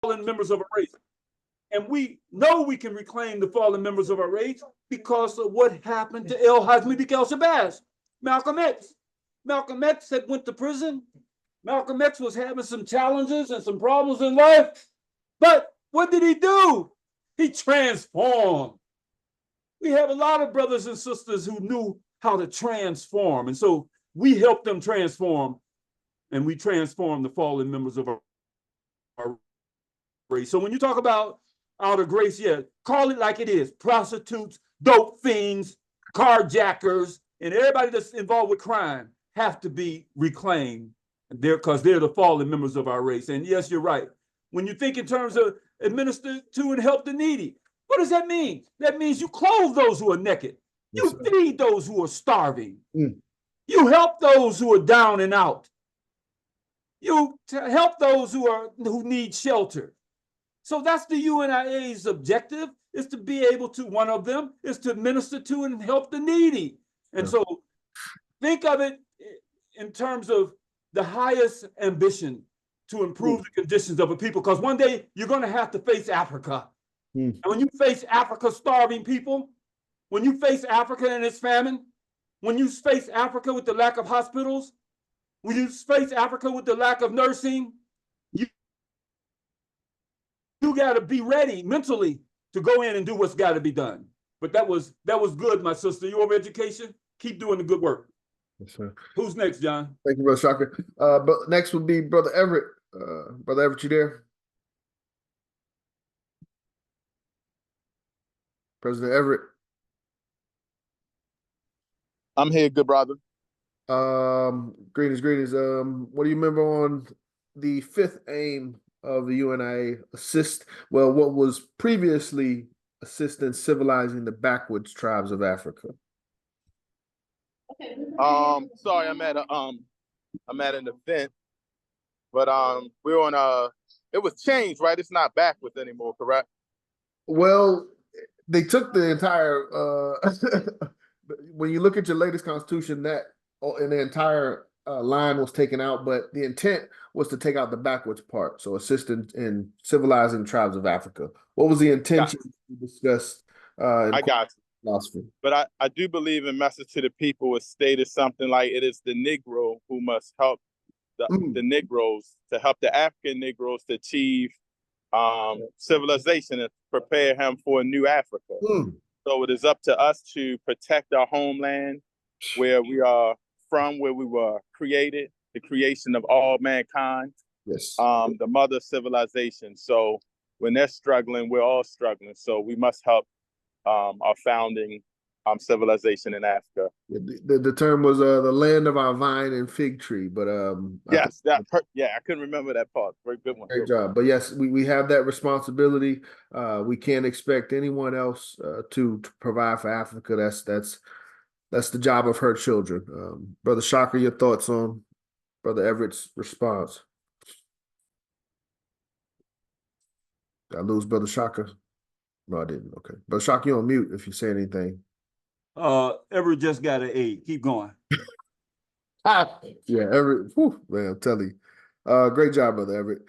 fallen members of a race. And we know we can reclaim the fallen members of our race because of what happened to El Hazmi Shabazz, Malcolm X. Malcolm X had went to prison. Malcolm X was having some challenges and some problems in life. But what did he do? He transformed. We have a lot of brothers and sisters who knew how to transform. And so we helped them transform, and we transformed the fallen members of our race. So when you talk about out of grace, yeah, call it like it is. Prostitutes, dope fiends, carjackers, and everybody that's involved with crime have to be reclaimed because they're the fallen members of our race. And yes, you're right. When you think in terms of administer to and help the needy, what does that mean? That means you clothe those who are naked. You feed those who are starving. You help those who are down and out. You help those who need shelter. So that's the UNIA's objective, is to be able to, one of them is to minister to and help the needy. And so think of it in terms of the highest ambition to improve the conditions of a people, because one day you're going to have to face Africa. And when you face Africa starving people, when you face Africa and its famine, when you face Africa with the lack of hospitals, when you face Africa with the lack of nursing, you got to be ready mentally to go in and do what's got to be done. But that was good, my sister. You over education? Keep doing the good work. Yes, sir. Who's next, John? Thank you, Brother Shocker. But next would be Brother Everett. Brother Everett, you there? President Everett. I'm here, good brother. Greetings. What do you remember on the fifth aim of the UNIA? What was previously assist in civilizing the backwards tribes of Africa? Sorry, I'm at an event, but we're on it was changed, right? It's not backwards anymore, correct? Well, they took the entire when you look at your latest constitution, that and the entire line was taken out, but the intent was to take out the backwards part. So assist in civilizing tribes of Africa. What was the intention we discussed? I got you. Philosophy. But I do believe in Message to the People is stated something like it is the Negro who must help the Negroes to help the African Negroes to achieve civilization and prepare him for a new Africa. So it is up to us to protect our homeland, where we are from, where we were created, the creation of all mankind, the mother of civilization. So when they're struggling, we're all struggling. So we must help our founding civilization in Africa. The term was the land of our vine and fig tree, but yes, I couldn't remember that part. Very good one. Great job. But yes, we have that responsibility. We can't expect anyone else to provide for Africa. That's the job of her children. Brother Shocker, your thoughts on Brother Everett's response? Did I lose Brother Shocker? No, I didn't. Okay. Brother Shocker, you're on mute if you say anything. Everett just got an 8. Keep going. Yeah, Everett. Whew, man, I'm telling you. Great job, Brother Everett.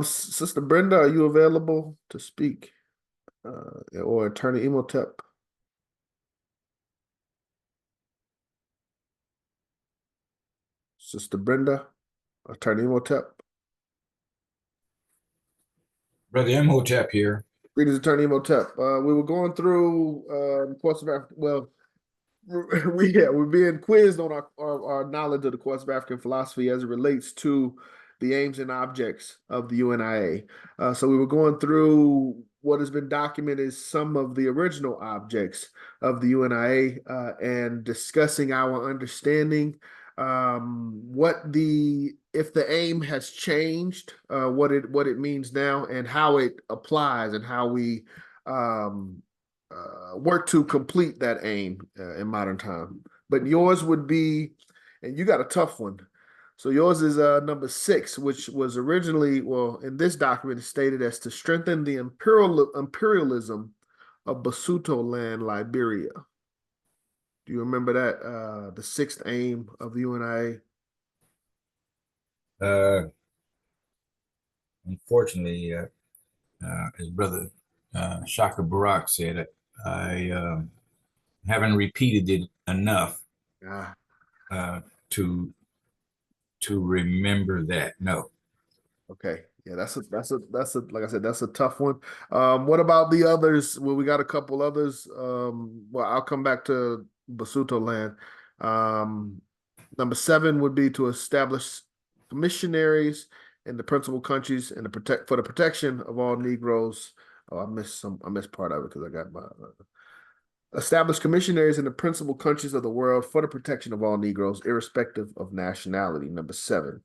Sister Brenda, are you available to speak? Or Attorney Imhotep? Sister Brenda, Attorney Imhotep. Brother Imhotep here. Greetings, Attorney Imhotep. We were going through the course of Africa. Well, we're being quizzed on our knowledge of the course of African philosophy as it relates to the aims and objects of the UNIA. So we were going through what has been documented as some of the original objects of the UNIA and discussing our understanding if the aim has changed, what it means now and how it applies and how we work to complete that aim in modern time. But yours would be, and you got a tough one. So yours is number 6, which was originally, well, in this document, it's stated as to strengthen the imperialism of Basuto land, Liberia. Do you remember that? The 6th aim of the UNIA? unfortunately, as Brother Shaka Barak said, I haven't repeated it enough Ah, to remember that. No. okay. Yeah, that's a like I said, that's a tough one. What about the others? Well, we got a couple others. Well, I'll come back to Basuto land. Number 7 would be to establish missionaries in the principal countries and for the protection of all Negroes. Oh, I missed part of it because I got my establish commissionaries in the principal countries of the world for the protection of all Negroes, irrespective of nationality. Number 7.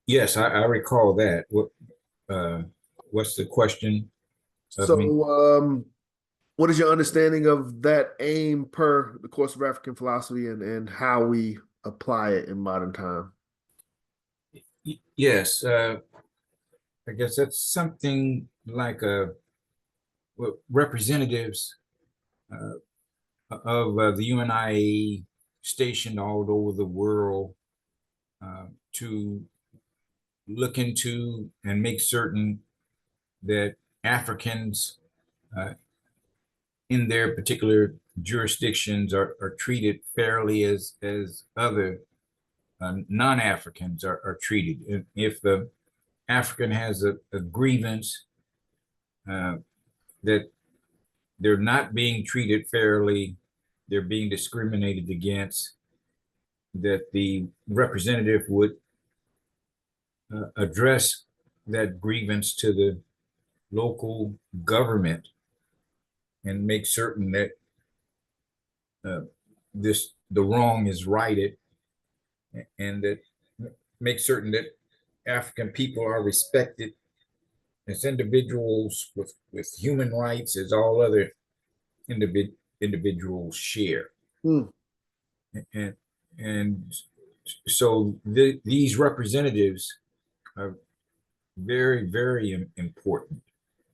Yes, I recall that. What's the question of me? So, what is your understanding of that aim per the course of African philosophy and how we apply it in modern time? Yes, I guess that's something like representatives of the UNIA stationed all over the world to look into and make certain that Africans in their particular jurisdictions are treated fairly as other non-Africans are treated. If the African has a grievance that they're not being treated fairly, they're being discriminated against, that the representative would address that grievance to the local government and make certain that the wrong is righted, and that make certain that African people are respected as individuals with human rights as all other individuals share. And so these representatives are very, very important.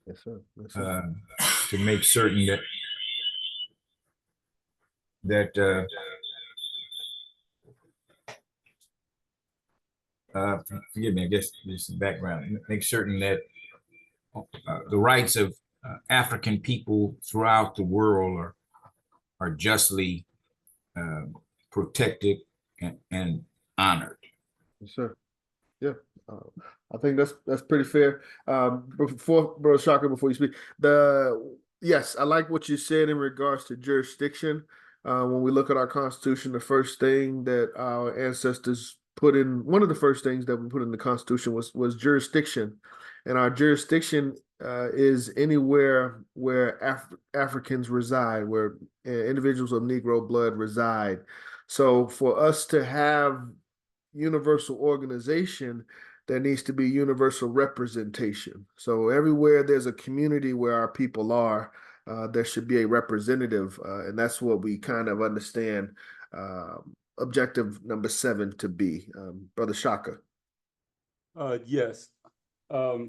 Yes, sir. Yes, sir. To make certain that forgive me, I guess this is background. Make certain that the rights of African people throughout the world are justly protected and honored. Yes, sir. Yeah. I think that's pretty fair. Before Bro Shaka, before you speak, yes, I like what you said in regards to jurisdiction. When we look at our Constitution, the first thing that our ancestors put in, one of the first things that we put in the Constitution was jurisdiction, and our jurisdiction is anywhere where Africans reside, where individuals of Negro blood reside. So for us to have universal organization, there needs to be universal representation. So everywhere there's a community where our people are, there should be a representative, and that's what we kind of understand objective number 7 to be. Brother Shaka. Yes. Brother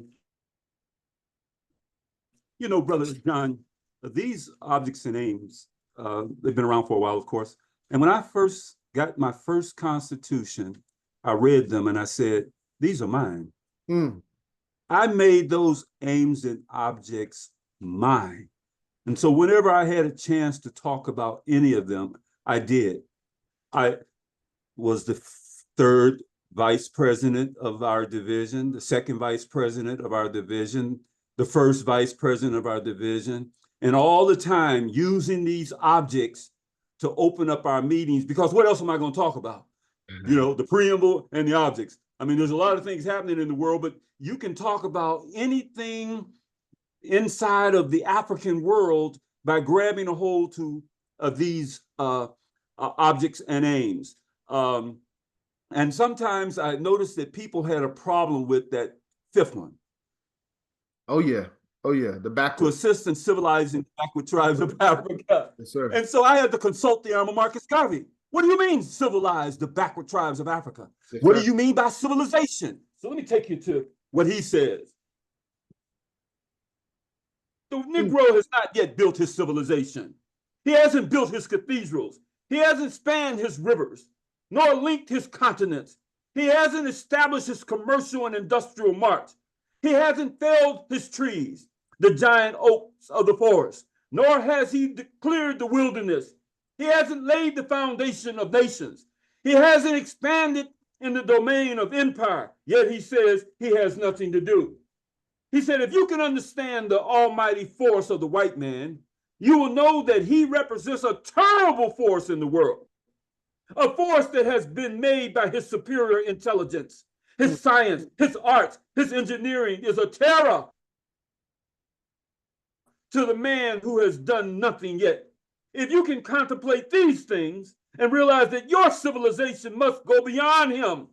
John, these objects and aims, they've been around for a while, of course. And when I first got my first Constitution, I read them and I said, these are mine. I made those aims and objects mine. And so whenever I had a chance to talk about any of them, I did. I was the 3rd vice president of our division, the 2nd vice president of our division, the 1st vice president of our division, and all the time using these objects to open up our meetings, because what else am I going to talk about? The preamble and the objects. I mean, there's a lot of things happening in the world, but you can talk about anything inside of the African world by grabbing a hold to these objects and aims. And sometimes I noticed that people had a problem with that 5th one. Oh yeah, the backward. To assist in civilizing the backward tribes of Africa. Yes, sir. And so I had to consult the Honorable Marcus Garvey. What do you mean civilize the backward tribes of Africa? Yes, what sir. do you mean by civilization? So let me take you to what he says. The Negro has not yet built his civilization. He hasn't built his cathedrals. He hasn't spanned his rivers, nor linked his continents. He hasn't established his commercial and industrial march. He hasn't felled his trees, the giant oaks of the forest, nor has he cleared the wilderness. He hasn't laid the foundation of nations. He hasn't expanded in the domain of empire, yet he says he has nothing to do. He said, if you can understand the almighty force of the white man, you will know that he represents a terrible force in the world, a force that has been made by his superior intelligence. His science, his arts, his engineering is a terror to the man who has done nothing yet. If you can contemplate these things and realize that your civilization must go beyond him,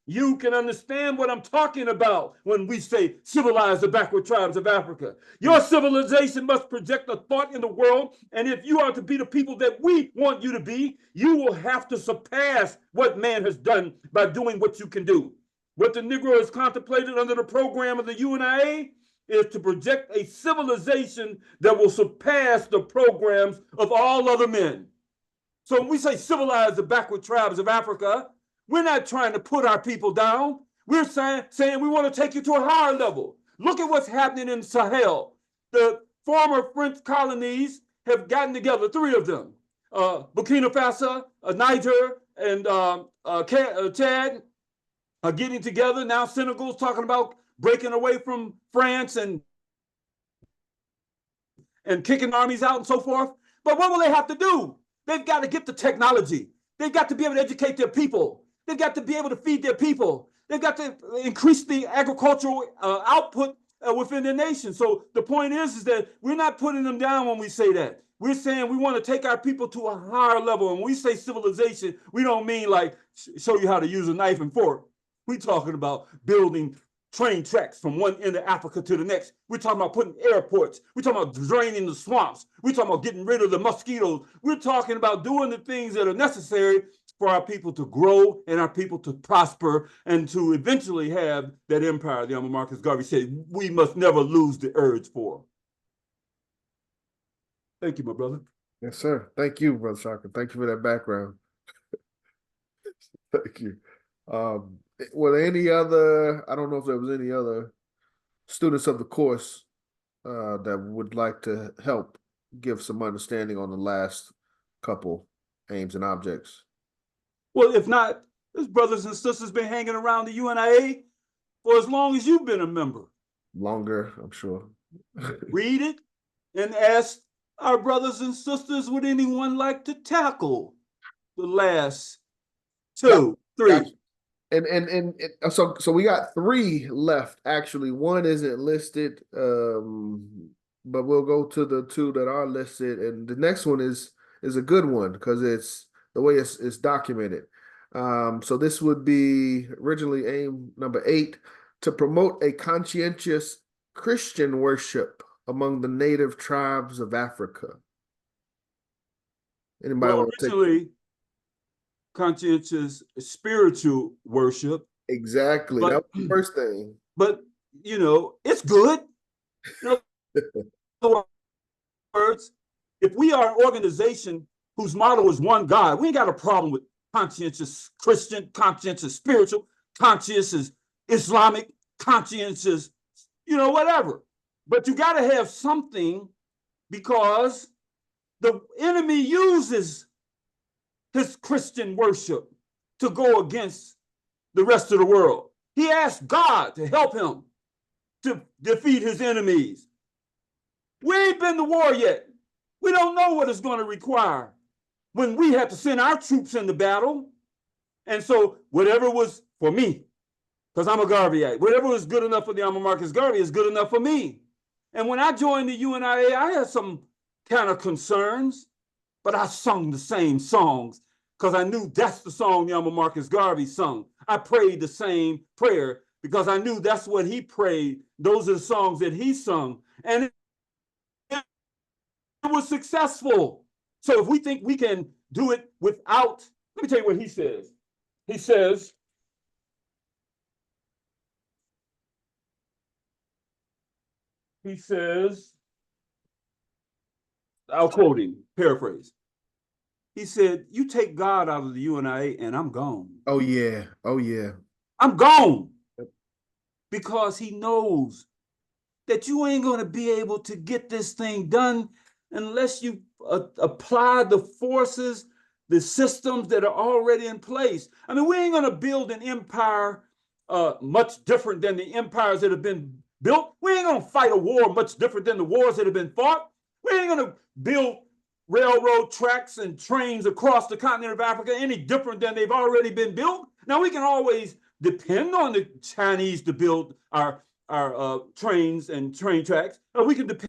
you can understand what I'm talking about when we say civilize the backward tribes of Africa. Your civilization must project a thought in the world, and if you are to be the people that we want you to be, you will have to surpass what man has done by doing what you can do. What the Negro has contemplated under the program of the UNIA is to project a civilization that will surpass the programs of all other men. So when we say civilize the backward tribes of Africa, we're not trying to put our people down. We're saying we want to take you to a higher level. Look at what's happening in Sahel. The former French colonies have gotten together, 3 of them, Burkina Faso, Niger, and Chad are getting together. Now Senegal's talking about breaking away from France and kicking armies out and so forth. But what will they have to do? They've got to get the technology. They've got to be able to educate their people. They've got to be able to feed their people. They've got to increase the agricultural output within their nation. So the point is that we're not putting them down when we say that. We're saying we want to take our people to a higher level. And when we say civilization, we don't mean like show you how to use a knife and fork. We're talking about building train tracks from one end of Africa to the next. We're talking about putting airports. We're talking about draining the swamps. We're talking about getting rid of the mosquitoes. We're talking about doing the things that are necessary for our people to grow and our people to prosper and to eventually have that empire the Honorable Marcus Garvey said we must never lose the urge for. Thank you, my brother. Yes, sir. Thank you, Brother Shaka. Thank you for that background. Thank you. Were there any other, I don't know if there was any other students of the course that would like to help give some understanding on the last couple aims and objects? Well, if not, his brothers and sisters been hanging around the UNIA for as long as you've been a member. Longer, I'm sure. Read it and ask our brothers and sisters, would anyone like to tackle the last 2, 3? Gotcha. And so we got 3 left. Actually, 1 isn't listed, but we'll go to the 2 that are listed, and the next one is a good one because it's the way it's documented. So this would be originally aim number 8, to promote a conscientious Christian worship among the native tribes of Africa. Anybody want to take? Originally, conscientious spiritual worship. Exactly. That was the first thing. But, you know, it's good. In other words, if we are an organization whose motto is one God, we ain't got a problem with conscientious Christian, conscientious spiritual, conscientious Islamic, conscientious, you know, whatever. But you got to have something because the enemy uses his Christian worship to go against the rest of the world. He asked God to help him to defeat his enemies. We ain't been to war yet. We don't know what it's going to require when we have to send our troops into battle. And so whatever was for me, because I'm a Garveyite, whatever was good enough for the Honorable Marcus Garvey is good enough for me. And when I joined the UNIA, I had some kind of concerns, but I sung the same songs because I knew that's the song the Honorable Marcus Garvey sung. I prayed the same prayer because I knew that's what he prayed. Those are the songs that he sung. And it was successful. So if we think we can do it without, let me tell you what he says. He says, I'll quote him, paraphrase. He said, you take God out of the UNIA and I'm gone. Oh, yeah. Oh, yeah. I'm gone. Because he knows that you ain't going to be able to get this thing done unless you apply the forces, the systems that are already in place. I mean, we ain't going to build an empire much different than the empires that have been built. We ain't going to fight a war much different than the wars that have been fought. We ain't going to build railroad tracks and trains across the continent of Africa any different than they've already been built. Now, we can always depend on the Chinese to build our trains and train tracks. We can depend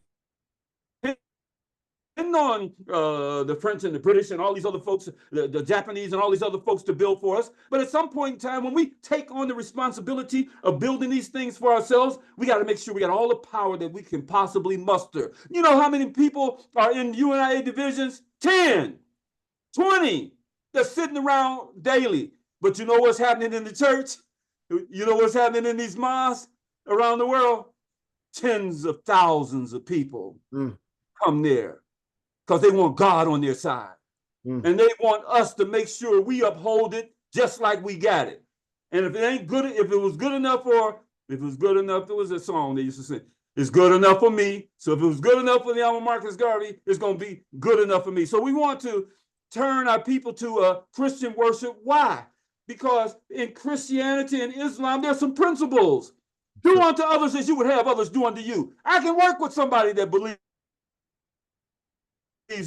on the French and the British and all these other folks, the Japanese and all these other folks to build for us. But at some point in time, when we take on the responsibility of building these things for ourselves, we got to make sure we got all the power that we can possibly muster. You know how many people are in UNIA divisions? 10, 20. They're sitting around daily. But you know what's happening in the church? You know what's happening in these mosques around the world? Tens of thousands of people come there because they want God on their side. And they want us to make sure we uphold it just like we got it. And if it ain't good, if it was good enough there was a song they used to sing. It's good enough for me. So if it was good enough for the Alma Marcus Garvey, it's going to be good enough for me. So we want to turn our people to Christian worship. Why? Because in Christianity and Islam, there's some principles. Do unto others as you would have others do unto you. I can work with somebody that believes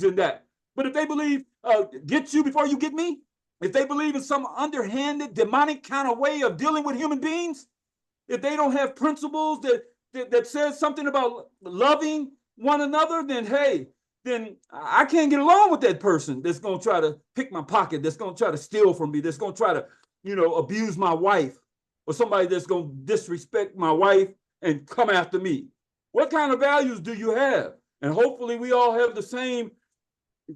in that. But if they believe, get you before you get me, if they believe in some underhanded, demonic kind of way of dealing with human beings, if they don't have principles that says something about loving one another, then hey, then I can't get along with that person that's going to try to pick my pocket, that's going to try to steal from me, that's going to try to, abuse my wife, or somebody that's going to disrespect my wife and come after me. What kind of values do you have? And hopefully we all have the same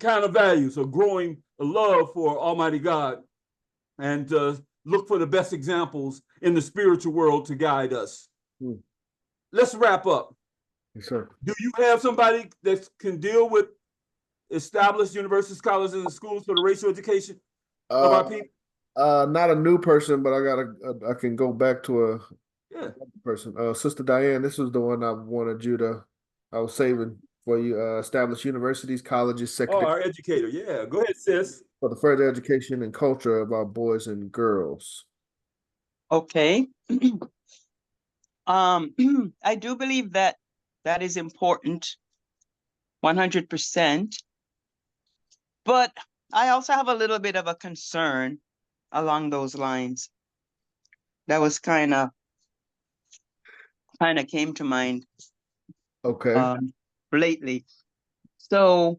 kind of values of growing a love for Almighty God and look for the best examples in the spiritual world to guide us. Let's wrap up. Yes, sir. Do you have somebody that can deal with established universities, colleges, and schools for the racial education of our people? Not a new person, but I can go back to a person. Sister Diane, this was the one I was saving for you. Established universities, colleges, secondary. Oh, our educator. Yeah, go ahead, sis. For the further education and culture of our boys and girls. Okay. I do believe that is important, 100%. But I also have a little bit of a concern along those lines. That was kind of came to mind. Okay. Lately. So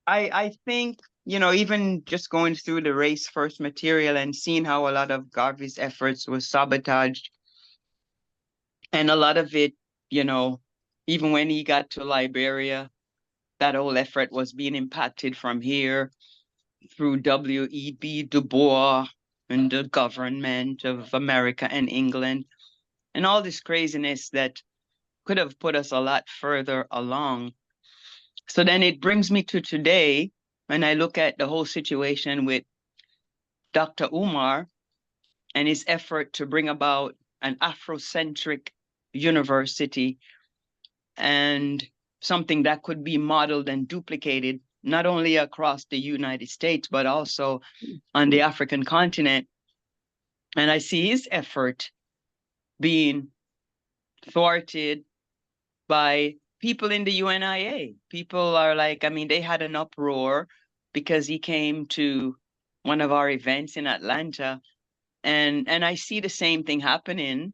I think, even just going through the Race First material and seeing how a lot of Garvey's efforts was sabotaged, and a lot of it, even when he got to Liberia, that whole effort was being impacted from here through W.E.B. Du Bois and the government of America and England, and all this craziness that could have put us a lot further along. So then it brings me to today, when I look at the whole situation with Dr. Umar and his effort to bring about an Afrocentric university and something that could be modeled and duplicated not only across the United States, but also on the African continent. And I see his effort being thwarted by people in the UNIA. People are like, they had an uproar because he came to one of our events in Atlanta. And I see the same thing happening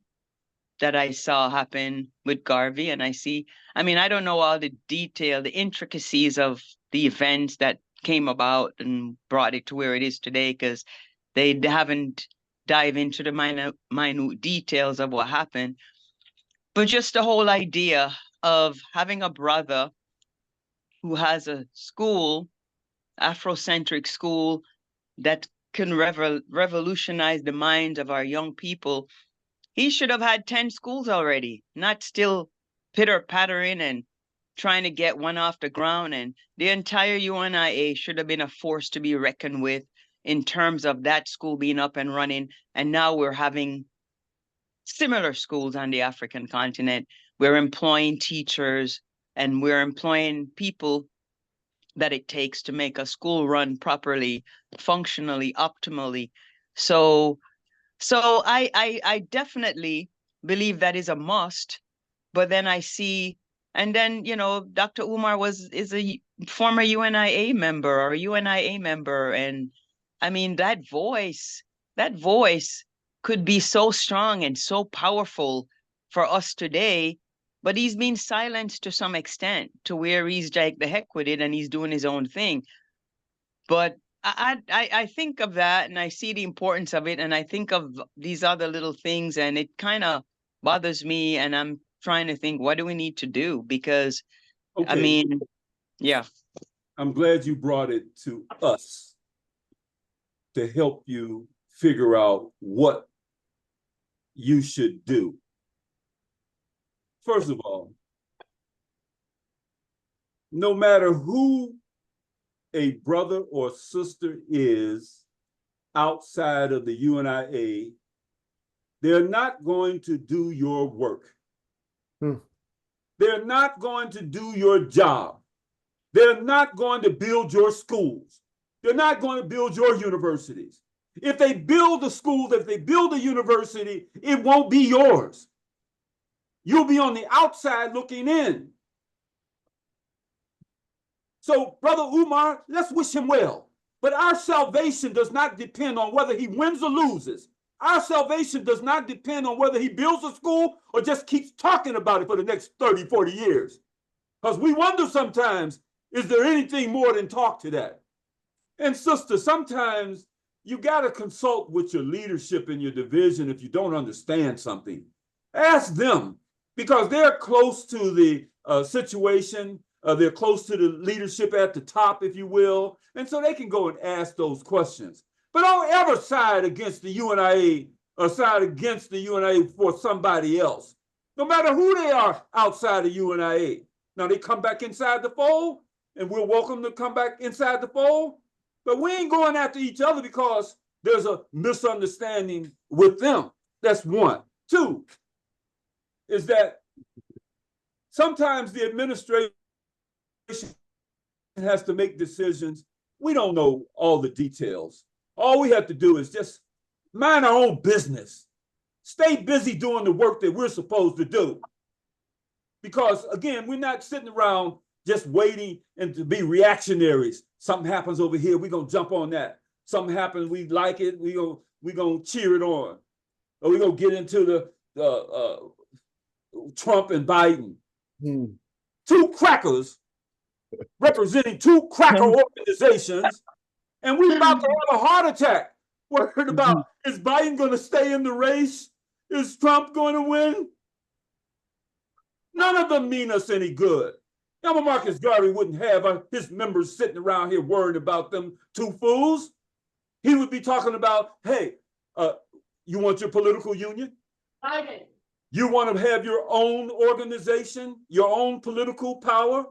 that I saw happen with Garvey. And I see, I don't know all the detail, the intricacies of the events that came about and brought it to where it is today, because they haven't dived into the minute details of what happened. But just the whole idea of having a brother who has a school, Afrocentric school, that can revolutionize the minds of our young people. He should have had 10 schools already, not still pitter-pattering and trying to get one off the ground. And the entire UNIA should have been a force to be reckoned with in terms of that school being up and running. And now we're having similar schools on the African continent. We're employing teachers and we're employing people that it takes to make a school run properly, functionally, optimally. So I definitely believe that is a must. But then I see, and then, you know, Dr. Umar is a former UNIA member, and I mean that voice could be so strong and so powerful for us today, but he's been silenced to some extent to where he's like the heck with it and he's doing his own thing. But I think of that and I see the importance of it, and I think of these other little things, and it kind of bothers me, and I'm trying to think, what do we need to do? Because I Okay, mean, yeah. I'm glad you brought it to us to help you figure out what you should do. First of all, no matter who a brother or sister is outside of the UNIA, they're not going to do your work. They're not going to do your job. They're not going to build your schools. They're not going to build your universities. If they build a school, if they build a university, it won't be yours. You'll be on the outside looking in. So, Brother Umar, let's wish him well. But our salvation does not depend on whether he wins or loses. Our salvation does not depend on whether he builds a school or just keeps talking about it for the next 30, 40 years. Because we wonder sometimes, is there anything more than talk to that? And sister, sometimes you got to consult with your leadership in your division if you don't understand something. Ask them, because they're close to the situation. They're close to the leadership at the top, if you will. And so they can go and ask those questions. But don't ever side against the UNIA or side against the UNIA for somebody else, no matter who they are outside the UNIA. Now they come back inside the fold, and we're welcome to come back inside the fold. But we ain't going after each other because there's a misunderstanding with them. That's one. Two, is that sometimes the administration has to make decisions. We don't know all the details. All we have to do is just mind our own business. Stay busy doing the work that we're supposed to do. Because again, we're not sitting around just waiting and to be reactionaries. Something happens over here, we're gonna jump on that. Something happens, we like it, we're gonna cheer it on. Or we're gonna get into the Trump and Biden. Two crackers representing two cracker organizations, and we're about to have a heart attack. Worried about, is Biden going to stay in the race? Is Trump going to win? None of them mean us any good. Now, Marcus Garvey wouldn't have his members sitting around here worried about them two fools. He would be talking about, hey, you want your political union? Biden. You want to have your own organization, your own political power?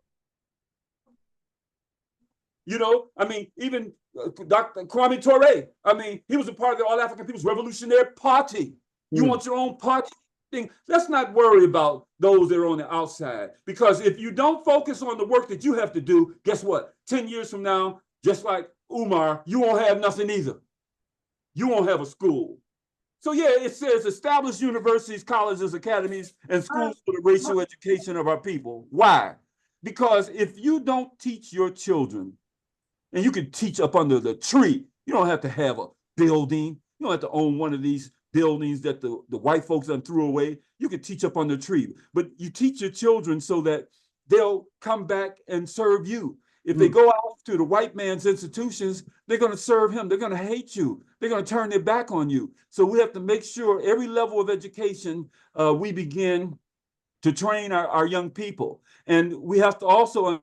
You know, I mean, even Dr. Kwame Ture, I mean, he was a part of the All African People's Revolutionary Party. You want your own party thing? Let's not worry about those that are on the outside, because if you don't focus on the work that you have to do, guess what? 10 years from now, just like Umar, you won't have nothing either. You won't have a school. So yeah, it says establish universities, colleges, academies, and schools for the racial education of our people. Why? Because if you don't teach your children, and you can teach up under the tree, you don't have to have a building. You don't have to own one of these buildings that the white folks done threw away. You can teach up under the tree, but you teach your children so that they'll come back and serve you. If they go out to the white man's institutions, they're going to serve him. They're going to hate you. They're going to turn their back on you. So we have to make sure every level of education, we begin to train our young people. And we have to also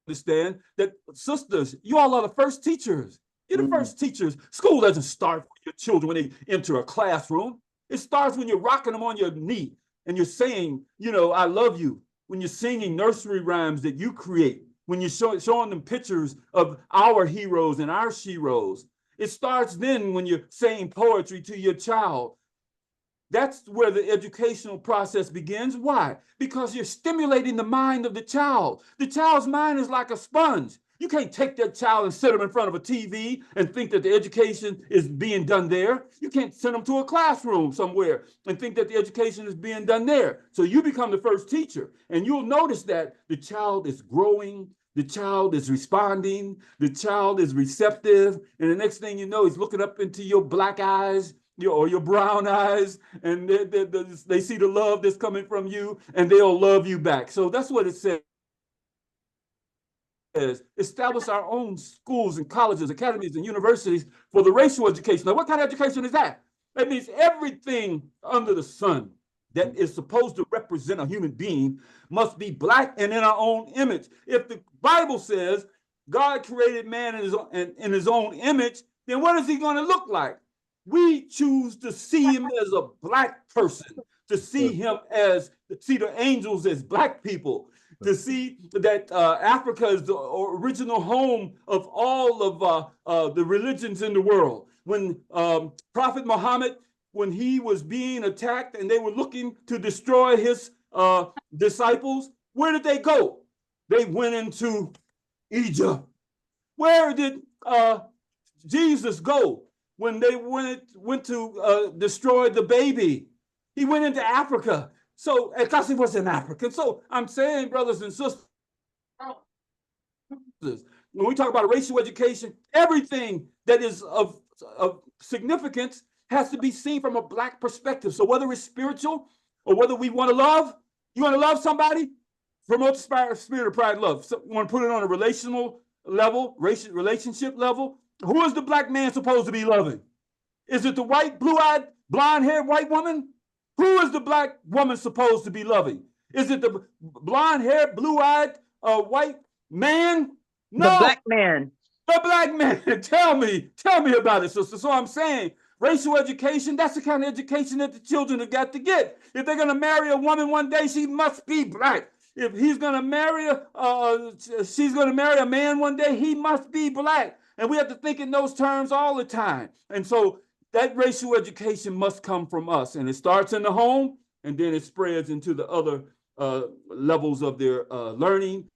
understand that, sisters, you all are the first teachers. You're the first teachers. School doesn't start for your children when they enter a classroom. It starts when you're rocking them on your knee and you're saying, you know, I love you. When you're singing nursery rhymes that you create, when you're showing them pictures of our heroes and our sheroes. It starts then when you're saying poetry to your child. That's where the educational process begins. Why? Because you're stimulating the mind of the child. The child's mind is like a sponge. You can't take that child and sit them in front of a TV and think that the education is being done there. You can't send them to a classroom somewhere and think that the education is being done there. So you become the first teacher, and you'll notice that the child is growing, the child is responding, the child is receptive, and the next thing you know, he's looking up into your black eyes, or your brown eyes, and they see the love that's coming from you, and they'll love you back. So that's what it says. Establish our own schools and colleges, academies, and universities for the racial education. Now, what kind of education is that? That means everything under the sun that is supposed to represent a human being must be black and in our own image. If the Bible says God created man in his own image, then what is he going to look like? We choose to see him as a black person, to see the angels as black people, to see that Africa is the original home of all of the religions in the world. When Prophet Muhammad, when he was being attacked and they were looking to destroy his disciples, where did they go? They went into Egypt. Where did Jesus go when they went to destroy the baby? He went into Africa. So, because he was an African. So I'm saying, brothers and sisters, when we talk about racial education, everything that is of significance has to be seen from a black perspective. So whether it's spiritual or whether we want to love, you want to love somebody, promote the spirit of pride and love. So you want to put it on a relational level, relationship level. Who is the black man supposed to be loving? Is it the white, blue-eyed, blonde-haired white woman? Who is the black woman supposed to be loving? Is it the blonde-haired, blue-eyed white man? No. The black man. The black man. Tell me about it, sister. So I'm saying racial education, that's the kind of education that the children have got to get. If they're going to marry a woman one day, she must be black. If he's going to marry she's going to marry a man one day, he must be black. And we have to think in those terms all the time. And so that racial education must come from us. And it starts in the home, and then it spreads into the other levels of their learning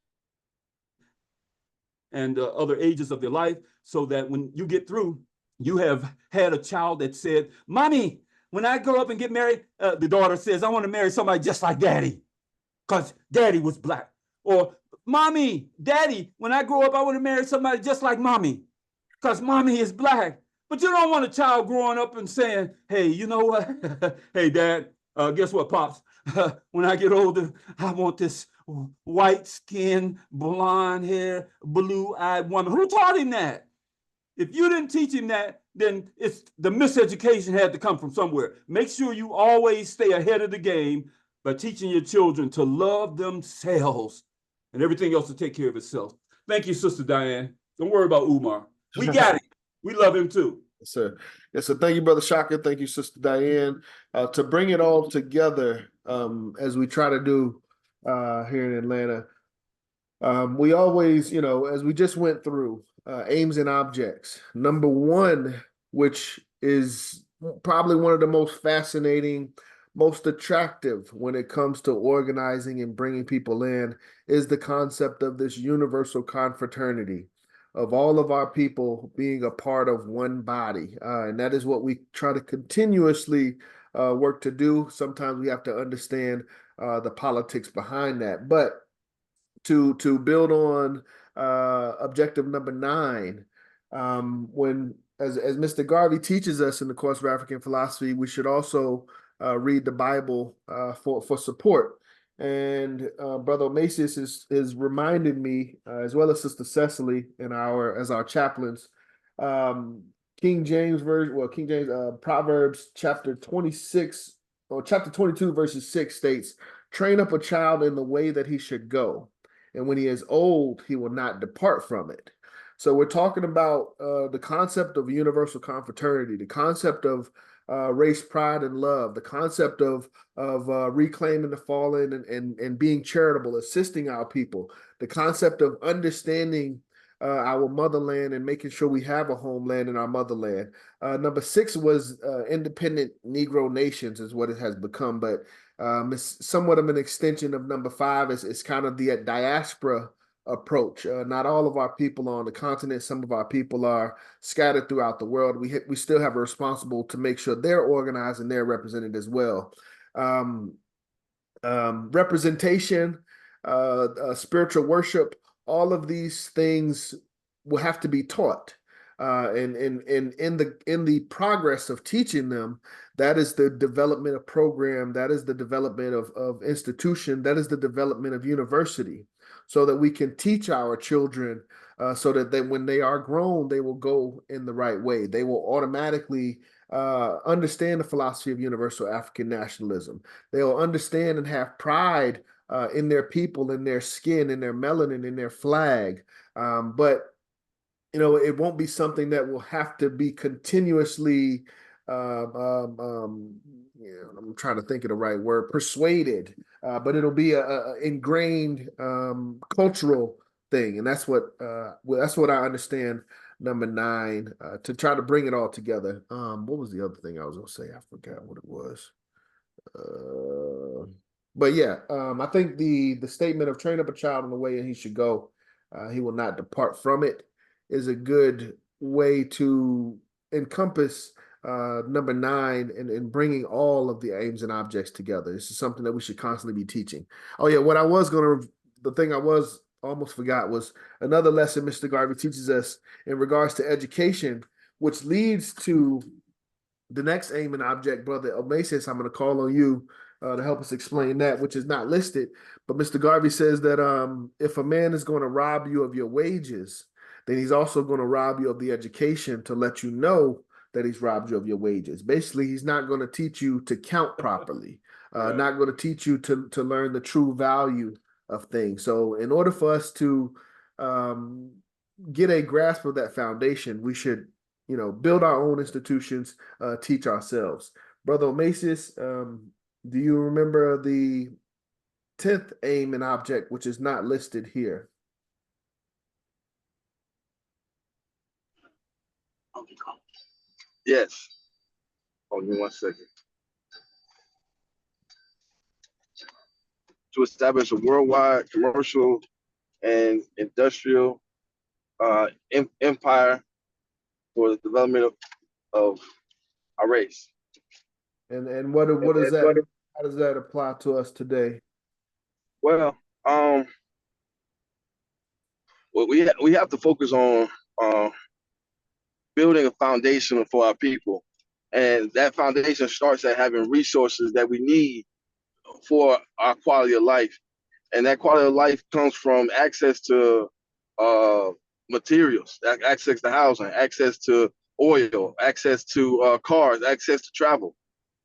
and other ages of their life, so that when you get through, you have had a child that said, Mommy, when I grow up and get married, the daughter says, I want to marry somebody just like Daddy, because Daddy was black. Or, Mommy, Daddy, when I grow up, I want to marry somebody just like Mommy, because Mommy is black. But you don't want a child growing up and saying, hey, you know what? Hey, Dad, guess what, Pops? When I get older, I want this white skin, blonde hair, blue-eyed woman. Who taught him that? If you didn't teach him that, then it's the miseducation had to come from somewhere. Make sure you always stay ahead of the game by teaching your children to love themselves, and everything else to take care of itself. Thank you, Sister Diane. Don't worry about Umar. We got it. We love him too. Yes, sir. Yes, sir. Thank you, Brother Shaka. Thank you, Sister Diane. To bring it all together, as we try to do here in Atlanta, we always, as we just went through, aims and objects. Number one, which is probably one of the most fascinating, most attractive when it comes to organizing and bringing people in, is the concept of this universal confraternity, of all of our people being a part of one body. And that is what we try to continuously work to do. Sometimes we have to understand the politics behind that. But to build on objective number 9, when as Mr. Garvey teaches us in the course of African philosophy, we should also read the Bible for support. And Brother Omasius is reminded me, as well as Sister Cecily, as our chaplains, King James Proverbs chapter 26 or chapter 22 verses 6 states, "Train up a child in the way that he should go, and when he is old, he will not depart from it." So we're talking about the concept of universal confraternity, the concept of race pride and love, the concept of reclaiming the fallen and being charitable, assisting our people, the concept of understanding our motherland and making sure we have a homeland in our motherland. Number 6 was independent Negro nations is what it has become, but it's somewhat of an extension of number 5. It's kind of the diaspora approach. Not all of our people are on the continent. Some of our people are scattered throughout the world. We still have a responsible to make sure they're organized and they're represented as well. Representation, spiritual worship, all of these things will have to be taught. And in the progress of teaching them, that is the development of program, that is the development of institution, that is the development of university, so that we can teach our children so that when they are grown, they will go in the right way. They will automatically understand the philosophy of universal African nationalism. They will understand and have pride in their people, in their skin, in their melanin, in their flag. But it won't be something that will have to be continuously, I'm trying to think of the right word, persuaded, but it'll be a ingrained cultural thing. And that's what I understand number 9, to try to bring it all together. What was the other thing I was going to say? I forgot what it was. But yeah, I think the statement of train up a child in the way and he should go, he will not depart from it, is a good way to encompass number 9 and bringing all of the aims and objects together. This is something that we should constantly be teaching. Oh yeah, the thing I was almost forgot was another lesson Mr. Garvey teaches us in regards to education, which leads to the next aim and object. Brother Omesis, I'm going to call on you to help us explain that, which is not listed. But Mr. Garvey says that if a man is going to rob you of your wages, then he's also going to rob you of the education to let you know that he's robbed you of your wages. Basically, he's not going to teach you to count properly, not going to teach you to learn the true value of things. So in order for us to get a grasp of that foundation, we should build our own institutions, teach ourselves. Brother Omesis, do you remember the 10th aim and object, which is not listed here? Yes. Hold me 1 second. To establish a worldwide commercial and industrial empire for the development of our race. And what is that? How does that apply to us today? Well, we have to focus on building a foundation for our people, and that foundation starts at having resources that we need for our quality of life, and that quality of life comes from access to materials, access to housing, access to oil, access to cars, access to travel.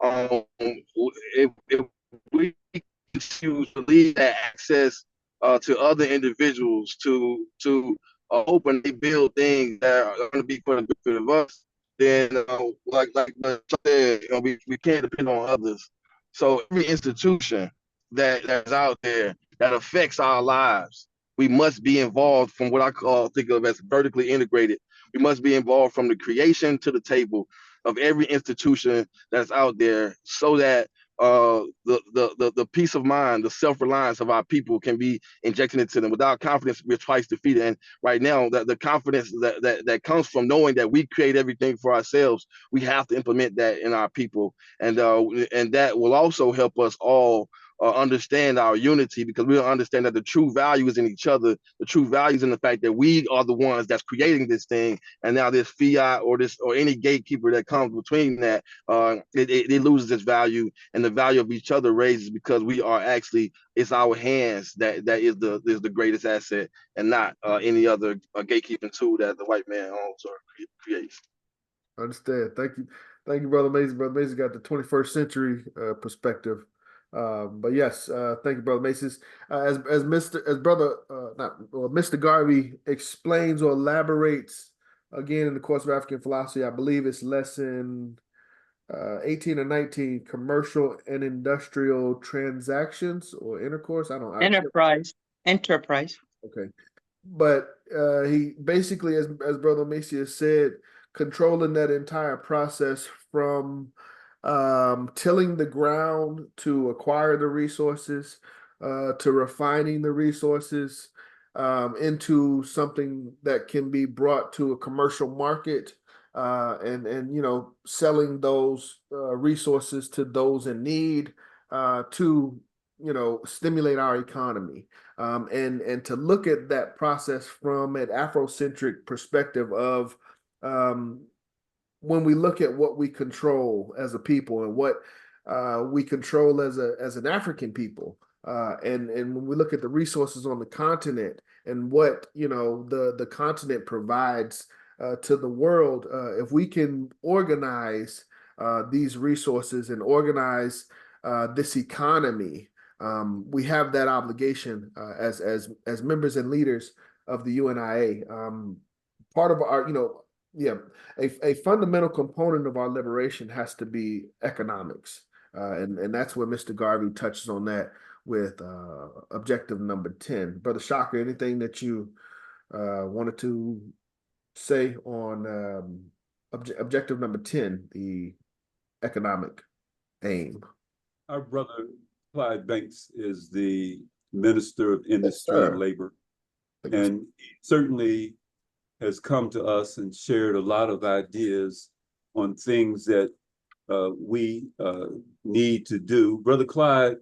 If we choose to leave that access to other individuals to open and build things that are going to be for the benefit of us, then like said, we can't depend on others. So every institution that's out there that affects our lives, we must be involved from what I think of as vertically integrated. We must be involved from the creation to the table of every institution that's out there, so that the peace of mind, the self-reliance of our people can be injected into them. Without confidence, we're twice defeated. And right now, the confidence that comes from knowing that we create everything for ourselves, we have to implement that in our people, and that will also help us all understand our unity, because we'll understand that the true value is in each other. The true value is in the fact that we are the ones that's creating this thing, and now this fiat or any gatekeeper that comes between that, it loses its value, and the value of each other raises, because we are actually, it's our hands that is the greatest asset, and not any other gatekeeping tool that the white man owns or creates. Understand. Thank you, Brother Mason. Brother Mason got the 21st century perspective. But yes, thank you, Brother Mason. As Mr. Garvey explains or elaborates again in the course of African philosophy, I believe it's lesson 18 and 19, commercial and industrial transactions or intercourse. Enterprise. Okay. But he basically, as Brother Macias said, controlling that entire process from tilling the ground to acquire the resources, to refining the resources into something that can be brought to a commercial market, and you know, selling those resources to those in need, to you know, stimulate our economy. And to look at that process from an Afrocentric perspective of when we look at what we control as a people and what we control as an African people, and when we look at the resources on the continent and what you know the continent provides to the world, if we can organize these resources and organize this economy, we have that obligation as members and leaders of the UNIA. Part of our, you know, a fundamental component of our liberation has to be economics, and that's where Mr. Garvey touches on that with objective number 10. Brother Shaka, anything that you wanted to say on objective number 10, the economic aim? Our brother Clyde Banks is the Minister of Industry and Labor, and he certainly has come to us and shared a lot of ideas on things that we need to do. Brother Clyde,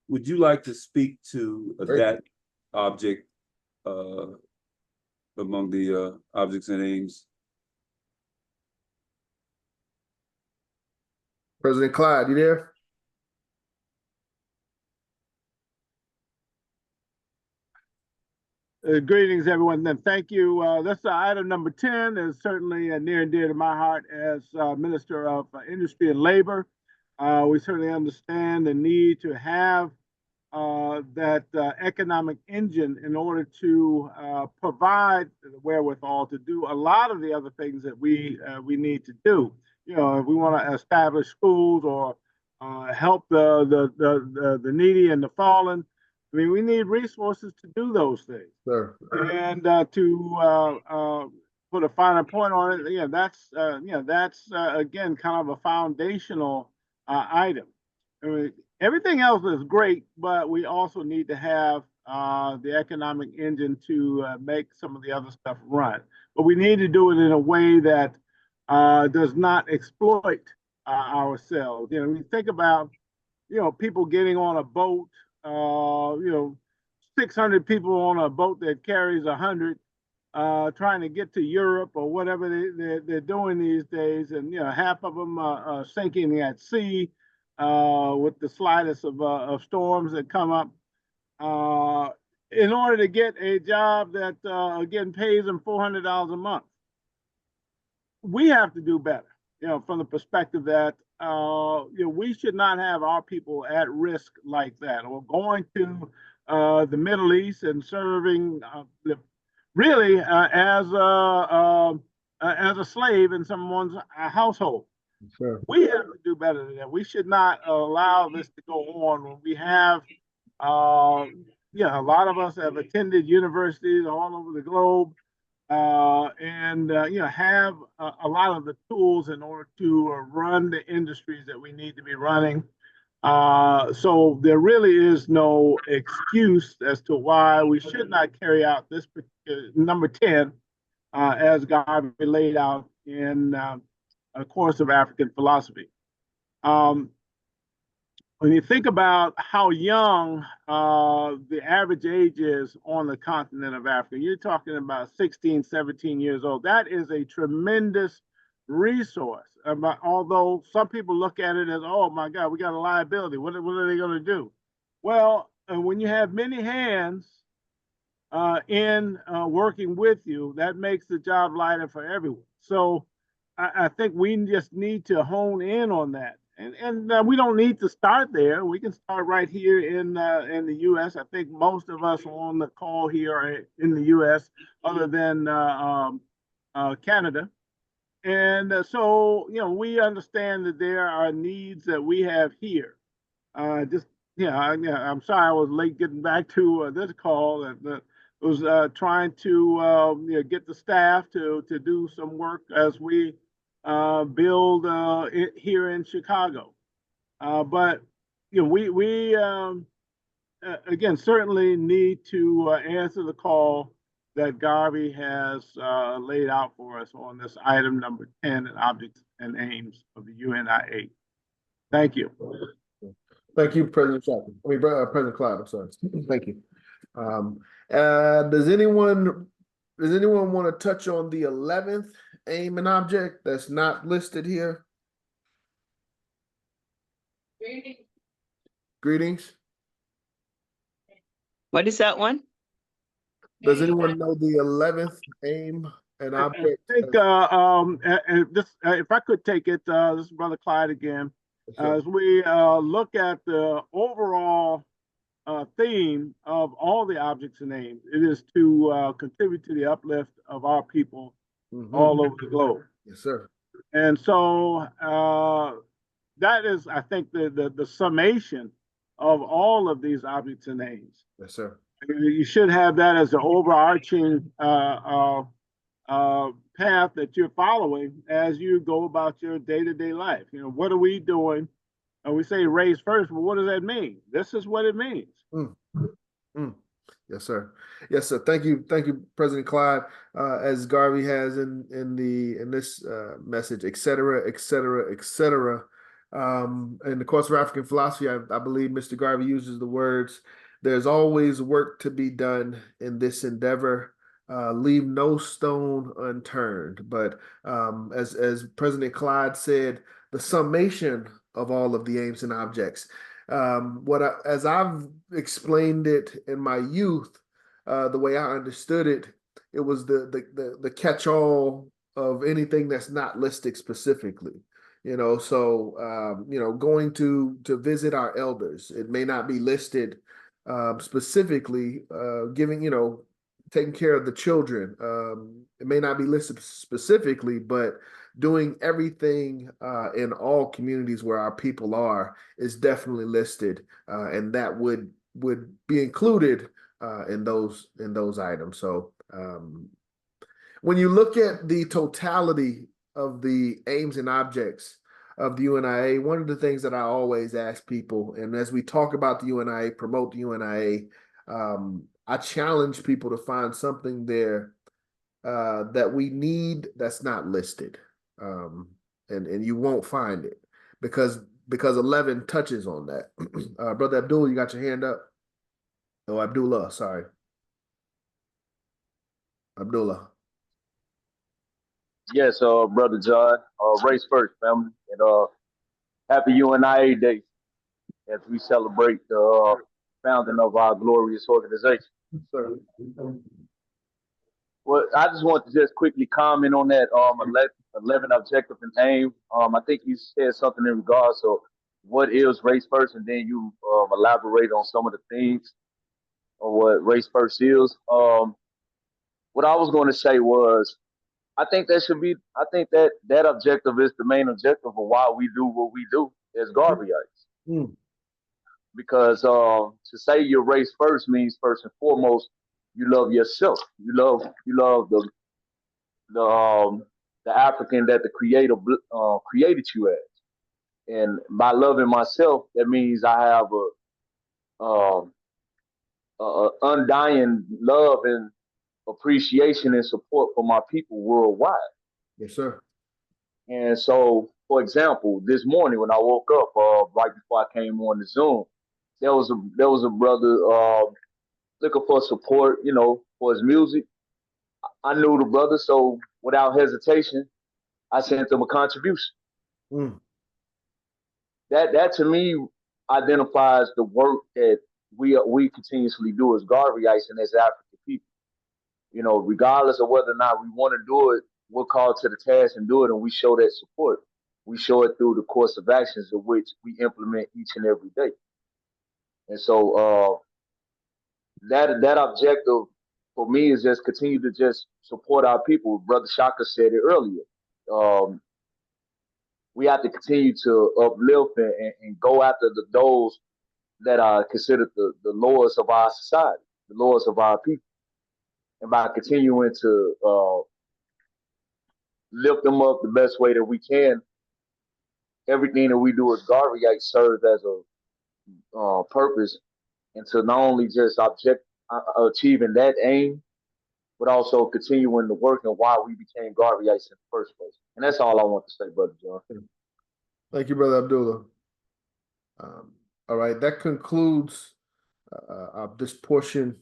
would you like to speak to that object among the objects and aims? President Clyde, you there? Greetings, everyone, and thank you. That's item number 10 is certainly near and dear to my heart as Minister of Industry and Labor. We certainly understand the need to have that economic engine in order to provide the wherewithal to do a lot of the other things that we need to do. You know, if we want to establish schools or help the needy and the fallen, I mean, we need resources to do those things. Sure. And to put a finer point on it, that's again kind of a foundational item. I mean, everything else is great, but we also need to have the economic engine to make some of the other stuff run. But we need to do it in a way that does not exploit ourselves. You know, we think about people getting on a boat. 600 people on a boat that carries 100, trying to get to Europe or whatever they're doing these days, and half of them sinking at sea with the slightest of storms that come up, in order to get a job that again pays them $400 a month. We have to do better, from the perspective that we should not have our people at risk like that, or going to the Middle East and serving really as a slave in someone's household. Sure. We have to do better than that. We should not allow this to go on when we have, a lot of us have attended universities all over the globe, and have a lot of the tools in order to run the industries that we need to be running. So there really is no excuse as to why we should not carry out this number 10 as Garvey laid out in A Course of African Philosophy. When you think about how young the average age is on the continent of Africa, you're talking about 16, 17 years old. That is a tremendous resource. Although some people look at it as, oh my God, we got a liability. What are they going to do? Well, when you have many hands in working with you, that makes the job lighter for everyone. So I think we just need to hone in on that. And we don't need to start there. We can start right here in the U.S. I think most of us on the call here are in the U.S., other than Canada. And so, we understand that there are needs that we have here. Just, I'm sorry I was late getting back to this call. That was trying to get the staff to do some work as we build here in Chicago. But we again certainly need to answer the call that Garvey has laid out for us on this item number 10, and objects and aims of the UNIA. Thank you. Thank you, President Chapman. President Clyde, I'm sorry. Thank you. Does anyone want to touch on the 11th aim and object that's not listed here? Greetings. What is that one? Does anyone know the 11th aim and object? I think if I could take it, this is Brother Clyde again. Sure. As we look at the overall theme of all the objects and aims, it is to contribute to the uplift of our people all over the globe. Yes, sir. And so that is, I think, the summation of all of these objects and aims. Yes, sir. You should have that as an overarching path that you're following as you go about your day-to-day life. What are we doing? We say raise first, but what does that mean? This is what it means. Yes, sir. Yes, sir. Thank you, President Clyde. As Garvey has in this message, et cetera, et cetera, et cetera. In the course of African philosophy, I believe Mr. Garvey uses the words, "There's always work to be done in this endeavor. Leave no stone unturned." But as President Clyde said, the summation of all of the aims and objects. As I've explained it in my youth, the way I understood it, it was the catch-all of anything that's not listed specifically. So going to visit our elders, it may not be listed specifically. Taking care of the children, it may not be listed specifically, but doing everything in all communities where our people are is definitely listed, and that would be included in those items. So when you look at the totality of the aims and objects of the UNIA, one of the things that I always ask people, and as we talk about the UNIA, promote the UNIA, I challenge people to find something there that we need that's not listed. And you won't find it because 11 touches on that. Brother Abdul, you got your hand up? Oh, Abdullah, sorry. Abdullah. Yes, Brother John, race first, family, and happy UNIA Day as we celebrate the founding of our glorious organization. Sir. Well, I just want to just quickly comment on that 11 objective and aim. I think you said something in regards to what is race first, and then you elaborate on some of the things on what race first is. What I was going to say was, I think that objective is the main objective of why we do what we do as Garveyites. Because to say you're race first means first and foremost you love yourself. You love the African that the Creator created you as. And by loving myself, that means I have a undying love and appreciation and support for my people worldwide. Yes, sir. And so, for example, this morning when I woke up, right before I came on the Zoom, there was a brother looking for support, for his music. I knew the brother, so without hesitation, I sent him a contribution. That to me identifies the work that we continuously do as Garveyites and as African people. Regardless of whether or not we want to do it, we're called to the task and do it, and we show that support. We show it through the course of actions of which we implement each and every day. And so that objective for me is just continue to just support our people. Brother Shaka said it earlier. we have to continue to uplift and go after those that are considered the lowest of our society, the lowest of our people. And by continuing to lift them up the best way that we can, everything that we do as Garveyite serves as a purpose, and to not only just achieving that aim, but also continuing the work and why we became Garveyites in the first place. And that's all I want to say, Brother John. Thank you, Brother Abdullah. All right, that concludes this portion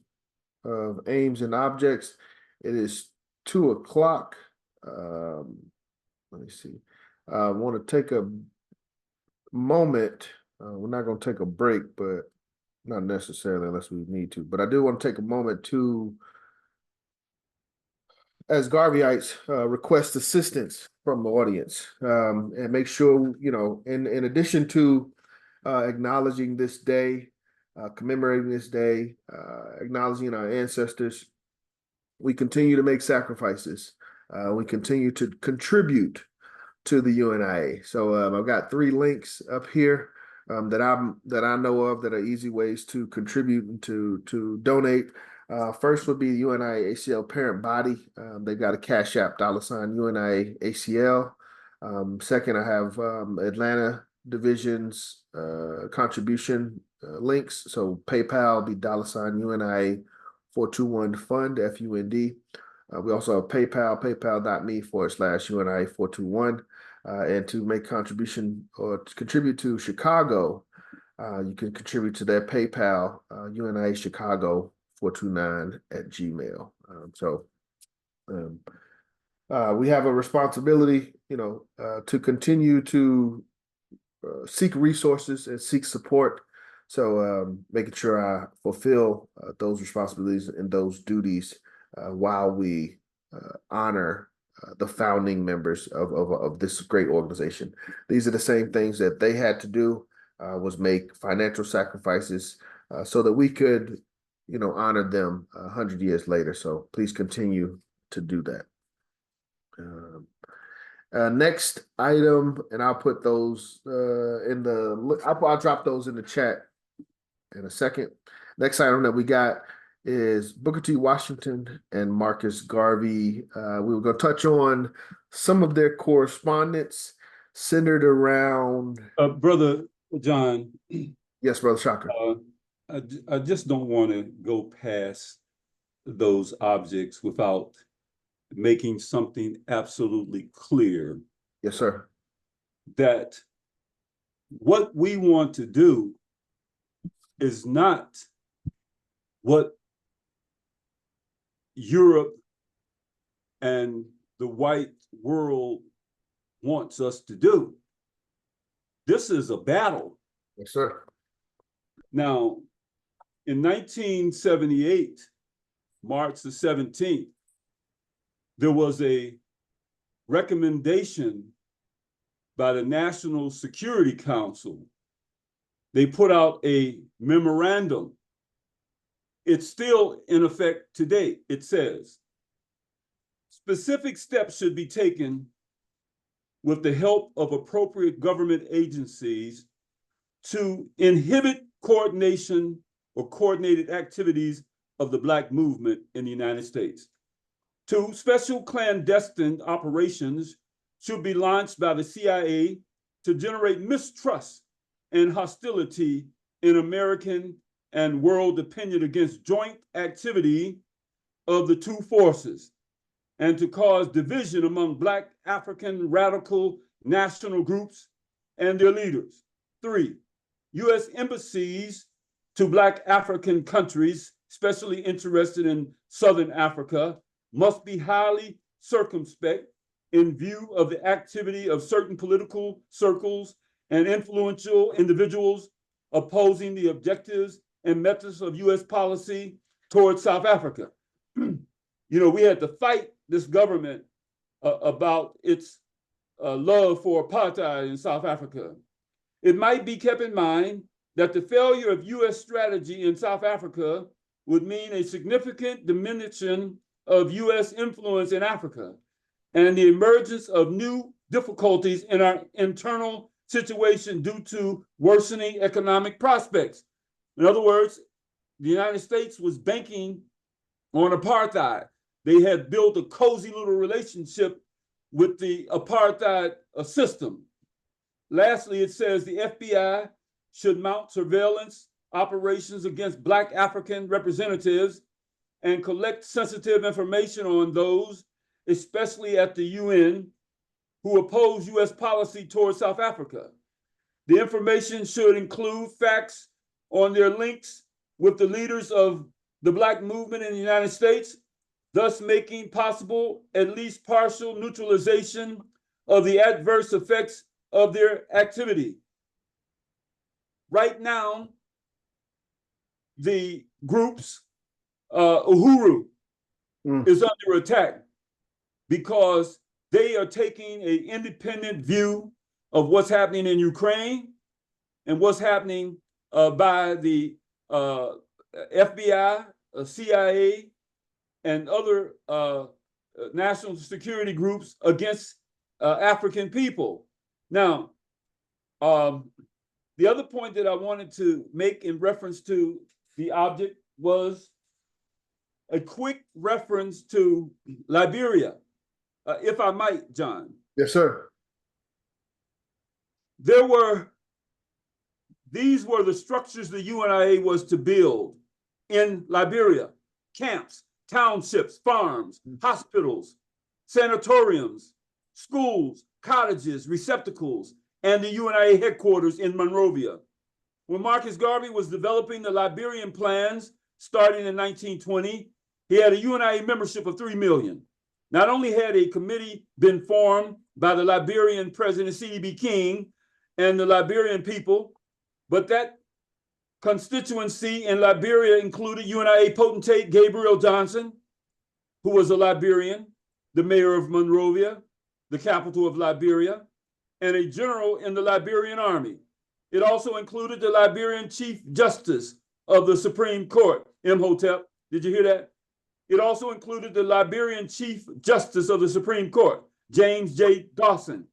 of aims and objects. It is 2 o'clock. Let me see. I want to take a moment. We're not going to take a break, but not necessarily unless we need to. But I do want to take a moment to, as Garveyites, request assistance from the audience, and make sure, you know, in addition to acknowledging this day, commemorating this day, acknowledging our ancestors, we continue to make sacrifices. We continue to contribute to the UNIA. So I've got 3 links up here that I know of that are easy ways to contribute and to donate. First would be the UNIA-ACL parent body. They've got a Cashapp $ UNIA-ACL. Second, I have Atlanta Division's contribution links. So PayPal be $ UNIA 421 fund FUND. We also have PayPal, paypal.me/UNIA 421. And to make contribution or to contribute to Chicago, you can contribute to their PayPal, UNIA Chicago 429 @gmail. We have a responsibility, you know, to continue to seek resources and seek support. So making sure I fulfill those responsibilities and those duties while we honor the founding members of this great organization. These are the same things that they had to do, was make financial sacrifices so that we could, you know, honor them 100 years later. So please continue to do that. Next item, and I'll put those I'll drop those in the chat in a second. Next item that we got is Booker T. Washington and Marcus Garvey. We were going to touch on some of their correspondence centered around. Brother John. Yes, Brother Shaka. I just don't want to go past those objects without making something absolutely clear. Yes, sir. That what we want to do is not what Europe and the white world wants us to do. This is a battle. Yes, sir. Now, in 1978, March the 17th, there was a recommendation by the National Security Council. They put out a memorandum. It's still in effect today. It says, specific steps should be taken with the help of appropriate government agencies to inhibit coordination or coordinated activities of the Black movement in the United States. 2, special clandestine operations should be launched by the CIA to generate mistrust and hostility in American and world opinion against joint activity of the 2 forces, and to cause division among Black African radical national groups and their leaders. 3, U.S. embassies to Black African countries, especially interested in Southern Africa, must be highly circumspect in view of the activity of certain political circles and influential individuals opposing the objectives and methods of U.S. policy towards South Africa. You know, we had to fight this government about its love for apartheid in South Africa. It might be kept in mind that the failure of U.S. strategy in South Africa would mean a significant diminution of U.S. influence in Africa, and the emergence of new difficulties in our internal situation due to worsening economic prospects. In other words, the United States was banking on apartheid. They had built a cozy little relationship with the apartheid system. Lastly, it says the FBI should mount surveillance operations against Black African representatives and collect sensitive information on those, especially at the UN, who oppose US policy towards South Africa. The information should include facts on their links with the leaders of the Black movement in the United States, thus making possible at least partial neutralization of the adverse effects of their activity. Right now, the groups, Uhuru, is under attack because they are taking an independent view of what's happening in Ukraine and what's happening by the FBI, CIA, and other national security groups against African people. Now, the other point that I wanted to make in reference to the object was a quick reference to Liberia, if I might, John. Yes, sir. These were the structures the UNIA was to build in Liberia: camps, townships, farms, hospitals, sanatoriums, schools, cottages, receptacles, and the UNIA headquarters in Monrovia. When Marcus Garvey was developing the Liberian plans starting in 1920, he had a UNIA membership of 3 million. Not only had a committee been formed by the Liberian President C.D.B. King and the Liberian people, but that constituency in Liberia included UNIA potentate Gabriel Johnson, who was a Liberian, the mayor of Monrovia, the capital of Liberia, and a general in the Liberian army. It also included the Liberian Chief Justice of the Supreme Court, Imhotep. Did you hear that? It also included the Liberian Chief Justice of the Supreme Court, James J. Dawson,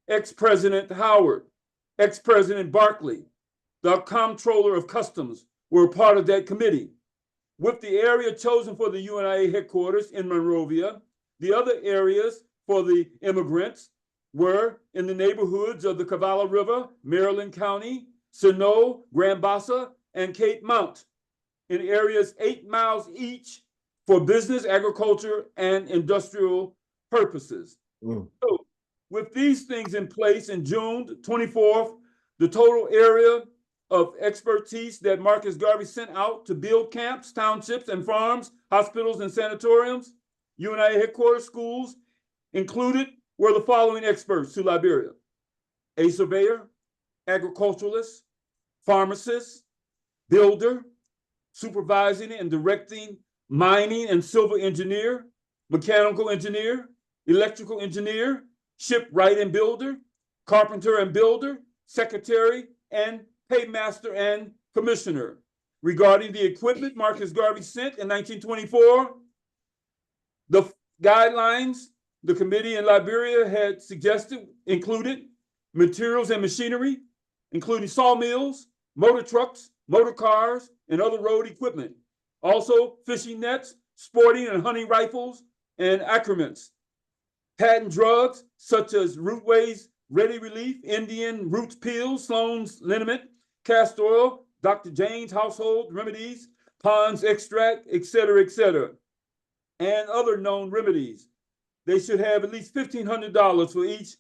ex-President Howard, ex-President Barkley. The Comptroller of Customs were part of that committee. With the area chosen for the UNIA headquarters in Monrovia, the other areas for the immigrants were in the neighborhoods of the Cavallo River, Maryland County, Sinoe, Grand Bassa, and Cape Mount, in areas 8 miles each for business, agriculture, and industrial purposes. So, with these things in place, in June 24th, the total area of expertise that Marcus Garvey sent out to build camps, townships, and farms, hospitals, and sanatoriums, UNIA headquarters, schools, included were the following experts to Liberia: a surveyor, agriculturalist, pharmacist, builder, supervising and directing mining and civil engineer, mechanical engineer, electrical engineer, shipwright and builder, carpenter and builder, secretary, and paymaster and commissioner. Regarding the equipment Marcus Garvey sent in 1924, the guidelines the committee in Liberia had suggested included materials and machinery, including sawmills, motor trucks, motor cars, and other road equipment. Also, fishing nets, sporting and hunting rifles, and accoutrements. Patent drugs such as Rootway's Ready Relief, Indian Roots Pills, Sloan's Liniment, castor oil, Dr. Jane's Household Remedies, Pond's Extract, etc., and other known remedies. They should have at least $1,500 for each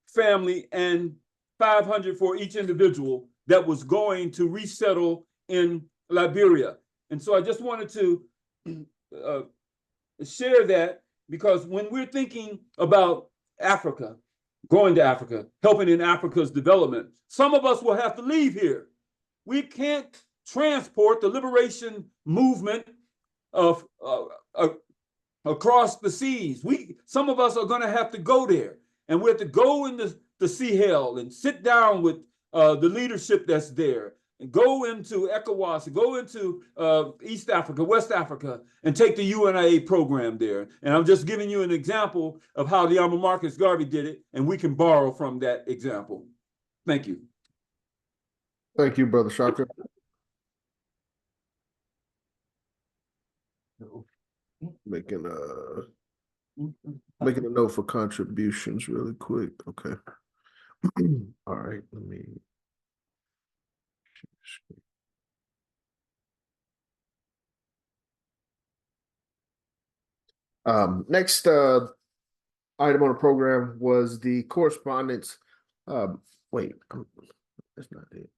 family and $500 for each individual that was going to resettle in Liberia. And so I just wanted to share that, because when we're thinking about Africa, going to Africa, helping in Africa's development, some of us will have to leave here. We can't transport the liberation movement of across the seas. Some of us are going to have to go there, and we have to go in the sea hell and sit down with the leadership that's there, go into ECOWAS, go into East Africa, West Africa, and take the UNIA program there. And I'm just giving you an example of how the Honorable Marcus Garvey did it, and we can borrow from that example. Thank you. Thank you, Brother Shaka. Making a note for contributions really quick. Okay. All right, let me. Next item on the program was the correspondence. Wait, that's not it.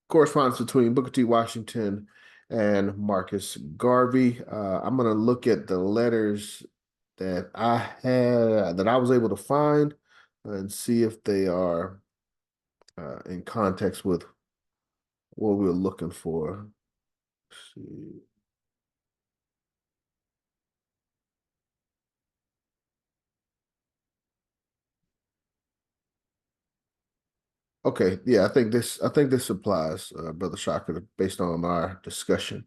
Correspondence between Booker T. Washington and Marcus Garvey. I'm gonna look at the letters that I was able to find and see if they are in context with what we were looking for. Let's see. Okay, yeah, I think this applies, Brother Shaka, based on our discussion.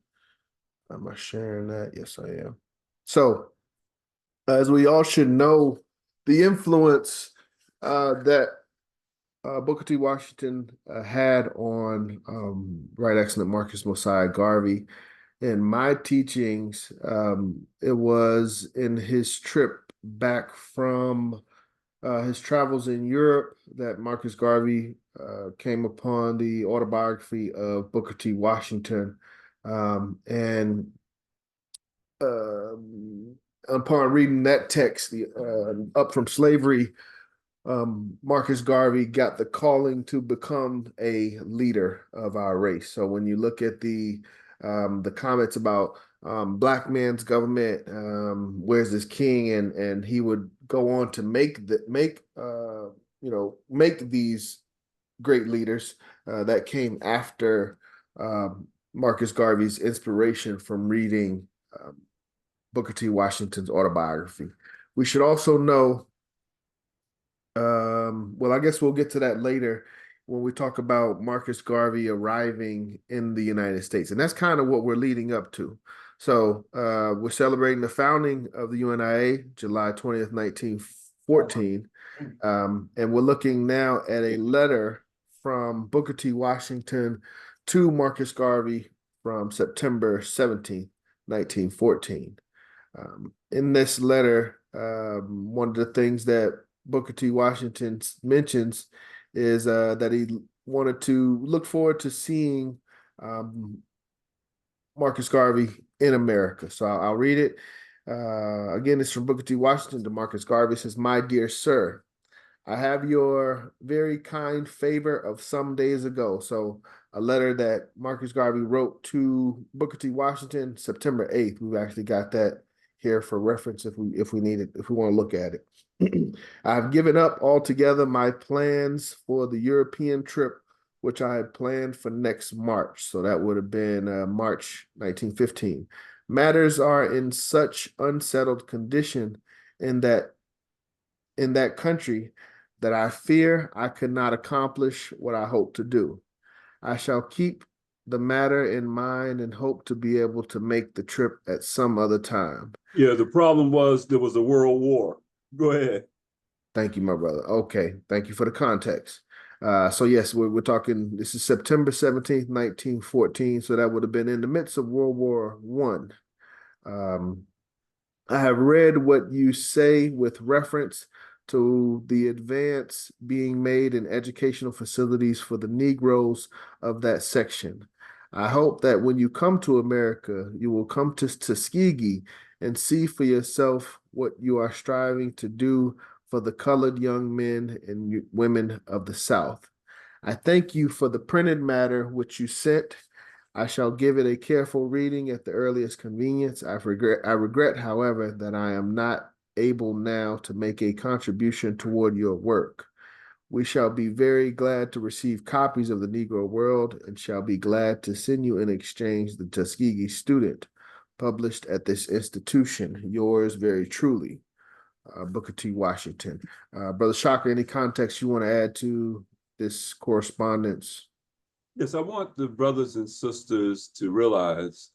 Am I sharing that? Yes, I am. So, as we all should know, the influence that Booker T. Washington had on Right Excellent Marcus Mosiah Garvey in my teachings, it was in his trip back from his travels in Europe that Marcus Garvey came upon the autobiography of Booker T. Washington. And upon reading that text, Up From Slavery, Marcus Garvey got the calling to become a leader of our race. So when you look at the comments about black man's government, where's this king, and he would go on to make these great leaders that came after Marcus Garvey's inspiration from reading Booker T. Washington's autobiography. We should also know, well, I guess we'll get to that later when we talk about Marcus Garvey arriving in the United States. And that's kind of what we're leading up to. So we're celebrating the founding of the UNIA, July 20th, 1914. And we're looking now at a letter from Booker T. Washington to Marcus Garvey from September 17th, 1914. In this letter, one of the things that Booker T. Washington mentions is that he wanted to look forward to seeing Marcus Garvey in America. So I'll read it. Again, it's from Booker T. Washington to Marcus Garvey. It says, "My dear sir, I have your very kind favor of some days ago." So a letter that Marcus Garvey wrote to Booker T. Washington, September 8th. We've actually got that here for reference if we need it, if we want to look at it. "I've given up altogether my plans for the European trip, which I had planned for next March." So that would have been March 1915. "Matters are in such unsettled condition in that country that I fear I could not accomplish what I hope to do. I shall keep the matter in mind and hope to be able to make the trip at some other time." Yeah, the problem was there was a world war. Go ahead. Thank you, my brother. Okay, thank you for the context. So yes, we're talking, this is September 17th, 1914. So that would have been in the midst of World War I. "I have read what you say with reference to the advance being made in educational facilities for the Negroes of that section. I hope that when you come to America, you will come to Tuskegee and see for yourself what you are striving to do for the colored young men and women of the South. I thank you for the printed matter which you sent. I shall give it a careful reading at the earliest convenience. I regret, however, that I am not able now to make a contribution toward your work. We shall be very glad to receive copies of the Negro World and shall be glad to send you in exchange the Tuskegee Student, published at this institution. Yours very truly, Booker T. Washington." Brother Shaka, any context you want to add to this correspondence? Yes, I want the brothers and sisters to realize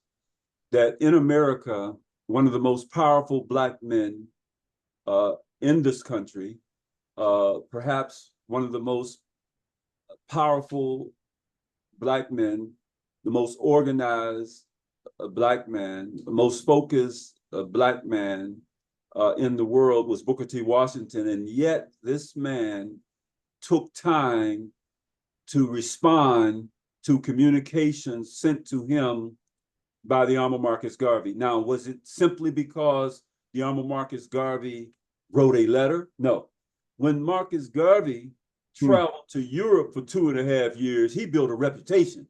that in America, one of the most powerful Black men in this country, perhaps one of the most powerful Black men, the most organized Black man, the most focused Black man in the world was Booker T. Washington. And yet this man took time to respond to communications sent to him by the Honorable Marcus Garvey. Now, was it simply because the Honorable Marcus Garvey wrote a letter? No. When Marcus Garvey traveled to Europe for 2.5 years, he built a reputation.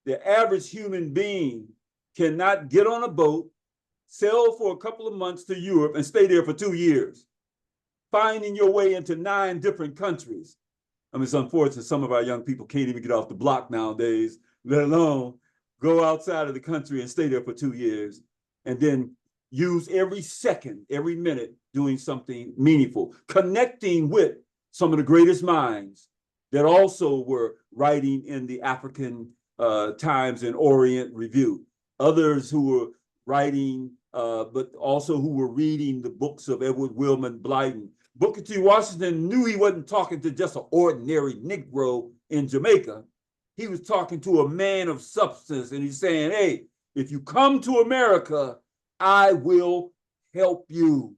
The average human being cannot get on a boat, sail for a couple of months to Europe, and stay there for 2 years, finding your way into 9 different countries. I mean, it's unfortunate some of our young people can't even get off the block nowadays, let alone go outside of the country and stay there for 2 years, and then use every second, every minute doing something meaningful, connecting with some of the greatest minds that also were writing in the African Times and Orient Review, others who were writing, but also who were reading the books of Edward Wilman Blyden. Booker T. Washington knew he wasn't talking to just an ordinary Negro in Jamaica. He was talking to a man of substance, and he's saying, hey, if you come to America, I will help you.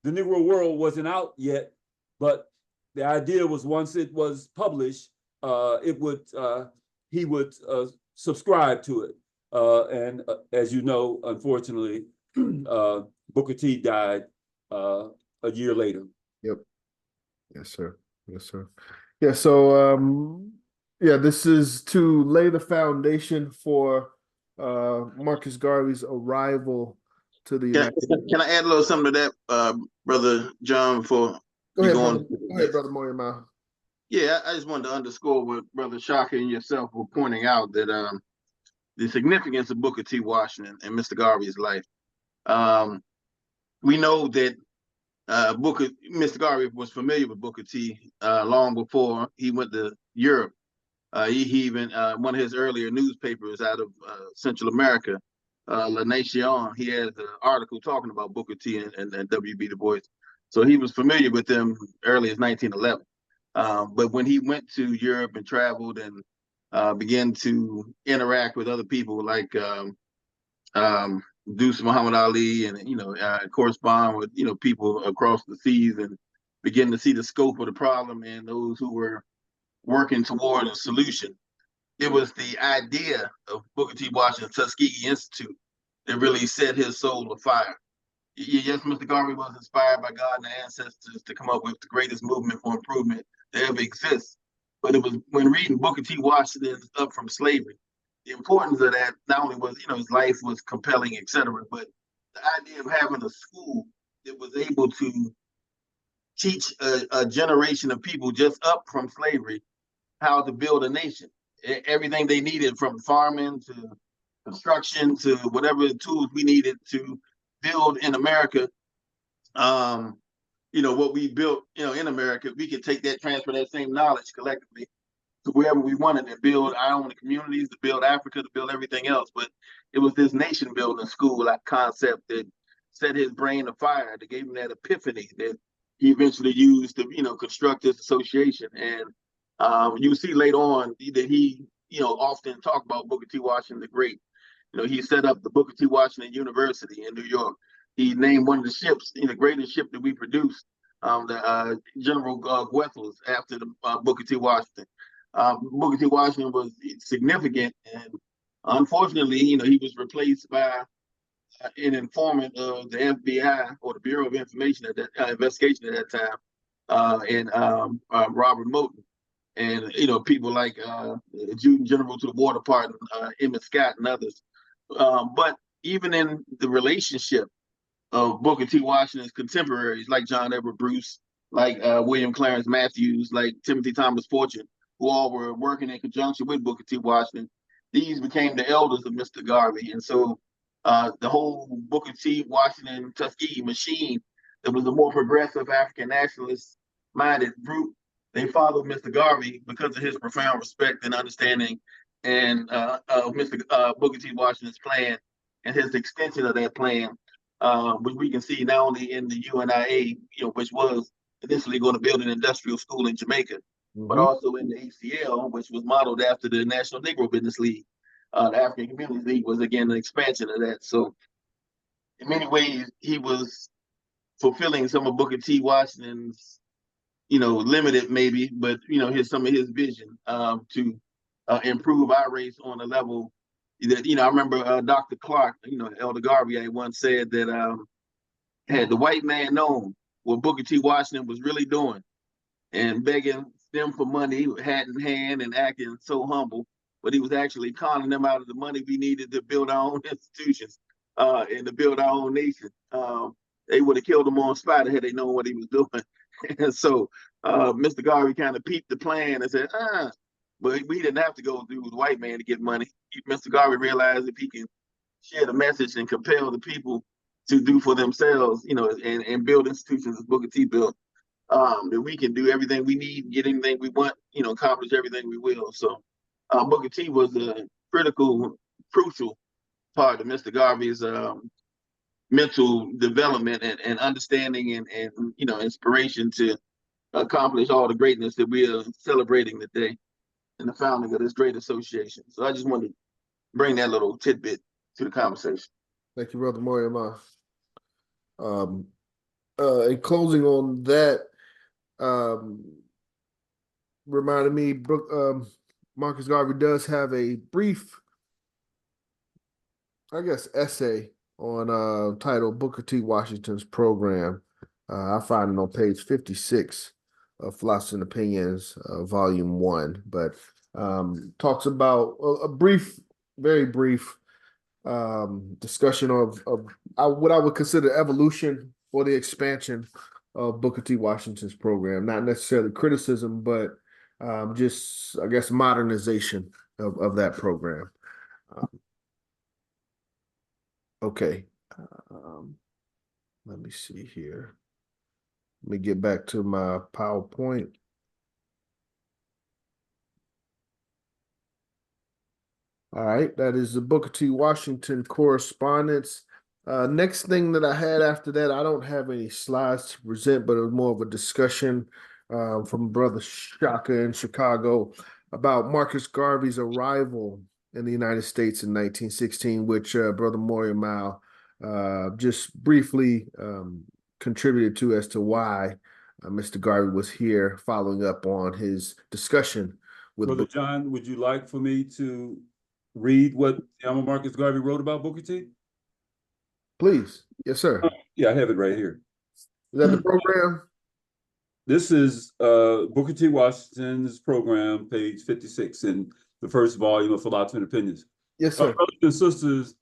The Negro World wasn't out yet, but the idea was once it was published, he would subscribe to it. And as you know, unfortunately, Booker T died a year later. Yep. Yes, sir. Yes, sir. Yeah. So, yeah, this is to lay the foundation for Marcus Garvey's arrival to the United States. Can I add a little something to that, Brother John, before Go you ahead, go on? brother. Go ahead, Brother Moyama. Yeah, I just wanted to underscore what Brother Shaka and yourself were pointing out, that the significance of Booker T. Washington and Mr. Garvey's life. We know that Mr. Garvey was familiar with Booker T. Long before he went to Europe. He even, one of his earlier newspapers out of Central America, La Nation, he had an article talking about Booker T. and W.B. Du Bois. So he was familiar with them early as 1911. But when he went to Europe and traveled and began to interact with other people like Deuce Muhammad Ali, and correspond with people across the seas, and begin to see the scope of the problem and those who were working toward a solution. It was the idea of Booker T. Washington's Tuskegee Institute that really set his soul afire. Yes, Mr. Garvey was inspired by God and the ancestors to come up with the greatest movement for improvement that ever exists. But it was when reading Booker T. Washington's Up from Slavery, the importance of that not only was, his life was compelling, etc., but the idea of having a school that was able to teach a generation of people just up from slavery how to build a nation. Everything they needed, from farming to construction to whatever tools we needed to build in America. What we built, in America, we could take that, transfer that same knowledge collectively to wherever we wanted to build our own communities, to build Africa, to build everything else. But it was this nation building school, like concept, that set his brain afire, that gave him that epiphany that he eventually used to, construct this association. And you see later on that he, often talked about Booker T. Washington the Great. He set up the Booker T. Washington University in New York. He named one of the ships, the greatest ship that we produced, the General Gwethels, after the Booker T. Washington. Booker T. Washington was significant, and unfortunately, he was replaced by an informant of the FBI, or the Bureau of Information at that investigation at that time, and Robert Moton, and people like General to the War Department, Emmett Scott, and others. But even in the relationship of Booker T. Washington's contemporaries, like John Edward Bruce, like William Clarence Matthews, like Timothy Thomas Fortune, who all were working in conjunction with Booker T. Washington, these became the elders of Mr. Garvey. And so the whole Booker T. Washington Tuskegee machine, that was a more progressive African nationalist minded group, they followed Mr. Garvey because of his profound respect and understanding and of Mr. Booker T. Washington's plan and his extension of that plan, which we can see not only in the UNIA, which was initially going to build an industrial school in Jamaica, but also in the ACL, which was modeled after the National Negro Business League. The African Communities League was again an expansion of that. So in many ways, he was fulfilling some of Booker T. Washington's, limited maybe, but some of his vision to improve our race on a level that, I remember Dr. Clark, Elder Garvey, I once said that had the white man known what Booker T. Washington was really doing and begging them for money, hat in hand and acting so humble, but he was actually conning them out of the money we needed to build our own institutions and to build our own nation. They would have killed him on spot had they known what he was doing. And so Mr. Garvey kind of peeped the plan and said, but we didn't have to go through the white man to get money. Mr. Garvey realized if he can share the message and compel the people to do for themselves, and build institutions as Booker T built, that we can do everything we need, get anything we want, accomplish everything we will. So Booker T was a crucial part of Mr. Garvey's mental development and understanding and inspiration to accomplish all the greatness that we are celebrating today in the founding of this great association. So I just wanted to bring that little tidbit to the conversation. Thank you, Brother Moyama. In closing on that, reminded me, Marcus Garvey does have a brief, I guess, essay on titled Booker T. Washington's Program. I find it on page 56 of Philosophy and Opinions, volume 1, but talks about a brief, very brief discussion of what I would consider evolution or the expansion of Booker T. Washington's program. Not necessarily criticism, but just, I guess, modernization of that program. Okay. Let me see here. Let me get back to my PowerPoint. All right, that is the Booker T. Washington correspondence. Next thing that I had after that, I don't have any slides to present, but it was more of a discussion from Brother Shaka in Chicago about Marcus Garvey's arrival in the United States in 1916, which Brother Moriamal just briefly contributed to as to why Mr. Garvey was here, following up on his discussion with Brother John, would you like for me to read what Marcus Garvey wrote about Booker T? Please. Yes, sir. Yeah, I have it right here. Is that the program? This is Booker T. Washington's program, page 56 in the first volume of Philosophy and Opinions. Yes, sir. Brothers and sisters,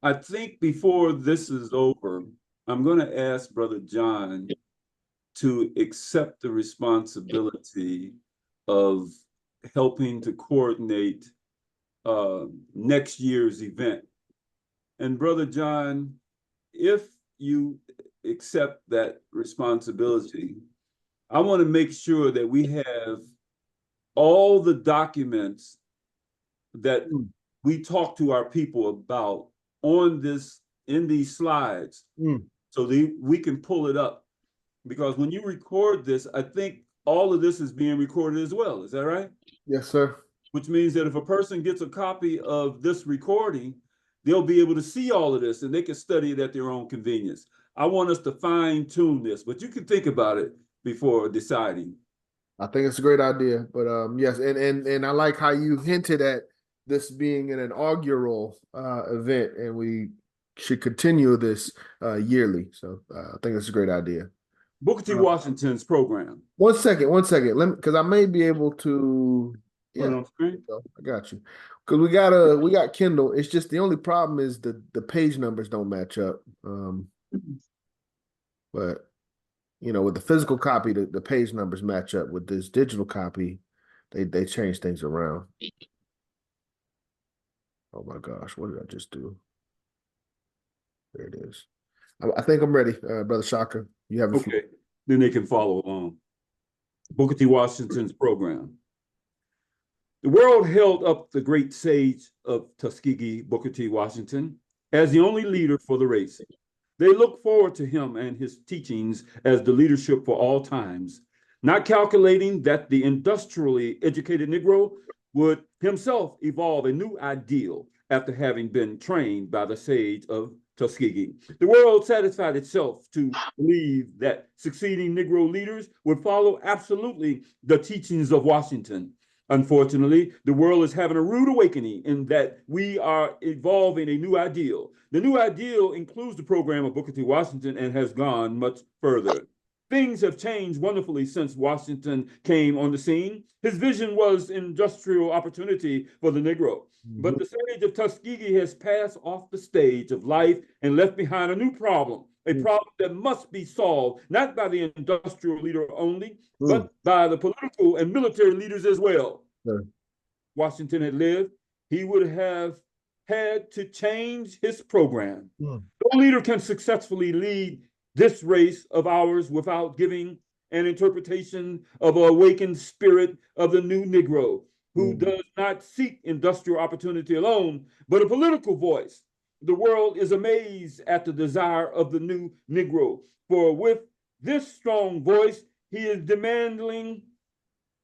I think before this is over, I'm going to ask Brother John to accept the responsibility of helping to coordinate next year's event. And Brother John, if you accept that responsibility, I want to make sure that we have all the documents that we talk to our people about on this, in these slides, so we can pull it up. Because when you record this, I think all of this is being recorded as well. Is that right? Yes, sir. Which means that if a person gets a copy of this recording, they'll be able to see all of this and they can study it at their own convenience. I want us to fine tune this, but you can think about it before deciding. I think it's a great idea, but yes, and I like how you hinted at this being an inaugural event, and we should continue this yearly. So I think it's a great idea. Booker T. Washington's program. One second. Let me, because I may be able to. Put it on screen. I got you. Because we got Kindle. It's just the only problem is the page numbers don't match up. But with the physical copy, the page numbers match up. With this digital copy, they change things around. Oh my gosh, what did I just do? There it is. I think I'm ready, Brother Shaka. You have okay. Then they can follow along. Booker T. Washington's program. The world held up the great sage of Tuskegee, Booker T. Washington, as the only leader for the race. They look forward to him and his teachings as the leadership for all times, not calculating that the industrially educated Negro would himself evolve a new ideal after having been trained by the sage of Tuskegee. The world satisfied itself to believe that succeeding Negro leaders would follow absolutely the teachings of Washington. Unfortunately, the world is having a rude awakening in that we are evolving a new ideal. The new ideal includes the program of Booker T. Washington and has gone much further. Things have changed wonderfully since Washington came on the scene. His vision was industrial opportunity for the Negro. But the sage of Tuskegee has passed off the stage of life and left behind a new problem, a problem that must be solved, not by the industrial leader only, but by the political and military leaders as well. Washington had lived, he would have had to change his program. No leader can successfully lead this race of ours without giving an interpretation of an awakened spirit of the new Negro, who does not seek industrial opportunity alone, but a political voice. The world is amazed at the desire of the new Negro, for with this strong voice, he is demanding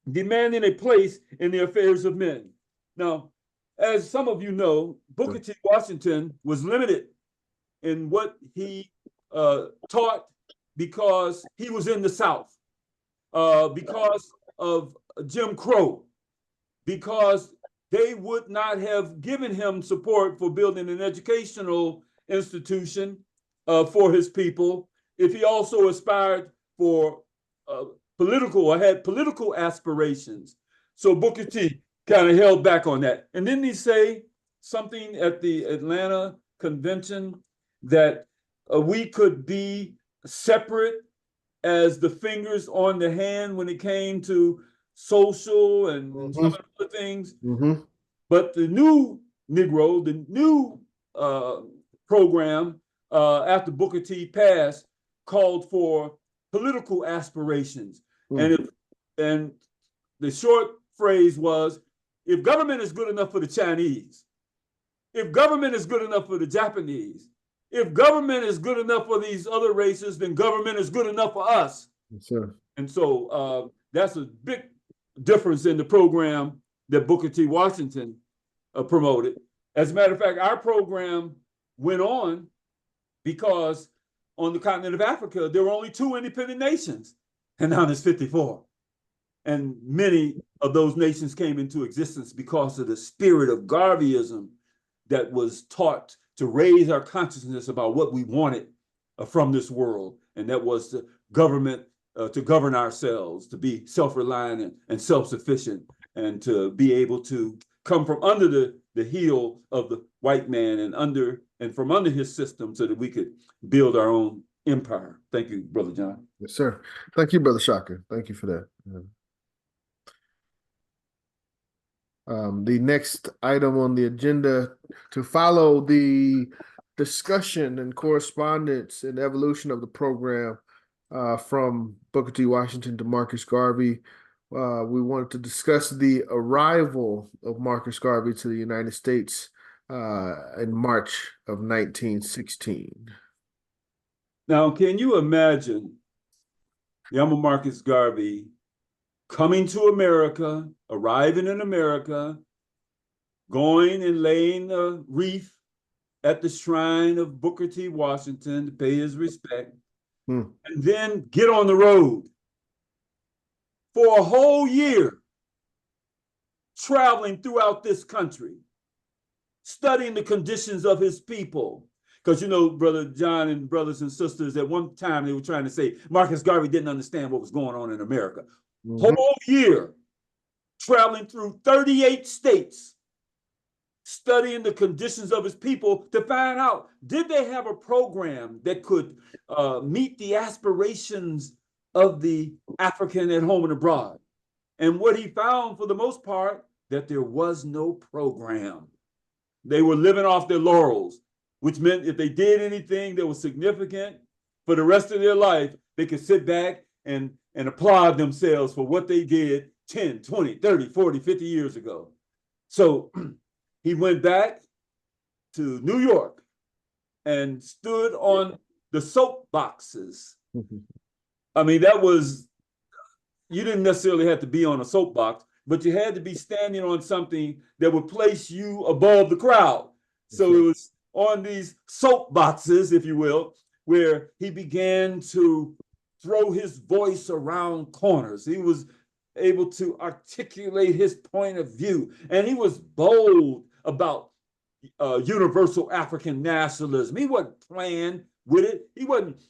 a place in the affairs of men. Now, as some of you know, Booker T. Washington was limited in what he taught because he was in the South, because of Jim Crow, because they would not have given him support for building an educational institution for his people if he also aspired for political or had political aspirations. So Booker T kind of held back on that. And didn't he say something at the Atlanta convention that we could be separate as the fingers on the hand when it came to social and some other things? But the new Negro, the new program after Booker T passed called for political aspirations. And the short phrase was, if government is good enough for the Chinese, if government is good enough for the Japanese, if government is good enough for these other races, then government is good enough for us. And so that's a big difference in the program that Booker T. Washington promoted. As a matter of fact, our program went on because on the continent of Africa, there were only 2 independent nations, and now there's 54. And many of those nations came into existence because of the spirit of Garveyism that was taught to raise our consciousness about what we wanted from this world. And that was the government to govern ourselves, to be self-reliant and self-sufficient, and to be able to come from under the heel of the white man and from under his system so that we could build our own empire. Thank you, Brother John. Yes, sir. Thank you, Brother Shaka. Thank you for that. The next item on the agenda to follow the discussion and correspondence and evolution of the program from Booker T. Washington to Marcus Garvey. We wanted to discuss the arrival of Marcus Garvey to the United States in March of 1916. Now, can you imagine young Marcus Garvey coming to America, arriving in America, going and laying a wreath at the shrine of Booker T. Washington to pay his respect, and then get on the road for a whole year, traveling throughout this country, studying the conditions of his people? Because, you know, Brother John and brothers and sisters, at one time they were trying to say Marcus Garvey didn't understand what was going on in America. Whole year, traveling through 38 states, studying the conditions of his people to find out, did they have a program that could meet the aspirations of the African at home and abroad? And what he found, for the most part, that there was no program. They were living off their laurels, which meant if they did anything that was significant for the rest of their life, they could sit back and applaud themselves for what they did 10, 20, 30, 40, 50 years ago. So he went back to New York and stood on the soap boxes. I mean, that was, you didn't necessarily have to be on a soapbox, but you had to be standing on something that would place you above the crowd. So it was on these soapboxes, if you will, where he began to throw his voice around corners. He was able to articulate his point of view, and he was bold about universal African nationalism. He wasn't playing with it. He wasn't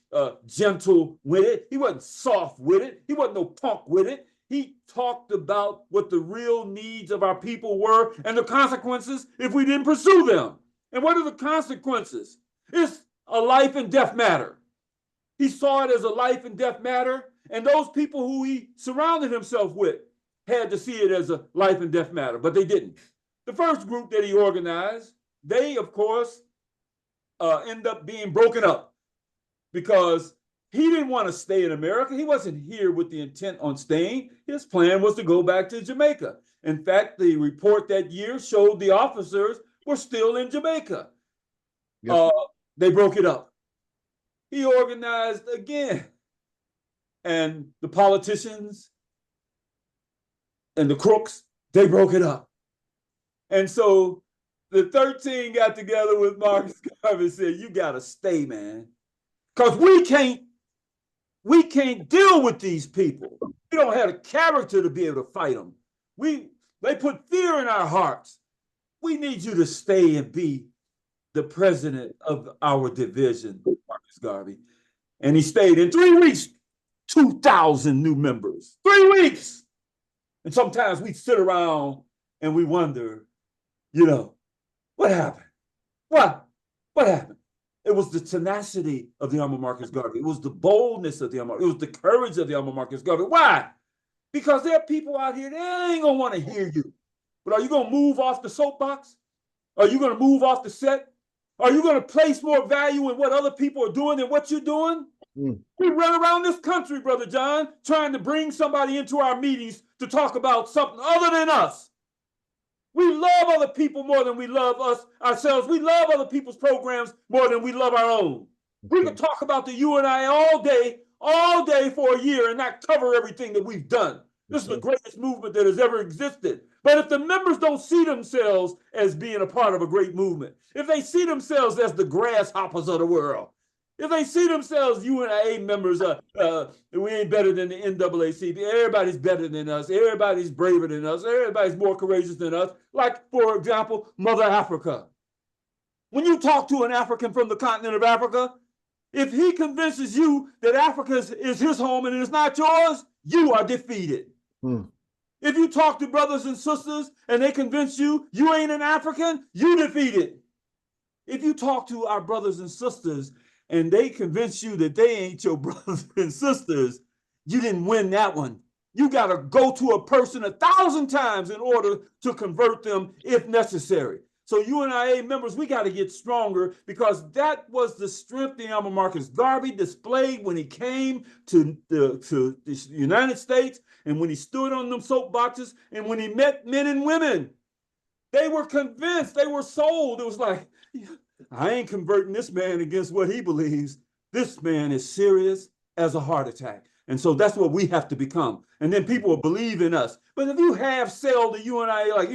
gentle with it. He wasn't soft with it. He wasn't no punk with it. He talked about what the real needs of our people were and the consequences if we didn't pursue them. And what are the consequences? It's a life and death matter. He saw it as a life and death matter, and those people who he surrounded himself with had to see it as a life and death matter, but they didn't. The first group that he organized, they, of course, end up being broken up because he didn't want to stay in America. He wasn't here with the intent on staying. His plan was to go back to Jamaica. In fact, the report that year showed the officers were still in Jamaica. Yes. They broke it up. He organized again. And the politicians and the crooks, they broke it up. And so the 13 got together with Marcus Garvey and said, you got to stay, man. Because we can't deal with these people. We don't have the character to be able to fight them. They put fear in our hearts. We need you to stay and be the president of our division, Marcus Garvey. And he stayed. In 3 weeks, 2,000 new members. 3 weeks. And sometimes we sit around and we wonder, what happened? What happened? It was the tenacity of the Honorable Marcus Garvey. It was the boldness of the Honorable. It was the courage of the Honorable Marcus Garvey. Why? Because there are people out here that ain't gonna want to hear you. But are you gonna move off the soapbox? Are you gonna move off the set? Are you gonna place more value in what other people are doing than what you're doing? We run around this country, Brother John, trying to bring somebody into our meetings to talk about something other than us. We love other people more than we love us ourselves. We love other people's programs more than we love our own. We can talk about the UNIA all day for a year and not cover everything that we've done. This is the greatest movement that has ever existed. But if the members don't see themselves as being a part of a great movement, if they see themselves as the grasshoppers of the world, if they see themselves UNIA members, we ain't better than the NAACP. Everybody's better than us. Everybody's braver than us. Everybody's more courageous than us. Like, for example, Mother Africa. When you talk to an African from the continent of Africa, if he convinces you that Africa is his home and it's not yours, you are defeated. If you talk to brothers and sisters and they convince you you ain't an African, you defeated. If you talk to our brothers and sisters and they convince you that they ain't your brothers and sisters, you didn't win that one. You got to go to a person 1,000 times in order to convert them if necessary. So UNIA members, we got to get stronger because that was the strength the Honorable Marcus Garvey displayed when he came to the United States and when he stood on them soapboxes and when he met men and women. They were convinced, they were sold. It was like, I ain't converting this man against what he believes. This man is serious as a heart attack. And so that's what we have to become. And then people will believe in us. But if you have sell the UNIA, like,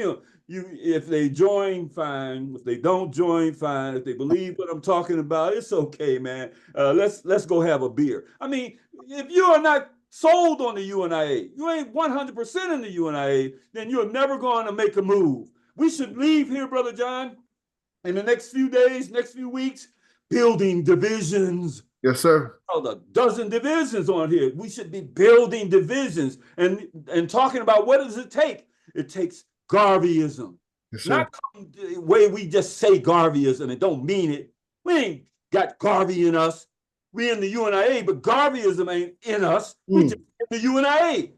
if they join, fine. If they don't join, fine. If they believe what I'm talking about, it's okay, man. Let's go have a beer. I mean, if you are not sold on the UNIA, you ain't 100% in the UNIA, then you're never going to make a move. We should leave here, Brother John, in the next few days, next few weeks, building divisions. Yes, sir. A dozen divisions on here. We should be building divisions and talking about what does it take? It takes Garveyism. Yes, not the way we just say Garveyism and don't mean it. We ain't got Garvey in us. We in the UNIA, but Garveyism ain't in us. We just in the UNIA.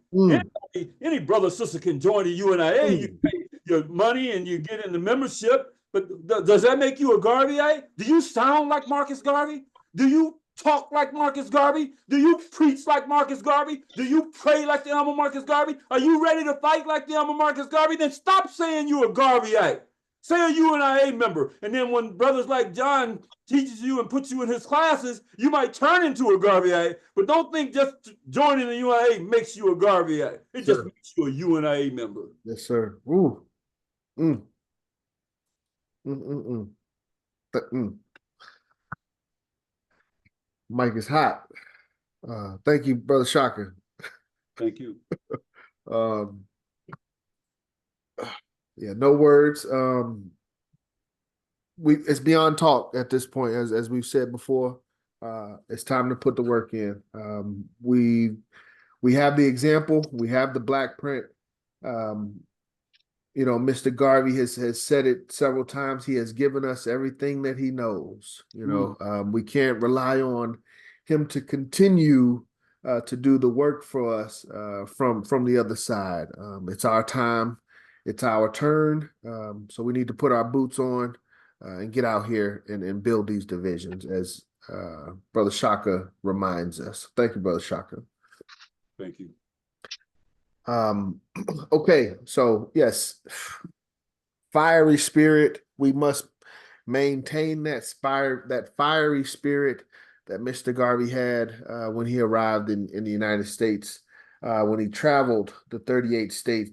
Any brother or sister can join the UNIA. You pay your money and you get in the membership. But does that make you a Garveyite? Do you sound like Marcus Garvey? Do you talk like Marcus Garvey? Do you preach like Marcus Garvey? Do you pray like the Elmer Marcus Garvey? Are you ready to fight like the Elmer Marcus Garvey? Then stop saying you're a Garveyite. Say a UNIA member. And then when brothers like John teaches you and puts you in his classes, you might turn into a Garveyite. But don't think just joining the UNIA makes you a Garveyite. It just makes you a UNIA member. Yes, sir. Ooh. Mm. Mm. Mike is hot. Thank you, Brother Shaka. Thank you. Yeah, no words. It's beyond talk at this point, as we've said before. It's time to put the work in. We have the example, we have the black print. Mr. Garvey has said it several times. He has given us everything that he knows. We can't rely on him to continue to do the work for us from the other side. It's our time. It's our turn. So we need to put our boots on and get out here and build these divisions, as Brother Shaka reminds us. Thank you, Brother Shaka. Thank you. Okay, so yes, fiery spirit. We must maintain that fiery spirit that Mr. Garvey had when he arrived in the United States, when he traveled the 38 states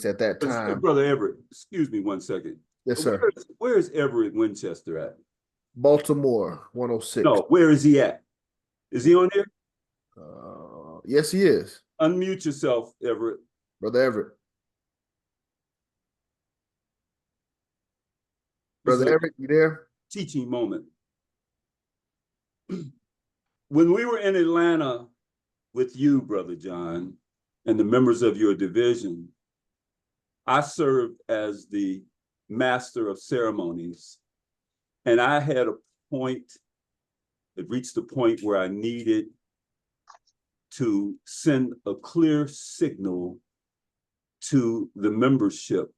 at that time. Brother Everett, excuse me 1 second. Yes, sir. Where is Everett Winchester at? Baltimore, 106. No, where is he at? Is he on here? Yes, he is. Unmute yourself, Everett. Brother Everett. Brother Everett, you there? Teaching moment. When we were in Atlanta with you, Brother John, and the members of your division, I served as the master of ceremonies. And I had a point, it reached a point where I needed to send a clear signal to the membership.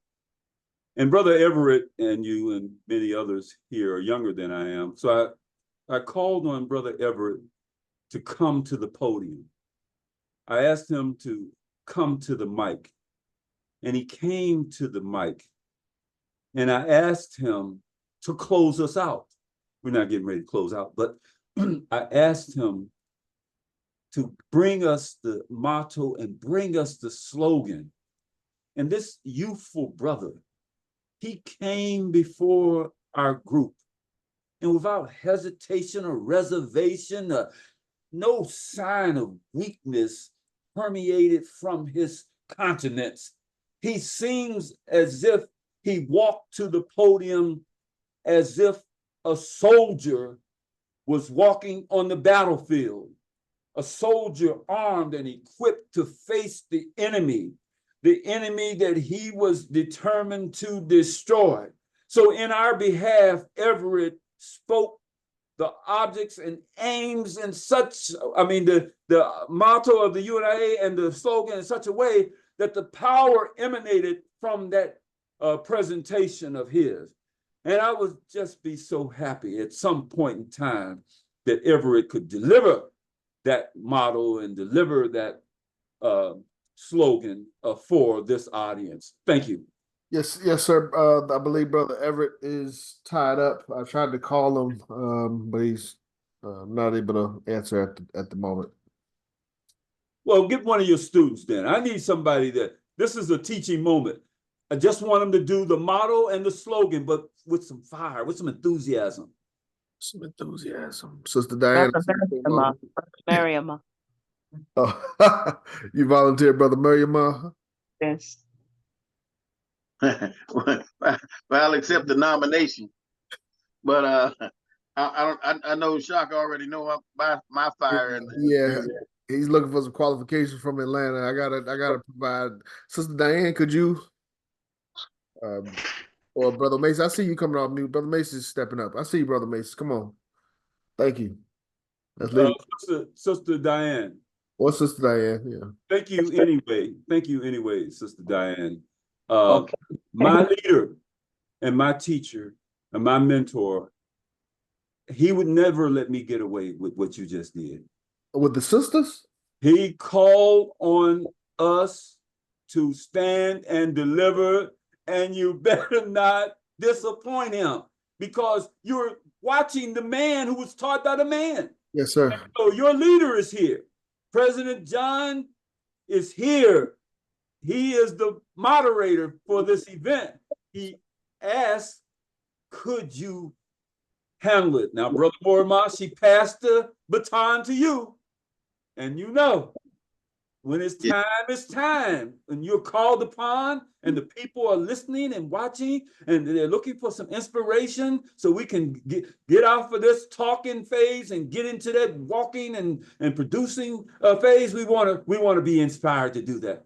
And Brother Everett and you and many others here are younger than I am. So I called on Brother Everett to come to the podium. I asked him to come to the mic, and he came to the mic. And I asked him to close us out. We're not getting ready to close out, but I asked him to bring us the motto and bring us the slogan. And this youthful brother, he came before our group, and without hesitation or reservation, no sign of weakness permeated from his countenance. He seems as if he walked to the podium as if a soldier was walking on the battlefield, a soldier armed and equipped to face the enemy that he was determined to destroy. So in our behalf, Everett spoke the objects and aims in such, the motto of the UNIA and the slogan in such a way that the power emanated from that presentation of his. And I would just be so happy at some point in time that Everett could deliver that motto and deliver that slogan for this audience. Thank you. Yes, sir. I believe Brother Everett is tied up. I tried to call him, but he's not able to answer at the moment. Well, get one of your students then. I need somebody this is a teaching moment. I just want them to do the motto and the slogan, but with some fire, with some enthusiasm. Sister Diana. Miriam. Oh, you volunteered, Brother Miriam? Yes. Well, I'll accept the nomination, but I know Shaka already know my fire. And yeah, he's looking for some qualifications from Atlanta. I gotta provide. Sister Diane, could you? Or Brother Mason, I see you coming off mute. Brother Mason is stepping up. I see you, Brother Mason. Come on. Thank you. Let's leave. Sister Diane. Or Sister Diane, yeah. Thank you anyway. Thank you anyway, Sister Diane. Okay. My leader and my teacher and my mentor he would never let me get away with what you just did. With the sisters? He called on us to stand and deliver, and you better not disappoint him, because you're watching the man who was taught by the man. Yes, sir. And so your leader is here. President John is here. He is the moderator for this event. He asked, could you handle it? Now, Brother Morimas, she passed the baton to you. And you know, when it's time, it's time. And you're called upon, and the people are listening and watching, and they're looking for some inspiration so we can get off of this talking phase and get into that walking and producing phase. We want to be inspired to do that.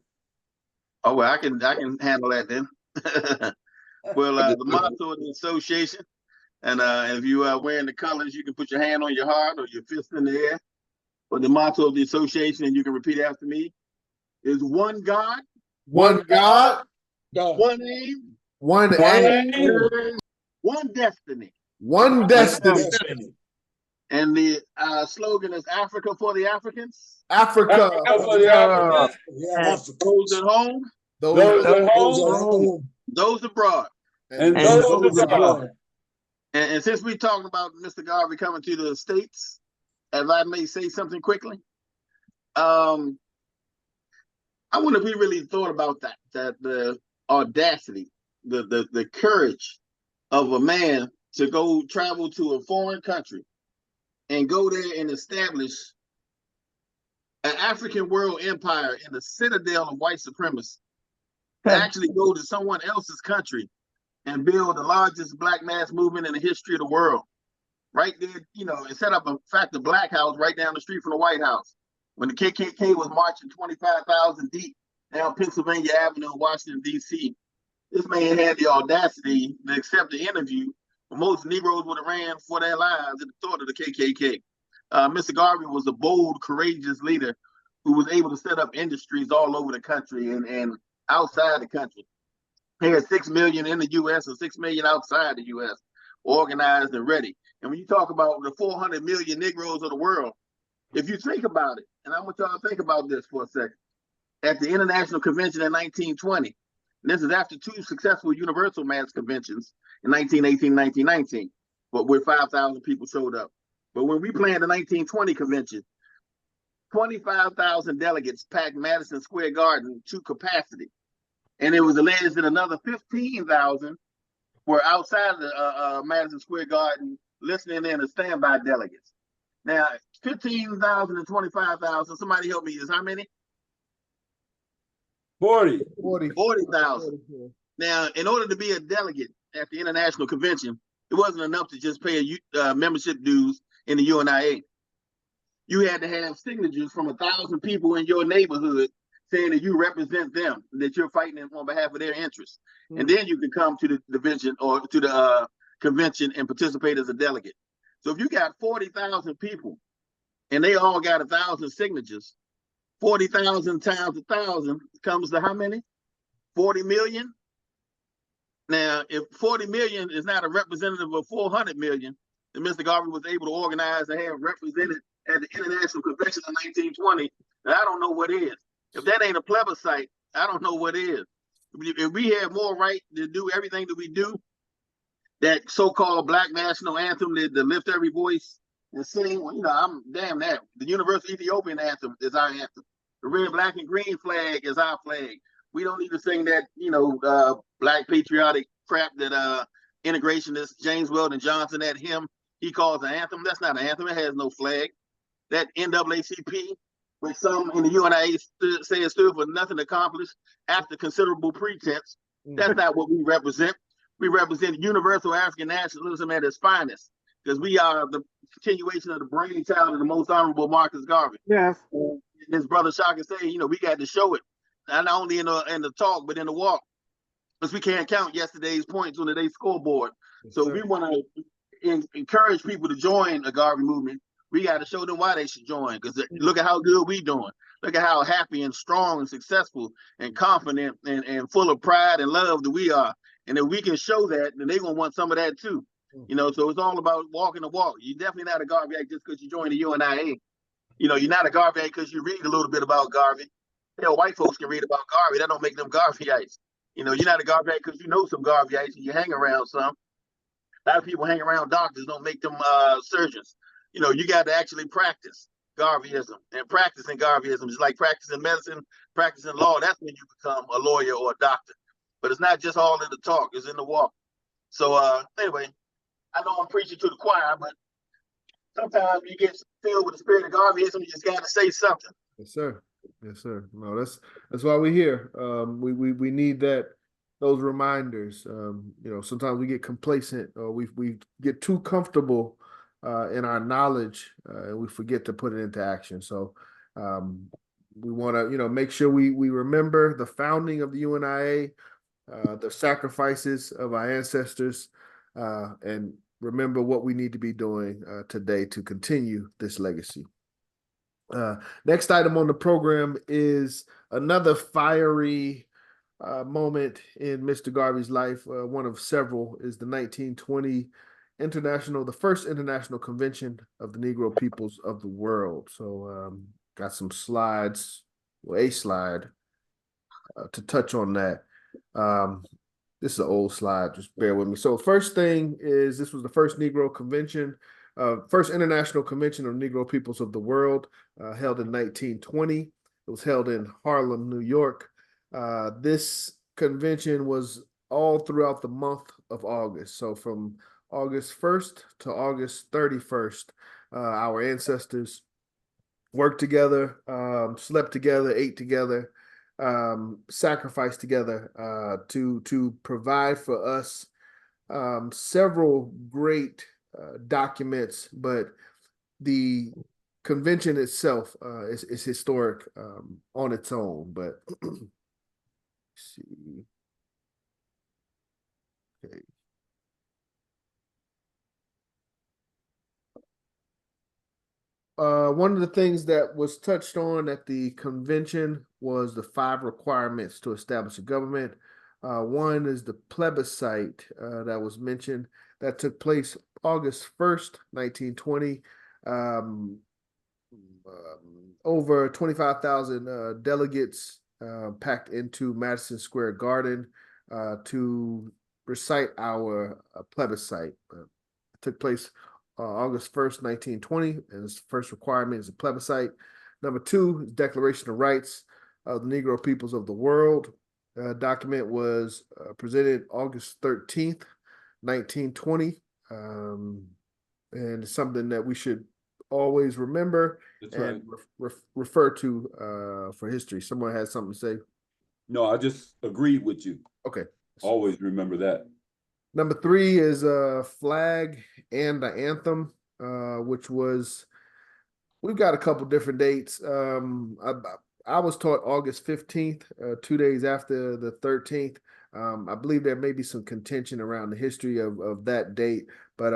Oh, well, I can handle that then. Well, the motto of the association, and if you are wearing the colors, you can put your hand on your heart or your fist in the air. But the motto of the association, and you can repeat after me, is one God, One God, one aim, one aim, one destiny. one destiny. And the slogan is Africa for the Africans, Africa for the Africans, those at home, those at home, those abroad. and those abroad. And since we talking about Mr. Garvey coming to the States, if I may say something quickly, I wonder if we really thought about that the audacity, the courage of a man to go travel to a foreign country and go there and establish an African world empire in the citadel of white supremacy, to actually go to someone else's country and build the largest black mass movement in the history of the world. Right there, and set up, in fact, the Black House right down the street from the White House. When the KKK was marching 25,000 deep down Pennsylvania Avenue in Washington, D.C., this man had the audacity to accept the interview. Most Negroes would have ran for their lives at the thought of the KKK. Mr. Garvey was a bold, courageous leader who was able to set up industries all over the country and outside the country. He had 6 million in the U.S. and 6 million outside the U.S., organized and ready. And when you talk about the 400 million Negroes of the world, if you think about it, and I want y'all to think about this for a second, at the International Convention in 1920, and this is after 2 successful Universal Mass Conventions in 1918, 1919, but where 5,000 people showed up. But when we planned the 1920 convention, 25,000 delegates packed Madison Square Garden to capacity. And it was alleged that another 15,000 were outside the Madison Square Garden listening in as standby delegates. Now, 15,000 and 25,000, somebody help me, is how many? 40,000. Now, in order to be a delegate at the International Convention, it wasn't enough to just pay a membership dues in the UNIA. You had to have signatures from 1,000 people in your neighborhood saying that you represent them, that you're fighting on behalf of their interests. And then you can come to the division or to the convention and participate as a delegate. So if you got 40,000 people and they all got 1,000 signatures, 40,000 times 1,000 comes to how many? 40 million. Now, if 40 million is not a representative of 400 million, then Mr. Garvey was able to organize and have represented at the International Convention in 1920, and I don't know what is. If that ain't a plebiscite, I don't know what is. If we had more right to do everything that we do, that so-called Black national anthem that lift every voice and sing, well, I'm damn that. The Universal Ethiopian anthem is our anthem. The red, black, and green flag is our flag. We don't need to sing that, Black patriotic crap that integrationist James Weldon Johnson, that hymn he calls an anthem. That's not an anthem. It has no flag. That NAACP, which some in the UNIA say it stood for nothing accomplished after considerable pretense. That's not what we represent. We represent universal African nationalism at its finest, because we are the continuation of the brainchild of the most honorable Marcus Garvey. Yes. And his brother Shaka say, we got to show it, not only in the talk, but in the walk, because we can't count yesterday's points on today's scoreboard. So we want to encourage people to join the Garvey movement. We got to show them why they should join, because look at how good we doing. Look at how happy and strong and successful and confident and full of pride and love that we are. And if we can show that, then they're going to want some of that too. You know, so it's all about walking the walk. You're definitely not a Garvey just because you joined the UNIA. You know, you're not a Garvey because you read a little bit about Garvey. Hell, white folks can read about Garvey. That don't make them Garveyites. You know, you're not a Garvey because you know some Garveyites and you hang around some. A lot of people hang around doctors, don't make them surgeons. You know, you got to actually practice Garveyism. And practicing Garveyism is like practicing medicine, practicing law. That's when you become a lawyer or a doctor. But it's not just all in the talk, it's in the walk. So anyway, I know I'm preaching to the choir, but sometimes you get filled with the spirit of Garveyism, you just got to say something. Yes, sir. Yes, sir. No, that's why we're here. We need those reminders. You know, sometimes we get complacent or we get too comfortable in our knowledge and we forget to put it into action. So we want to, you know, make sure we remember the founding of the UNIA, the sacrifices of our ancestors, and remember what we need to be doing today to continue this legacy. Next item on the program is another fiery moment in Mr. Garvey's life. One of several is the 1920 the first International Convention of the Negro Peoples of the World. So got some slides, well, a slide to touch on that. This is an old slide, just bear with me. So first thing is this was the first Negro Convention, first International Convention of Negro Peoples of the World, held in 1920. It was held in Harlem, New York. This convention was all throughout the month of August. So from August 1st to August 31st, our ancestors worked together, slept together, ate together, sacrificed together to provide for us several great documents, but the convention itself is historic on its own. But let's see. Okay. One of the things that was touched on at the convention was the 5 requirements to establish a government. One is the plebiscite that was mentioned that took place August 1st, 1920. Over 25,000 delegates packed into Madison Square Garden to recite our plebiscite. It took place August 1st, 1920, and its first requirement is a plebiscite. Number 2 is Declaration of Rights of the Negro Peoples of the World. Document was presented August 13th, 1920, and it's something that we should always remember and refer to for history. Someone has something to say? No, I just agreed with you. Okay. Always remember that. Number 3 is a flag and the anthem, which was, we've got a couple different dates. I was taught August 15th, 2 days after the 13th. I believe there may be some contention around the history of that date, but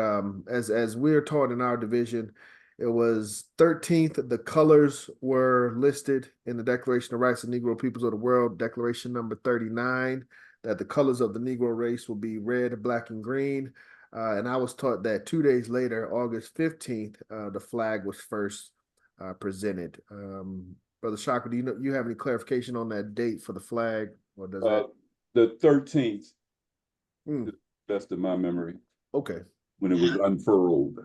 as we're taught in our division, it was 13th. The colors were listed in the Declaration of Rights of Negro Peoples of the World, Declaration number 39. That the colors of the Negro race will be red, black, and green. And I was taught that 2 days later, August 15th, the flag was first presented. Brother Shaka, do you have any clarification on that date for the flag? Or does that? The 13th, best of my memory. Okay. When it was unfurled.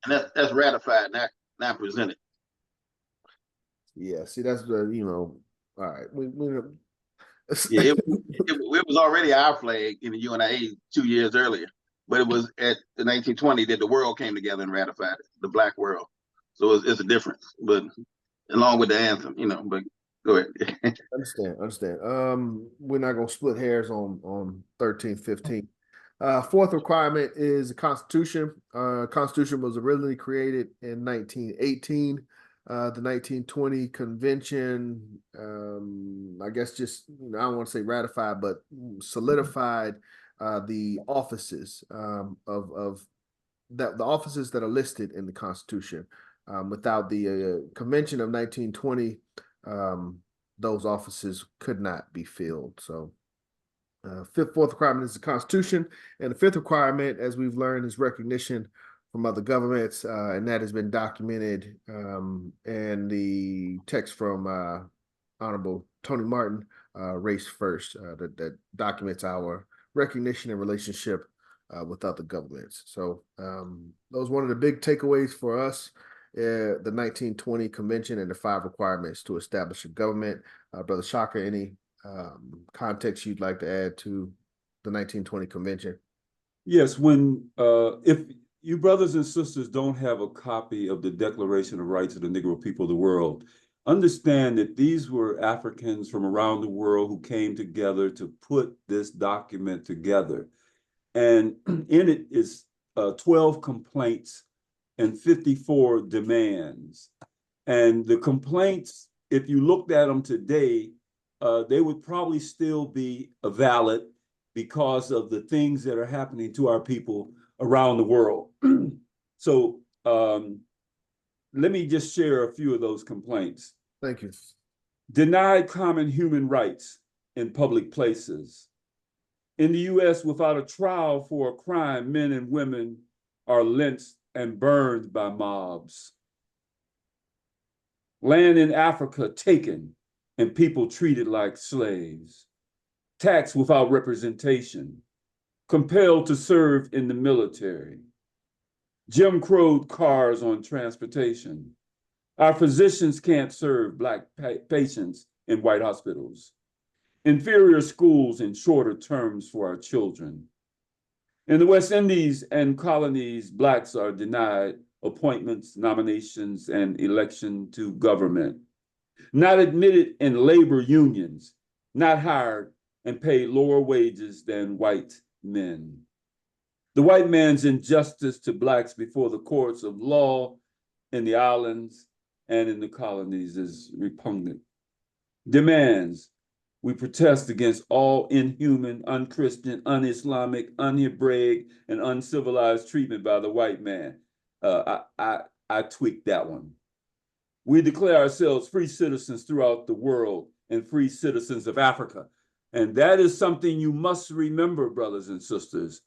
And that's ratified, not presented. Yeah, see, that's the, all right. Yeah, it was already our flag in the UNIA 2 years earlier, but it was at the 1920 that the world came together and ratified it, the Black world. So it's a difference, but along with the anthem, but go ahead. Understand. We're not gonna split hairs on 13th, 15th. 4th requirement is the Constitution. Constitution was originally created in 1918. The 1920 convention, I guess just, I don't want to say ratified, but solidified the offices of that, the offices that are listed in the Constitution. Without the convention of 1920, those offices could not be filled. So Fourth requirement is the Constitution, and the fifth requirement, as we've learned, is recognition from other governments, and that has been documented in the text from Honorable Tony Martin, Race First, that documents our recognition and relationship with other governments. So those one of the big takeaways for us, the 1920 Convention and the 5 requirements to establish a government. Brother Shaka, any context you'd like to add to the 1920 Convention? Yes, when if you brothers and sisters don't have a copy of the Declaration of Rights of the Negro People of the World, understand that these were Africans from around the world who came together to put this document together. And in it is 12 complaints and 54 demands. And the complaints, if you looked at them today, they would probably still be valid because of the things that are happening to our people around the world. So let me just share a few of those complaints. Thank you. Denied common human rights in public places. In the US, without a trial for a crime, men and women are lynched and burned by mobs. Land in Africa taken and people treated like slaves. Taxed without representation. Compelled to serve in the military. Jim Crow cars on transportation. Our physicians can't serve Black patients in white hospitals. Inferior schools and shorter terms for our children. In the West Indies and colonies, Blacks are denied appointments, nominations, and election to government. Not admitted in labor unions, not hired and paid lower wages than white men. The white man's injustice to Blacks before the courts of law in the islands and in the colonies is repugnant. Demands, we protest against all inhuman, unchristian, un-Islamic, un-Hebraic, and uncivilized treatment by the white man. I tweaked that one. We declare ourselves free citizens throughout the world and free citizens of Africa. And that is something you must remember, brothers and sisters.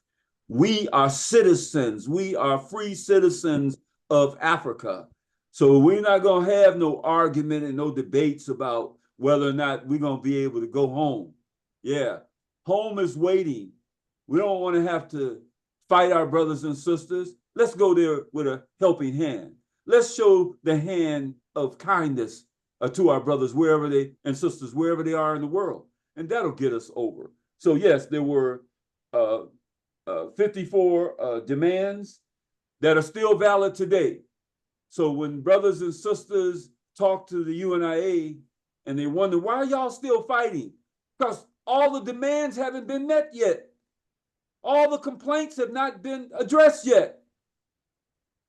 We are citizens. We are free citizens of Africa. So we're not going to have no argument and no debates about whether or not we're going to be able to go home. Yeah, home is waiting. We don't want to have to fight our brothers and sisters. Let's go there with a helping hand. Let's show the hand of kindness to our brothers wherever they and sisters, wherever they are in the world. And that'll get us over. So yes, there were 54 demands that are still valid today. So when brothers and sisters talk to the UNIA and they wonder, why are y'all still fighting? Because all the demands haven't been met yet. All the complaints have not been addressed yet.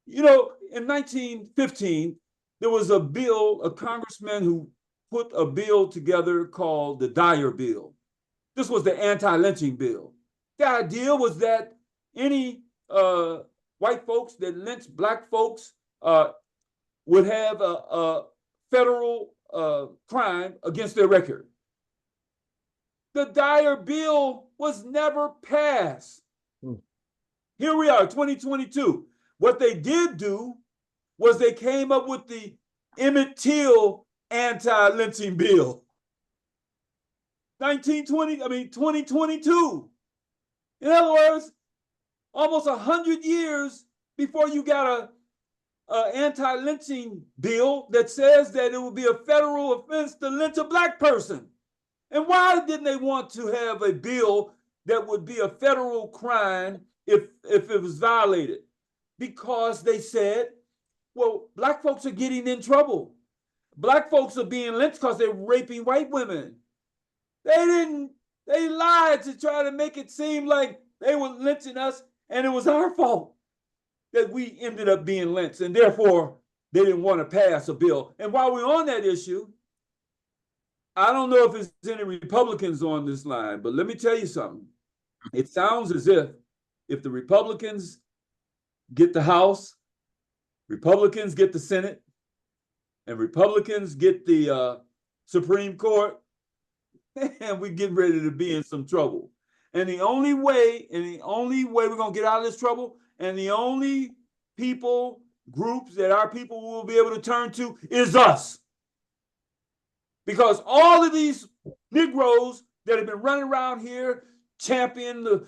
You know, in 1915, there was a bill, a congressman who put a bill together called the Dyer Bill. This was the anti-lynching bill. The idea was that any white folks that lynched Black folks would have a federal crime against their record. The Dyer Bill was never passed. Here we are, 2022. What they did do was they came up with the Emmett Till anti-lynching bill. 2022. In other words, almost 100 years before you got a anti-lynching bill that says that it will be a federal offense to lynch a Black person. And why didn't they want to have a bill that would be a federal crime if it was violated? Because they said, well, Black folks are getting in trouble. Black folks are being lynched because they're raping white women. They lied to try to make it seem like they were lynching us and it was our fault that we ended up being lynched, and therefore they didn't want to pass a bill. And while we're on that issue, I don't know if there's any Republicans on this line, but let me tell you something. It sounds as if the Republicans get the House, Republicans get the Senate, and Republicans get the Supreme Court, and we're getting ready to be in some trouble. And the only way we're gonna get out of this trouble, and the only people, groups that our people will be able to turn to is us. Because all of these Negroes that have been running around here championing the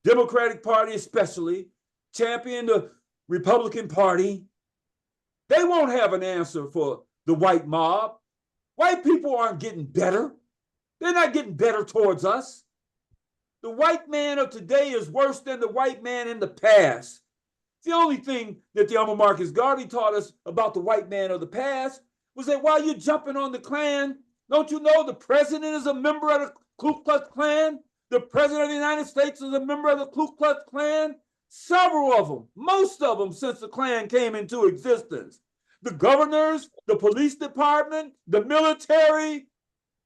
Democratic Party, especially, championing the Republican Party, they won't have an answer for the white mob. White people aren't getting better. They're not getting better towards us. The white man of today is worse than the white man in the past. The only thing that the Honorable Marcus Garvey taught us about the white man of the past was that while you're jumping on the Klan, don't you know the president is a member of the Ku Klux Klan? The president of the United States is a member of the Ku Klux Klan. Several of them, most of them since the Klan came into existence. The governors, the police department, the military.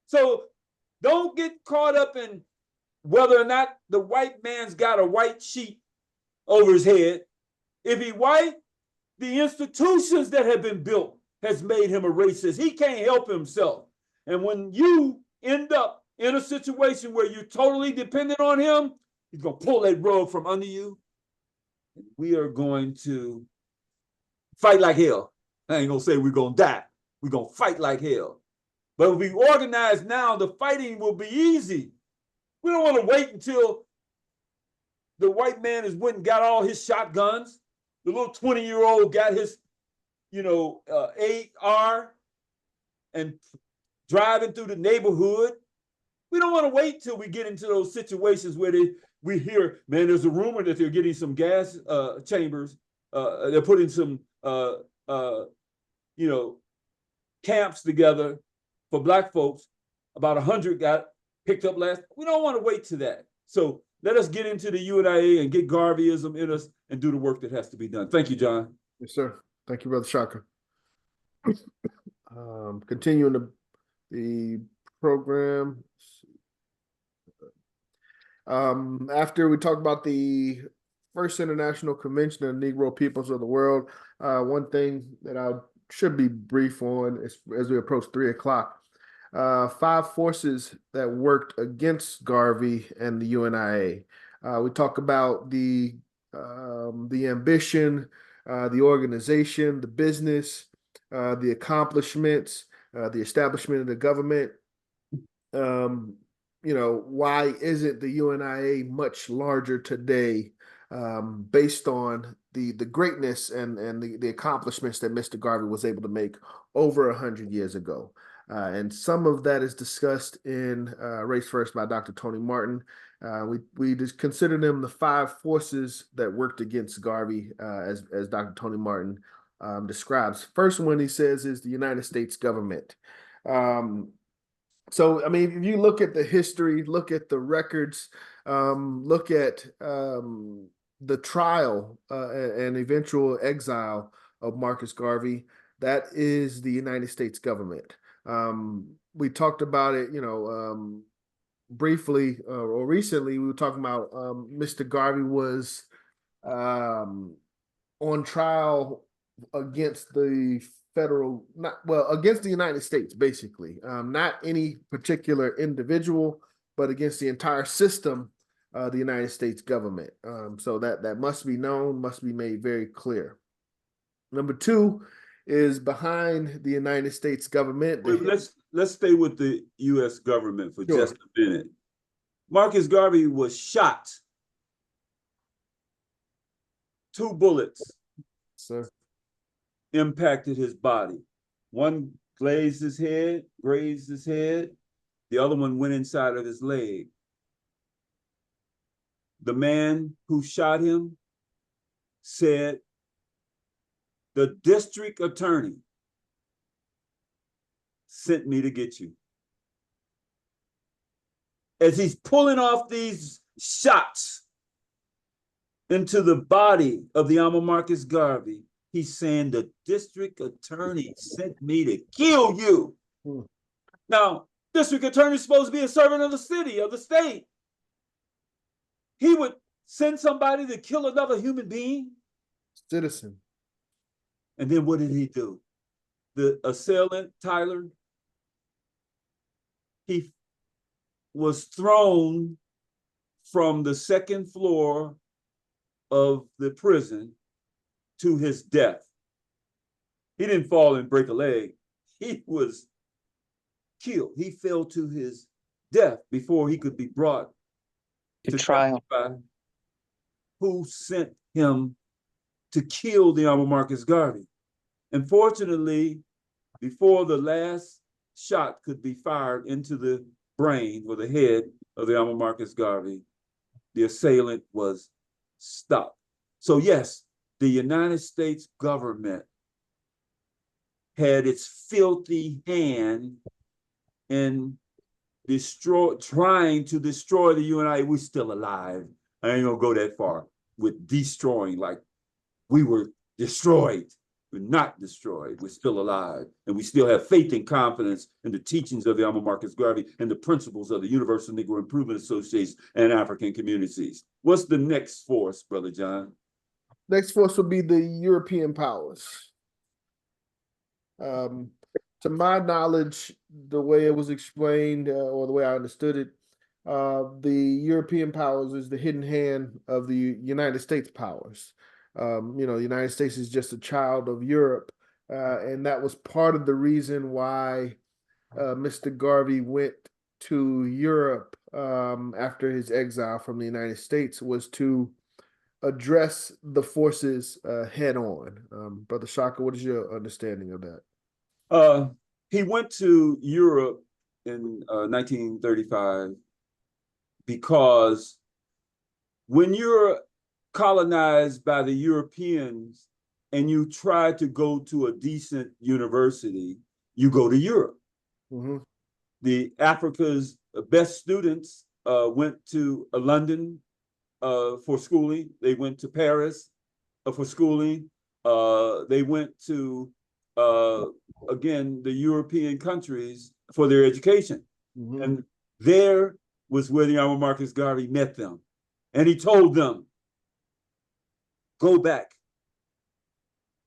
So don't get caught up in whether or not the white man's got a white sheet over his head. If he white, the institutions that have been built has made him a racist. He can't help himself. And when you end up in a situation where you're totally dependent on him, he's gonna pull that rug from under you. We are going to fight like hell. I ain't gonna say we're gonna die. We're gonna fight like hell. But if we organize now, the fighting will be easy. We don't want to wait until the white man has went and got all his shotguns. The little 20-year-old got his, AR and driving through the neighborhood. We don't want to wait till we get into those situations where we hear, man, there's a rumor that they're getting some gas chambers. They're putting some, camps together for Black folks. About 100 got picked up last. We don't want to wait to that. So let us get into the UNIA and get Garveyism in us and do the work that has to be done. Thank you, John. Yes, sir. Thank you, Brother Shaka. Continuing the program. After we talk about the First International Convention of Negro Peoples of the World, one thing that I should be brief on is, as we approach 3 o'clock, 5 forces that worked against Garvey and the UNIA. We talk about the ambition, the organization, the business, the accomplishments, the establishment of the government. Why isn't the UNIA much larger today, based on the greatness and the accomplishments that Mr. Garvey was able to make over 100 years ago? And some of that is discussed in Race First by Dr. Tony Martin. We just consider them the 5 forces that worked against Garvey, as Dr. Tony Martin describes. First one he says is the United States government. So, I mean, if you look at the history, look at the records, look at the trial and eventual exile of Marcus Garvey, that is the United States government. We talked about it, briefly or recently. We were talking about Mr. Garvey was on trial against the against the United States, basically. Not any particular individual, but against the entire system, the United States government. So that must be known, must be made very clear. Number 2 is behind the United States government. Wait, let's stay with the U.S. government for just a minute. Marcus Garvey was shot. 2 bullets. Sir. Impacted his body. One grazed his head. The other one went inside of his leg. The man who shot him said, "The district attorney sent me to get you." As he's pulling off these shots into the body of the Honorable Marcus Garvey, he's saying, "The district attorney sent me to kill you." Now, district attorney is supposed to be a servant of the city, of the state. He would send somebody to kill another human being? Citizen. And then what did he do? The assailant, Tyler, he was thrown from the second floor of the prison to his death. He didn't fall and break a leg. He was killed. He fell to his death before he could be brought To trial. testify who sent him to kill the Honorable Marcus Garvey. Unfortunately, before the last shot could be fired into the brain or the head of the Honorable Marcus Garvey, the assailant was stopped. So yes, the United States government had its filthy hand in trying to destroy the UNIA. We're still alive. I ain't gonna go that far with destroying, like we were destroyed. We're not destroyed. We're still alive. And we still have faith and confidence in the teachings of the Honorable Marcus Garvey and the principles of the Universal Negro Improvement Association and African communities. What's the next force, Brother John? Next force would be the European powers. To my knowledge, the way it was explained, or the way I understood it, the European powers is the hidden hand of the United States powers. The United States is just a child of Europe, and that was part of the reason why Mr. Garvey went to Europe after his exile from the United States, was to address the forces head on. Brother Shaka, what is your understanding of that? He went to Europe in 1935 because when you're colonized by the Europeans and you try to go to a decent university, you go to Europe. Mm-hmm. The Africa's best students went to London for schooling. They went to Paris for schooling. They went to again, the European countries for their education. Mm-hmm. And there was where the Honorable Marcus Garvey met them. And he told them, go back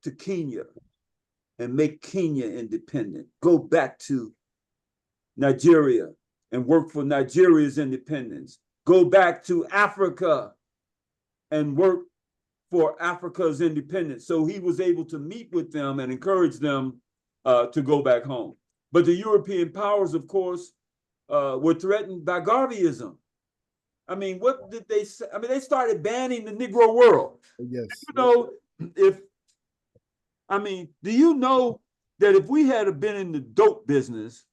to Kenya and make Kenya independent. Go back to Nigeria and work for Nigeria's independence. Go back to Africa and work for Africa's independence. So he was able to meet with them and encourage them to go back home. But the European powers, of course, were threatened by Garveyism. I mean, what did they say? I mean, they started banning the Negro world. Yes. Do you know that if we had been in the dope business,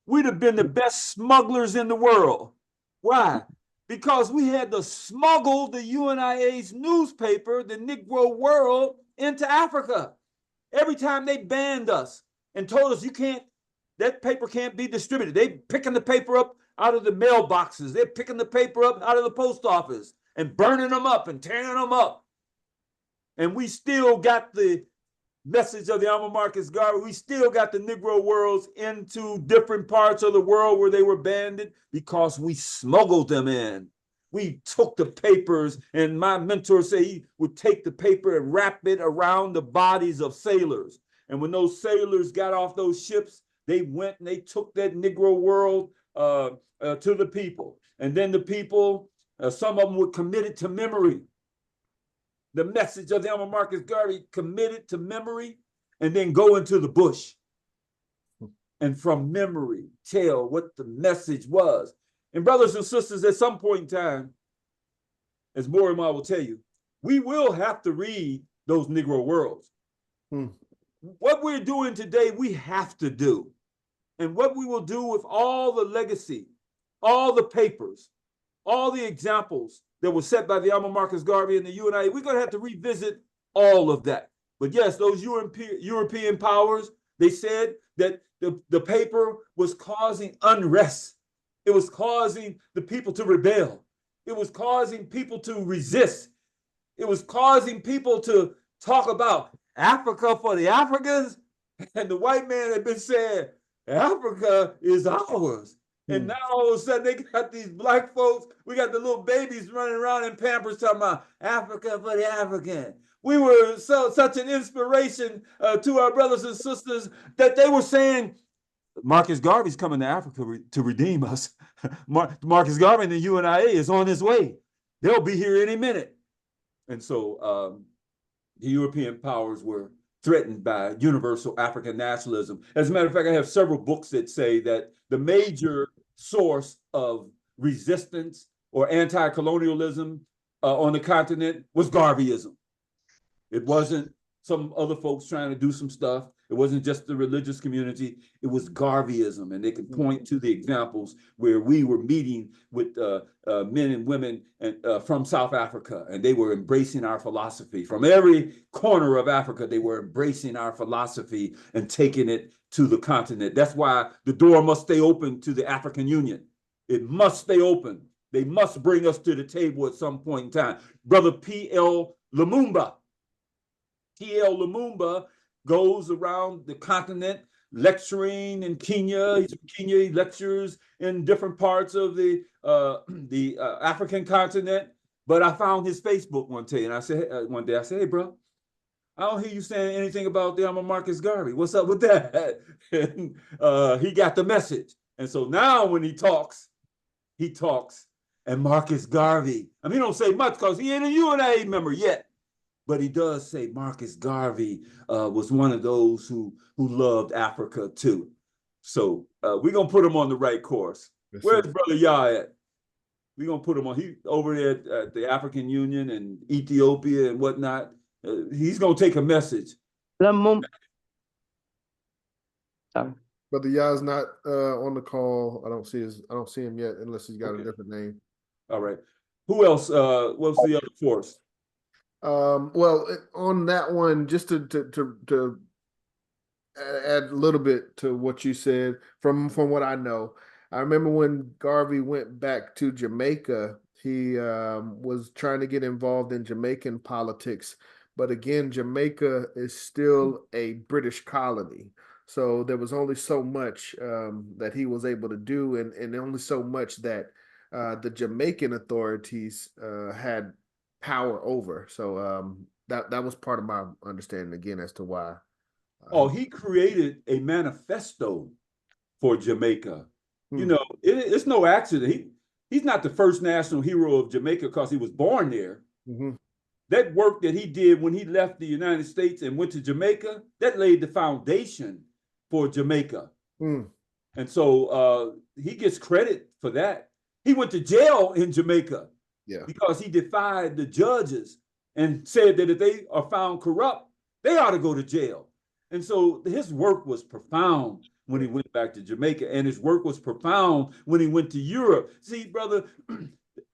we'd have been the best smugglers in the world? Why? Because we had to smuggle the UNIA's newspaper, the Negro World, into Africa. Every time they banned us and told us that paper can't be distributed. They picking the paper up out of the mailboxes. They're picking the paper up out of the post office and burning them up and tearing them up. And we still got the message of the Honorable Marcus Garvey. We still got the Negro worlds into different parts of the world where they were banned because we smuggled them in. We took the papers, and my mentor said he would take the paper and wrap it around the bodies of sailors. And when those sailors got off those ships, they went and they took that Negro world to the people. And then the people, some of them were committed to memory. The message of the Honorable Marcus Garvey committed to memory, and then go into the bush. And from memory, tell what the message was. And brothers and sisters, at some point in time, as Mortimer will tell you, we will have to read those Negro worlds. What we're doing today, we have to do. And what we will do with all the legacy, all the papers, all the examples that were set by the Honorable Marcus Garvey and the UNIA, we're going to have to revisit all of that. But yes, those European powers, they said that the paper was causing unrest. It was causing the people to rebel. It was causing people to resist. It was causing people to talk about Africa for the Africans. And the white man had been saying, Africa is ours. And now all of a sudden they got these black folks, we got the little babies running around in Pampers talking about Africa for the African. We were such an inspiration to our brothers and sisters that they were saying, Marcus Garvey's coming to Africa to redeem us. Marcus Garvey and the UNIA is on his way. They'll be here any minute. And so the European powers were threatened by universal African nationalism. As a matter of fact, I have several books that say that the major source of resistance or anti-colonialism on the continent was Garveyism. It wasn't some other folks trying to do some stuff. It wasn't just the religious community. It was Garveyism. And they can point to the examples where we were meeting with men and women from South Africa, and they were embracing our philosophy. From every corner of Africa, they were embracing our philosophy and taking it to the continent. That's why the door must stay open to the African Union. It must stay open. They must bring us to the table at some point in time. Brother P.L. Lumumba goes around the continent lecturing in Kenya. He's from Kenya. He lectures in different parts of the African continent. But I found his Facebook one day, and I said, hey, bro, I don't hear you saying anything about the Marcus Garvey. What's up with that? And he got the message. And so now when he talks, and Marcus Garvey, I mean, he don't say much because he ain't a UNA member yet. But he does say Marcus Garvey was one of those who loved Africa too. So we're gonna put him on the right course. Yes, where's sir. Brother Yah at? We're gonna put him on. He over there at the African Union and Ethiopia and whatnot. He's gonna take a message. Brother Yah's not on the call. I don't see him yet unless he's got a different name. All right. Who else? What's the other force? Well, on that one, just to add a little bit to what you said, from what I know, I remember when Garvey went back to Jamaica, he was trying to get involved in Jamaican politics, but again, Jamaica is still a British colony, so there was only so much that he was able to do, and only so much that the Jamaican authorities had power over. So that was part of my understanding again as to why. He created a manifesto for Jamaica. You know, it's no accident. He's not the first national hero of Jamaica because he was born there. That work that he did when he left the United States and went to Jamaica, that laid the foundation for Jamaica. And so he gets credit for that. He went to jail in Jamaica. Yeah. Because he defied the judges and said that if they are found corrupt, they ought to go to jail. And so his work was profound when he went back to Jamaica, and his work was profound when he went to Europe. See, brother,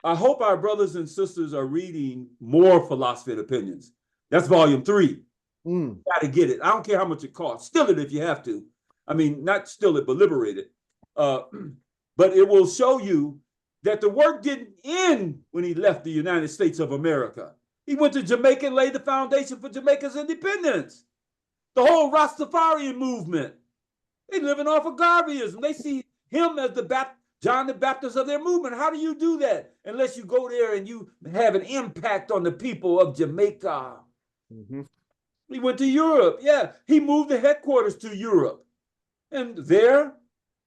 I hope our brothers and sisters are reading more Philosophy and Opinions. That's volume 3. Got to get it. I don't care how much it costs. Steal it if you have to. I mean, not steal it, but liberate it. But it will show you that the work didn't end when he left the United States of America. He went to Jamaica and laid the foundation for Jamaica's independence. The whole Rastafarian movement, they living off of Garveyism. They see him as the John the Baptist of their movement. How do you do that unless you go there and you have an impact on the people of Jamaica? He went to Europe. Yeah, he moved the headquarters to Europe. And there,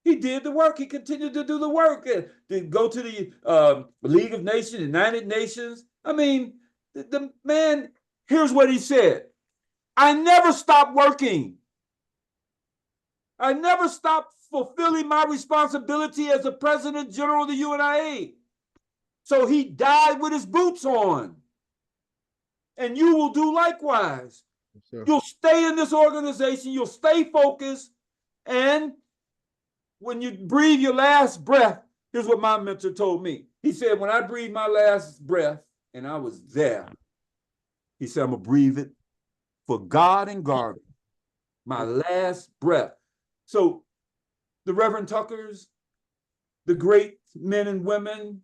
he did the work. He continued to do the work. To go to the League of Nations, United Nations. I mean, the man, here's what he said. I never stopped working. I never stopped fulfilling my responsibility as the President General of the UNIA. So he died with his boots on. And you will do likewise. Yes, you'll stay in this organization. You'll stay focused. And when you breathe your last breath, here's what my mentor told me. He said, when I breathed my last breath, and I was there, he said, I'm going to breathe it for God and Garvey. My last breath. So the Reverend Tuckers, the great men and women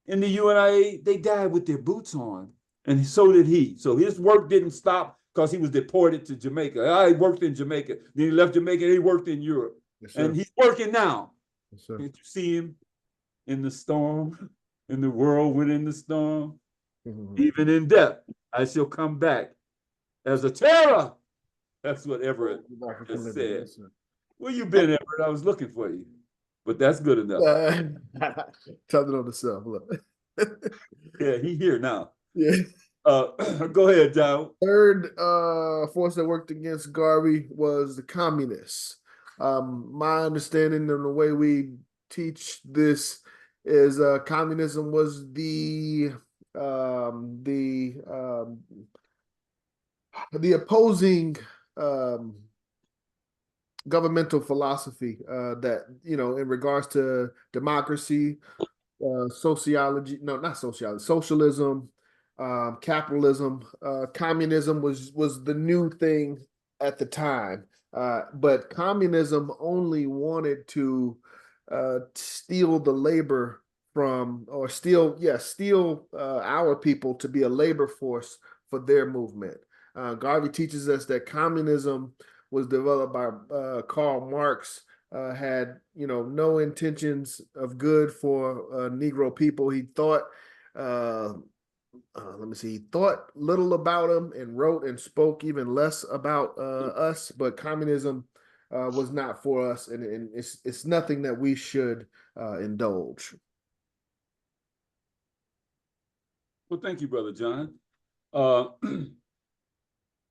in the UNIA, they died with their boots on. And so did he. So his work didn't stop because he was deported to Jamaica. He worked in Jamaica. Then he left Jamaica and he worked in Europe. Yes, and he's working now. Yes, sir. Can't you see him in the storm, in the whirlwind in the storm? Even in death, I shall come back as a terror. That's what Everett just said. Where you been, Everett? I was looking for you, but that's good enough. Tell it on the self. Look. Yeah, he here now. Yeah. Go ahead, John. Third force that worked against Garvey was the communists. My understanding and the way we teach this is communism was the opposing governmental philosophy that, you know, in regards to democracy, sociology, no, not sociology, socialism, capitalism. Communism was the new thing at the time, but communism only wanted to steal the labor from, or steal our people to be a labor force for their movement. Garvey teaches us that communism was developed by Karl Marx, had, you know, no intentions of good for Negro people. He thought, he thought little about them and wrote and spoke even less about us. But communism was not for us, and it's nothing that we should indulge. Well, thank you, Brother John.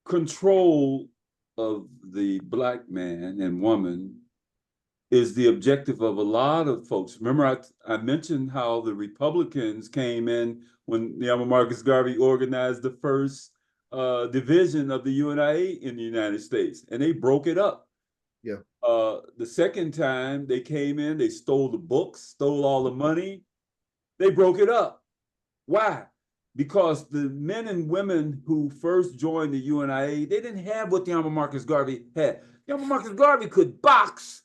Control of the Black man and woman is the objective of a lot of folks. Remember, I mentioned how the Republicans came in when Marcus Garvey organized the first division of the UNIA in the United States, and they broke it up. Yeah. The second time they came in, they stole the books, stole all the money. They broke it up. Why? Because the men and women who first joined the UNIA, they didn't have what the Marcus Garvey had. The Marcus Garvey could box.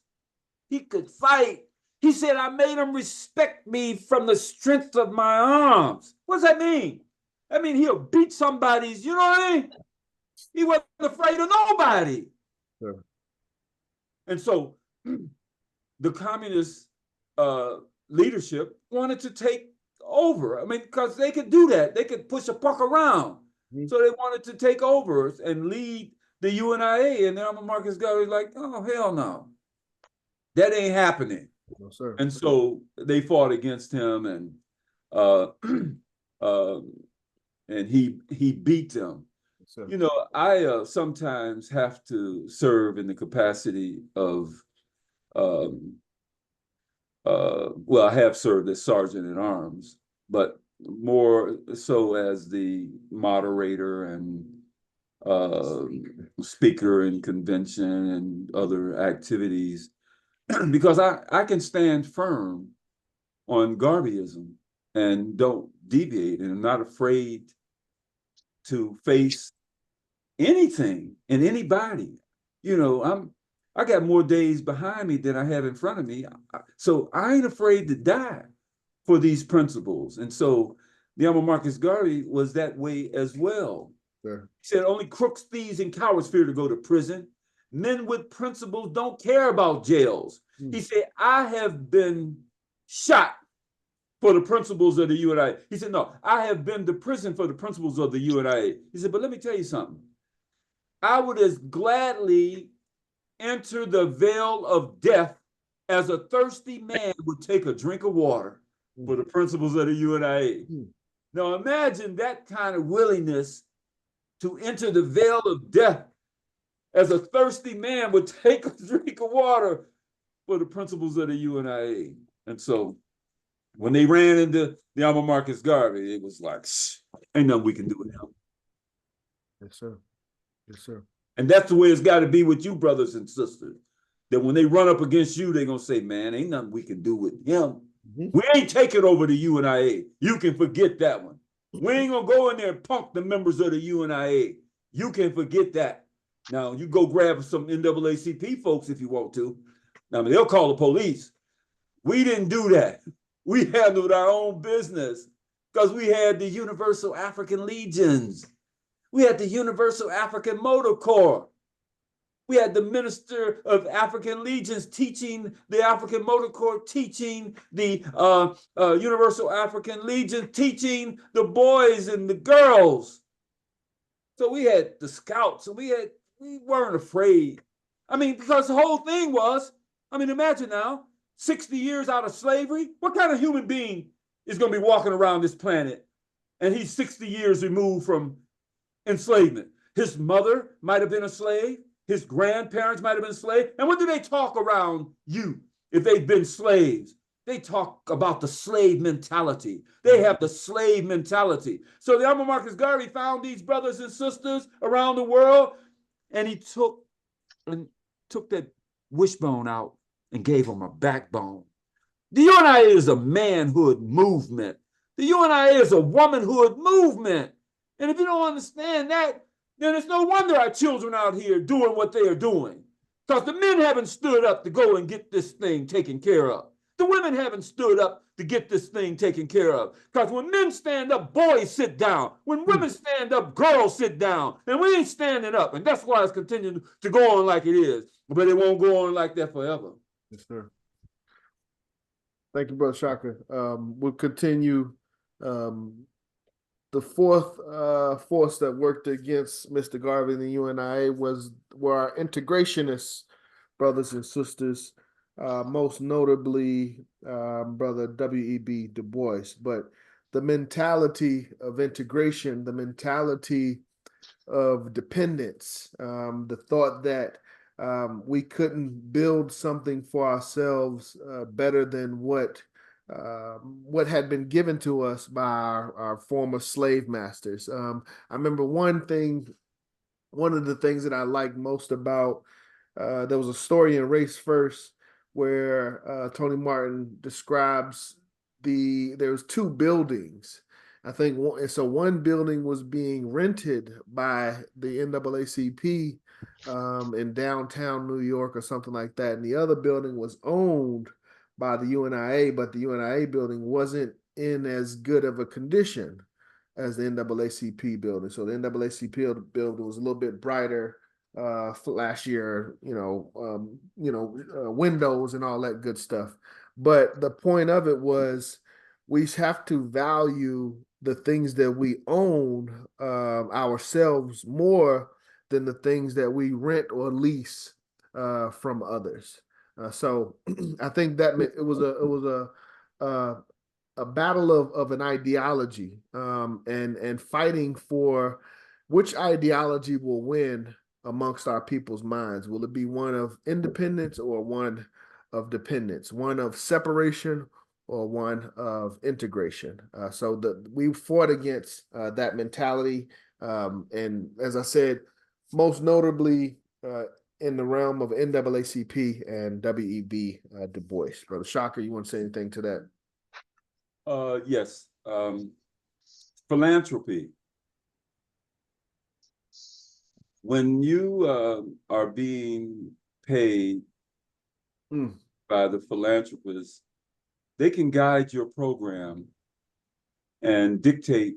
He could fight. He said, I made him respect me from the strength of my arms. What does that mean? I mean, he'll beat somebody's, you know what I mean? He wasn't afraid of nobody. Sure. And so the communist leadership wanted to take over. I mean, because they could do that. They could push a puck around. Mm-hmm. So they wanted to take over and lead the UNIA. And then Marcus Garvey was like, oh, hell no. That ain't happening. No, sir. And so they fought against him, and he beat them. Yes, you know, I sometimes have to serve in the capacity of, well, I have served as sergeant at arms, but more so as the moderator and speaker in convention and other activities. Because I can stand firm on Garveyism and don't deviate, and I'm not afraid to face anything and anybody. You know, I got more days behind me than I have in front of me, so I ain't afraid to die for these principles. And so the Marcus Garvey was that way as well. Sure. He said only crooks, thieves, and cowards fear to go to prison. Men with principles don't care about jails. He said, I have been shot for the principles of the UNIA. He said, no, I have been to prison for the principles of the UNIA. He said, but let me tell you something. I would as gladly enter the veil of death as a thirsty man would take a drink of water for the principles of the UNIA. Now imagine that kind of willingness to enter the veil of death as a thirsty man would take a drink of water for the principles of the UNIA. And so when they ran into the Marcus Garvey, it was like, ain't nothing we can do with him. Yes, sir. Yes, sir. And that's the way it's got to be with you, brothers and sisters. That when they run up against you, they're going to say, man, ain't nothing we can do with him. Mm-hmm. We ain't taking over the UNIA. You can forget that one. We ain't going to go in there and punk the members of the UNIA. You can forget that. Now, you go grab some NAACP folks if you want to. Now, they'll call the police. We didn't do that. We handled our own business because we had the Universal African Legions. We had the Universal African Motor Corps. We had the Minister of African Legions teaching the African Motor Corps, teaching the Universal African Legion, teaching the boys and the girls. So we had the scouts, and we weren't afraid. I mean, because the whole thing was, I mean, imagine now, 60 years out of slavery, what kind of human being is going to be walking around this planet and he's 60 years removed from enslavement? His mother might have been a slave. His grandparents might have been slaves. And what do they talk around you if they've been slaves? They talk about the slave mentality. They have the slave mentality. So the Honorable Marcus Garvey found these brothers and sisters around the world, and he took that wishbone out and gave them a backbone. The UNIA is a manhood movement. The UNIA is a womanhood movement. And if you don't understand that, then it's no wonder our children out here doing what they are doing. Because the men haven't stood up to go and get this thing taken care of. The women haven't stood up to get this thing taken care of. Because when men stand up, boys sit down. When women stand up, girls sit down. And we ain't standing up. And that's why it's continuing to go on like it is. But it won't go on like that forever. Yes, sir. Thank you, Brother Shaka. We'll continue. The fourth force that worked against Mr. Garvey and the UNIA were our integrationist brothers and sisters, most notably Brother W.E.B. Du Bois. But the mentality of integration, the mentality of dependence, the thought that we couldn't build something for ourselves better than what had been given to us by our former slave masters. I remember one of the things that I liked most about, there was a story in Race First where Tony Martin describes there was two buildings. I think one building was being rented by the NAACP in downtown New York or something like that, and the other building was owned by the UNIA, but the UNIA building wasn't in as good of a condition as the NAACP building. So the NAACP building was a little bit brighter, flashier, windows and all that good stuff. But the point of it was we have to value the things that we own ourselves more than the things that we rent or lease from others. So I think that it was a battle of an ideology, and fighting for which ideology will win amongst our people's minds. Will it be one of independence or one of dependence, one of separation or one of integration? So we fought against that mentality, and as I said, most notably in the realm of NAACP and W.E.B. Du Bois. Brother Shaka, you want to say anything to that? Yes. Philanthropy. When you are being paid by the philanthropists, they can guide your program and dictate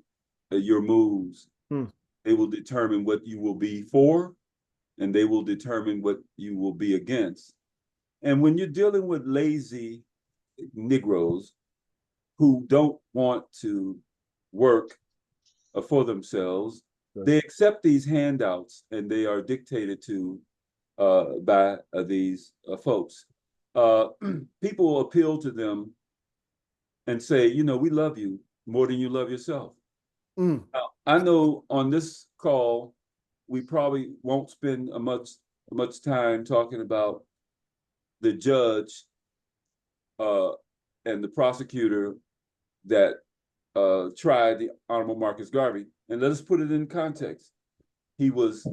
your moves. They will determine what you will be for, and they will determine what you will be against. And when you're dealing with lazy Negroes who don't want to work for themselves, they accept these handouts and they are dictated to by these folks. People appeal to them and say, we love you more than you love yourself. Now, I know on this call, we probably won't spend much time talking about the judge and the prosecutor that tried the Honorable Marcus Garvey. And let us put it in context. He was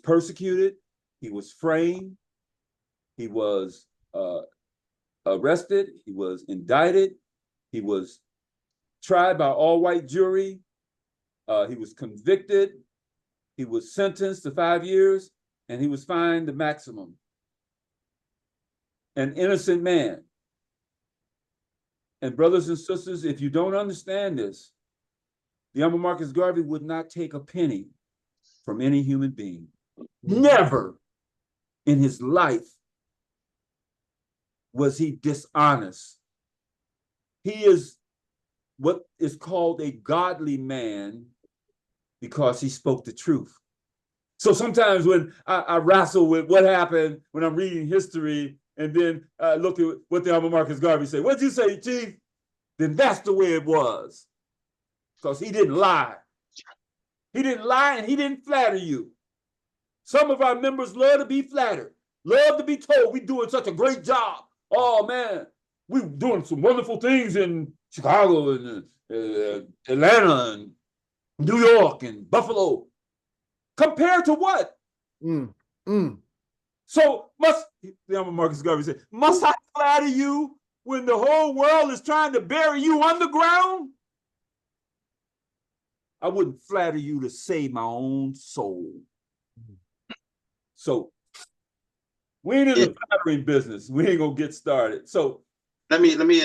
persecuted. He was framed. He was arrested. He was indicted. He was tried by all-white jury. He was convicted. He was sentenced to 5 years, and he was fined the maximum. An innocent man. And brothers and sisters, if you don't understand this, the Honorable Marcus Garvey would not take a penny from any human being. Never in his life was he dishonest. He is what is called a godly man because he spoke the truth. So sometimes when I wrestle with what happened when I'm reading history and then look at what the Alma Marcus Garvey said, what'd you say, Chief? Then that's the way it was. Because he didn't lie. He didn't lie and he didn't flatter you. Some of our members love to be flattered, love to be told we're doing such a great job. Oh man, we're doing some wonderful things in Chicago and Atlanta and New York and Buffalo. Compared to what? So Marcus Garvey said, must I flatter you when the whole world is trying to bury you underground? I wouldn't flatter you to save my own soul. So we ain't in the flattering business. We ain't gonna get started. So let me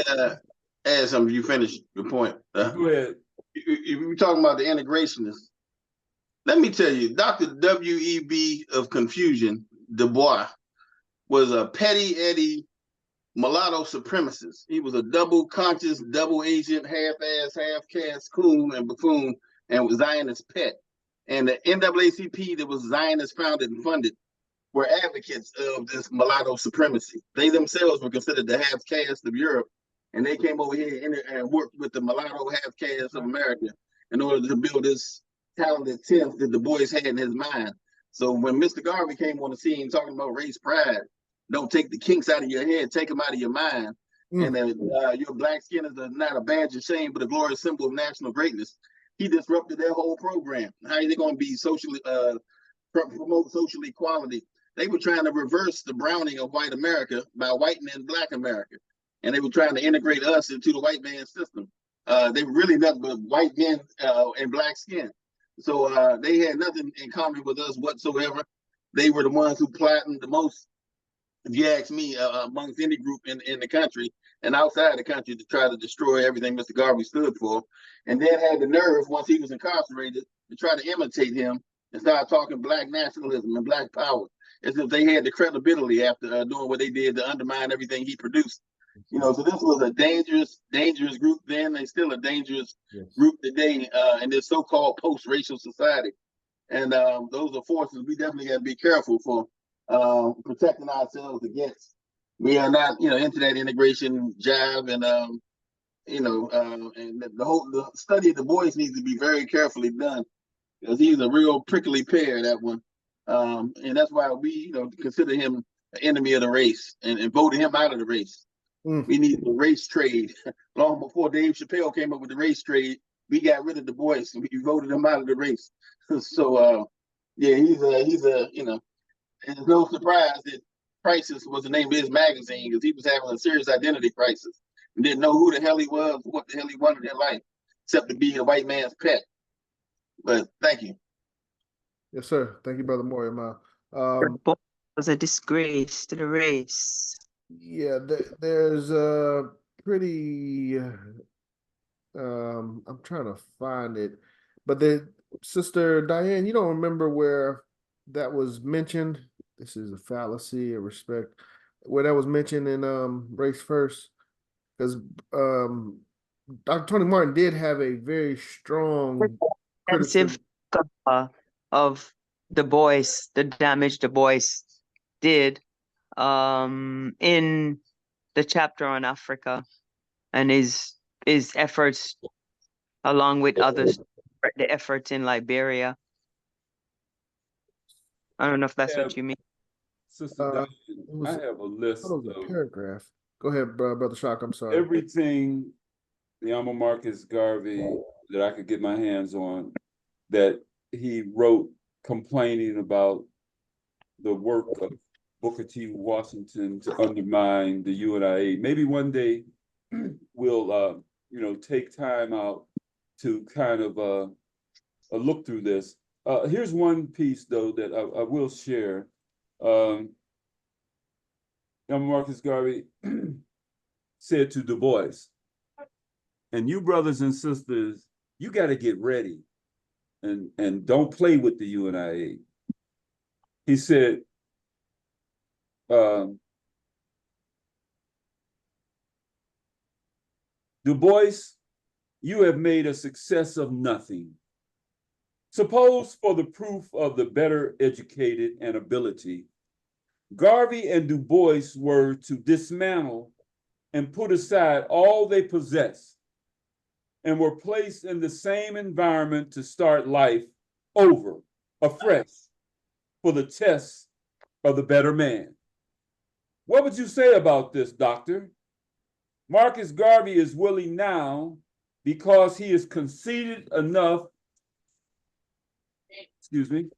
add something. You finish your point. Go ahead. You're talking about the integrationists. Let me tell you, Dr. W.E.B. of Confusion, Du Bois, was a petty Eddie mulatto supremacist. He was a double conscious, double agent, half-ass, half-caste coon and buffoon, and was Zionist pet. And the NAACP that was Zionist founded and funded were advocates of this mulatto supremacy. They themselves were considered the half-caste of Europe, and they came over here and worked with the mulatto half-caste of America in order to build this talented tenth that Du Bois had in his mind. So when Mr. Garvey came on the scene talking about race pride, don't take the kinks out of your head, take them out of your mind. And your black skin is not a badge of shame, but a glorious symbol of national greatness. He disrupted their whole program. How are they going to be socially promote social equality? They were trying to reverse the browning of white America by whitening black America. And they were trying to integrate us into the white man system. They were really nothing but white men and black skin. So they had nothing in common with us whatsoever. They were the ones who plotted the most, if you ask me, amongst any group in the country and outside the country to try to destroy everything Mr. Garvey stood for. And then had the nerve, once he was incarcerated, to try to imitate him and start talking black nationalism and black power, as if they had the credibility after doing what they did to undermine everything he produced. You know, so this was a dangerous, dangerous group then. They're still a dangerous group today in this so-called post-racial society. And those are forces we definitely got to be careful for protecting ourselves against. We are not, into that integration jive, and and the study of Du Bois needs to be very carefully done, because he's a real prickly pear, that one. And that's why we, consider him an enemy of the race and voted him out of the race. We need the race trade. Long before Dave Chappelle came up with the race trade, we got rid of Du Bois and we voted him out of the race. So he's a and it's no surprise that Crisis was the name of his magazine, because he was having a serious identity crisis and didn't know who the hell he was, what the hell he wanted in life, except to be a white man's pet. But thank you. Yes, sir. Thank you, Brother Moriama. It was a disgrace to the race. Yeah, there's a pretty I'm trying to find it, but Sister Diane, you don't remember where that was mentioned? This is a fallacy of respect, where that was mentioned in Race First, because Dr. Tony Martin did have a very strong criticism of Du Bois, the damage Du Bois did in the chapter on Africa, and his efforts, along with others, the efforts in Liberia. I don't know if that's what you mean. Sister Diane, I have a list of paragraph. Go ahead, Brother Shock. I'm sorry. Everything the Alma Marcus Garvey that I could get my hands on that he wrote complaining about the work of Booker T. Washington to undermine the UNIA. Maybe one day we'll take time out to kind of look through this. Here's one piece though that I will share. Alma Marcus Garvey said to Du Bois, and you brothers and sisters, you got to get ready and don't play with the UNIA. He said, Du Bois, you have made a success of nothing. Suppose for the proof of the better educated and ability, Garvey and Du Bois were to dismantle and put aside all they possess and were placed in the same environment to start life over afresh for the test of the better man. What would you say about this, Doctor? Marcus Garvey is willing now because he is conceited enough, excuse me,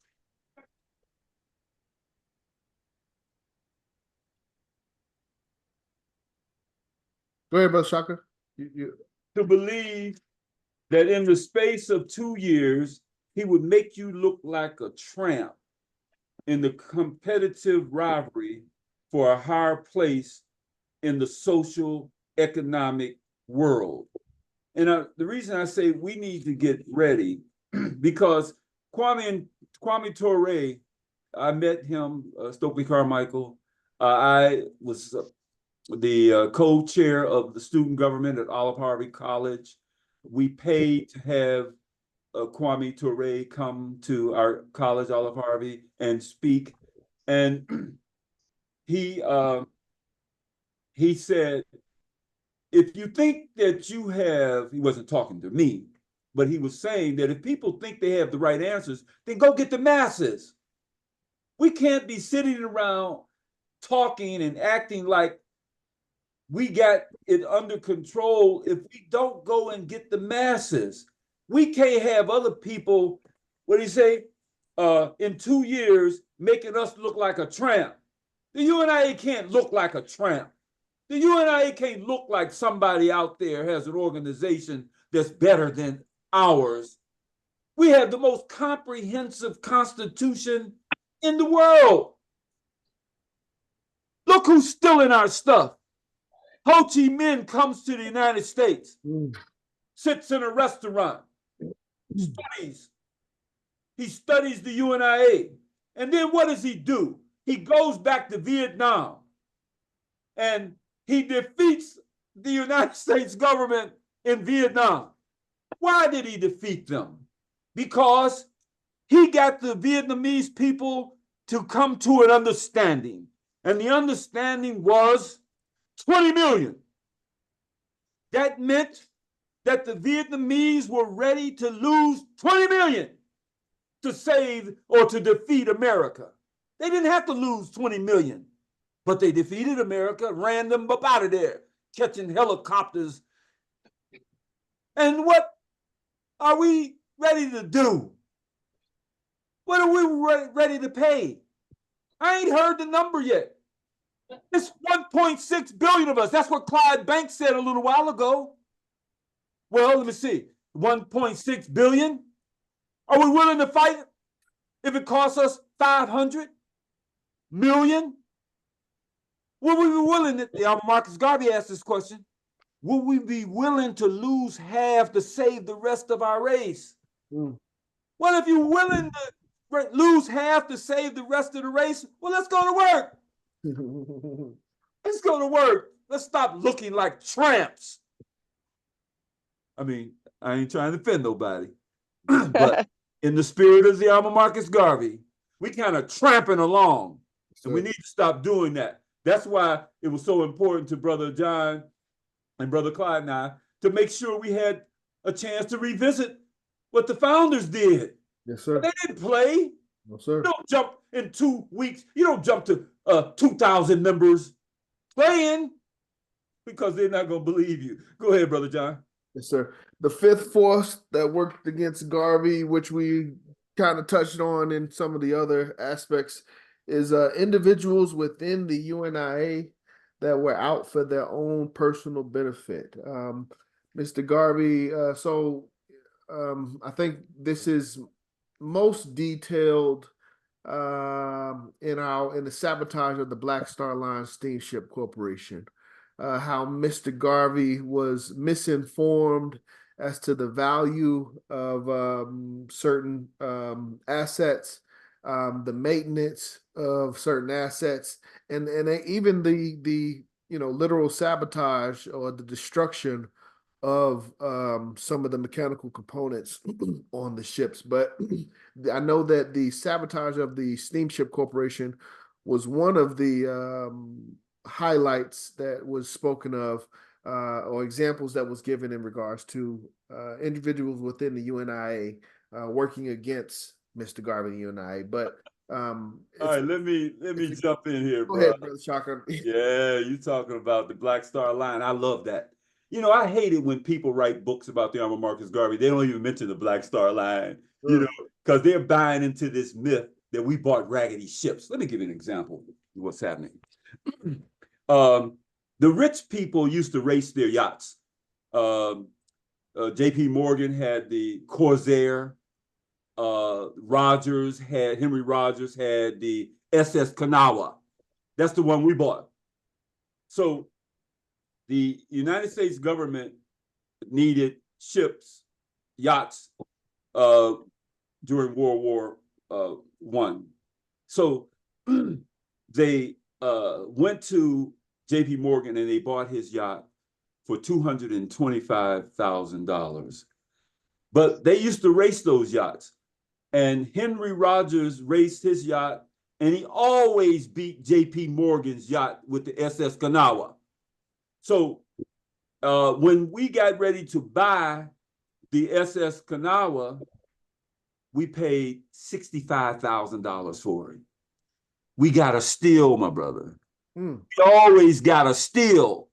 Go ahead, Brother Shaka. You. to believe that in the space of 2 years, he would make you look like a tramp in the competitive rivalry for a higher place in the social economic world. And the reason I say we need to get ready, because Kwame Ture, I met him, Stokely Carmichael. I was the co-chair of the student government at Olive Harvey College. We paid to have Kwame Ture come to our college, Olive Harvey, and speak. And he said, if you think that you have, he wasn't talking to me, but he was saying that if people think they have the right answers, then go get the masses. We can't be sitting around talking and acting like we got it under control if we don't go and get the masses. We can't have other people, what do you say, in 2 years making us look like a tramp. The UNIA can't look like a tramp. The UNIA can't look like somebody out there has an organization that's better than ours. We have the most comprehensive constitution in the world. Look who's stealing our stuff. Ho Chi Minh comes to the United States, sits in a restaurant, studies. He studies the UNIA. And then what does he do? He goes back to Vietnam and he defeats the United States government in Vietnam. Why did he defeat them? Because he got the Vietnamese people to come to an understanding. And the understanding was 20 million. That meant that the Vietnamese were ready to lose 20 million to save or to defeat America. They didn't have to lose 20 million, but they defeated America, ran them up out of there, catching helicopters. And what are we ready to do? What are we ready to pay? I ain't heard the number yet. It's 1.6 billion of us. That's what Clyde Banks said a little while ago. Well, let me see. 1.6 billion? Are we willing to fight if it costs us 500 million? Will we be willing to, Marcus Garvey asked this question, will we be willing to lose half to save the rest of our race? Well, if you're willing to lose half to save the rest of the race, well, let's go to work. Let's go to work. Let's stop looking like tramps. I mean, I ain't trying to offend nobody, but in the spirit of the Alma Marcus Garvey, we kind of tramping along, and we need to stop doing that. That's why it was so important to Brother John and Brother Clyde and I to make sure we had a chance to revisit what the founders did. Yes, sir. They didn't play. No, sir. You don't jump in 2 weeks. You don't jump to 2,000 members playing because they're not going to believe you. Go ahead, Brother John. Yes, sir. The fifth force that worked against Garvey, which we kind of touched on in some of the other aspects, is individuals within the UNIA that were out for their own personal benefit. Mr. Garvey, I think this is most detailed in the sabotage of the Black Star Line Steamship Corporation. How Mr. Garvey was misinformed as to the value of certain assets, the maintenance of certain assets, and even the literal sabotage or the destruction of some of the mechanical components on the ships. But I know that the sabotage of the Steamship Corporation was one of the highlights that was spoken of, or examples that was given in regards to individuals within the UNIA working against Mr. Garvey and UNIA. But all right, let me jump in here, go bro. ahead, Brother Shaka. Yeah, you talking about the Black Star Line. I love that. You know, I hate it when people write books about the armor Marcus Garvey. They don't even mention the Black Star Line, you know, because they're buying into this myth that we bought raggedy ships. Let me give you an example of what's happening. The rich people used to race their yachts. J.P. Morgan had the Corsair. Henry Rogers had the SS Kanawha. That's the one we bought. So the United States government needed ships, yachts, during World War I. So they went to J.P. Morgan and they bought his yacht for $225,000. But they used to race those yachts. And Henry Rogers raced his yacht, and he always beat J.P. Morgan's yacht with the SS Kanawha. So when we got ready to buy the SS Kanawha, we paid $65,000 for it. We got a steal, my brother. We always got a steal.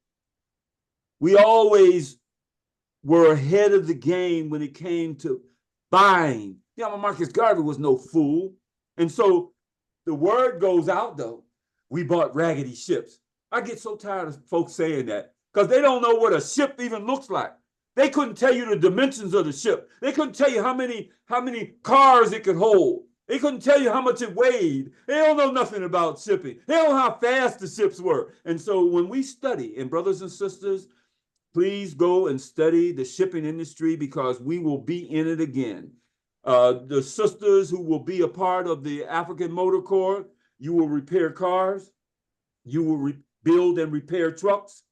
We always were ahead of the game when it came to buying. Yeah, Marcus Garvey was no fool. And so the word goes out, though, we bought raggedy ships. I get so tired of folks saying that because they don't know what a ship even looks like. They couldn't tell you the dimensions of the ship. They couldn't tell you how many cars it could hold. They couldn't tell you how much it weighed. They don't know nothing about shipping. They don't know how fast the ships were. And so when we study, and brothers and sisters, please go and study the shipping industry because we will be in it again. The sisters who will be a part of the African Motor Corps, you will repair cars, you will build and repair trucks,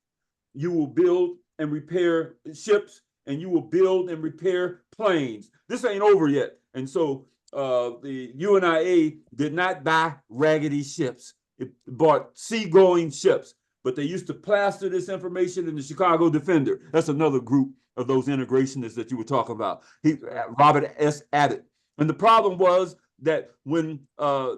you will build and repair ships, and you will build and repair planes. This ain't over yet. And so the UNIA did not buy raggedy ships. It bought seagoing ships. But they used to plaster this information in the Chicago Defender. That's another group of those integrationists that you were talking about. Robert S. Abbott. And the problem was that when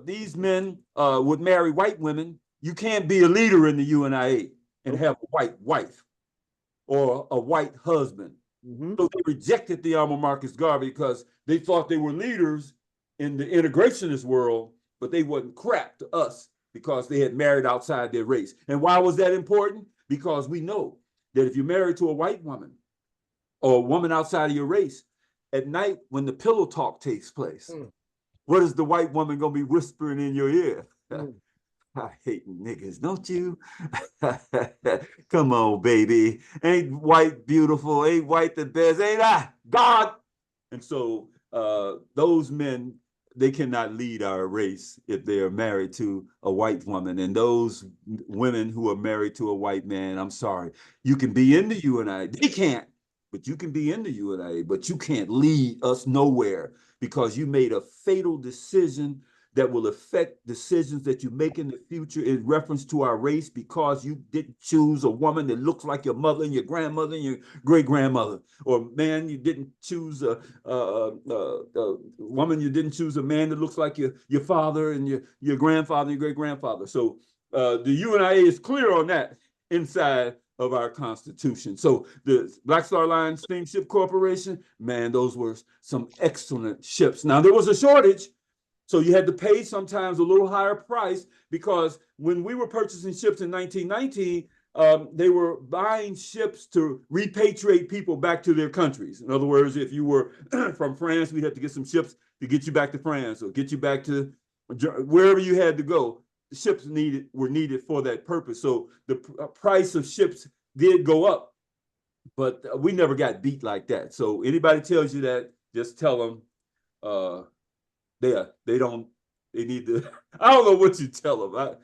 these men would marry white women, you can't be a leader in the UNIA and have a white wife or a white husband. So they rejected the Alma Marcus Garvey because they thought they were leaders in the integrationist world, but they wasn't crap to us, because they had married outside their race. And why was that important? Because we know that if you're married to a white woman or a woman outside of your race, at night when the pillow talk takes place, what is the white woman gonna be whispering in your ear? I hate niggas, don't you? Come on, baby. Ain't white beautiful? Ain't white the best? Ain't I? God! And so those men, they cannot lead our race if they are married to a white woman. And those women who are married to a white man, I'm sorry, you can be in the UNIA. They can't, but you can be in the UNIA, but you can't lead us nowhere because you made a fatal decision that will affect decisions that you make in the future in reference to our race because you didn't choose a woman that looks like your mother and your grandmother and your great-grandmother. Or man, you didn't choose a woman, you didn't choose a man that looks like your father and your grandfather and your great-grandfather. So the UNIA is clear on that inside of our Constitution. So the Black Star Line Steamship Corporation, man, those were some excellent ships. Now, there was a shortage, so you had to pay sometimes a little higher price because when we were purchasing ships in 1919, they were buying ships to repatriate people back to their countries. In other words, if you were from France, we'd have to get some ships to get you back to France or get you back to wherever you had to go. The ships were needed for that purpose. So the price of ships did go up, but we never got beat like that. So anybody tells you that, just tell them they need to, I don't know what you tell them.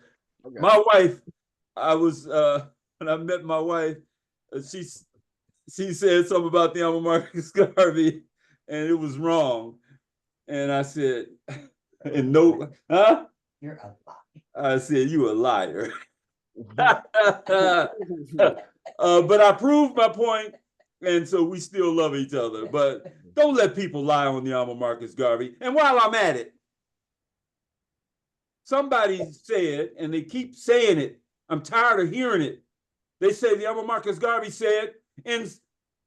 My wife, when I met my wife, she said something about the Alma Marcus Garvey, and it was wrong. And I said, and no, huh? You're a lie. I said, you a liar. But I proved my point, and so we still love each other. But don't let people lie on the Alma Marcus Garvey. And while I'm at it, somebody said, and they keep saying it, I'm tired of hearing it. They say the Alma Marcus Garvey said, in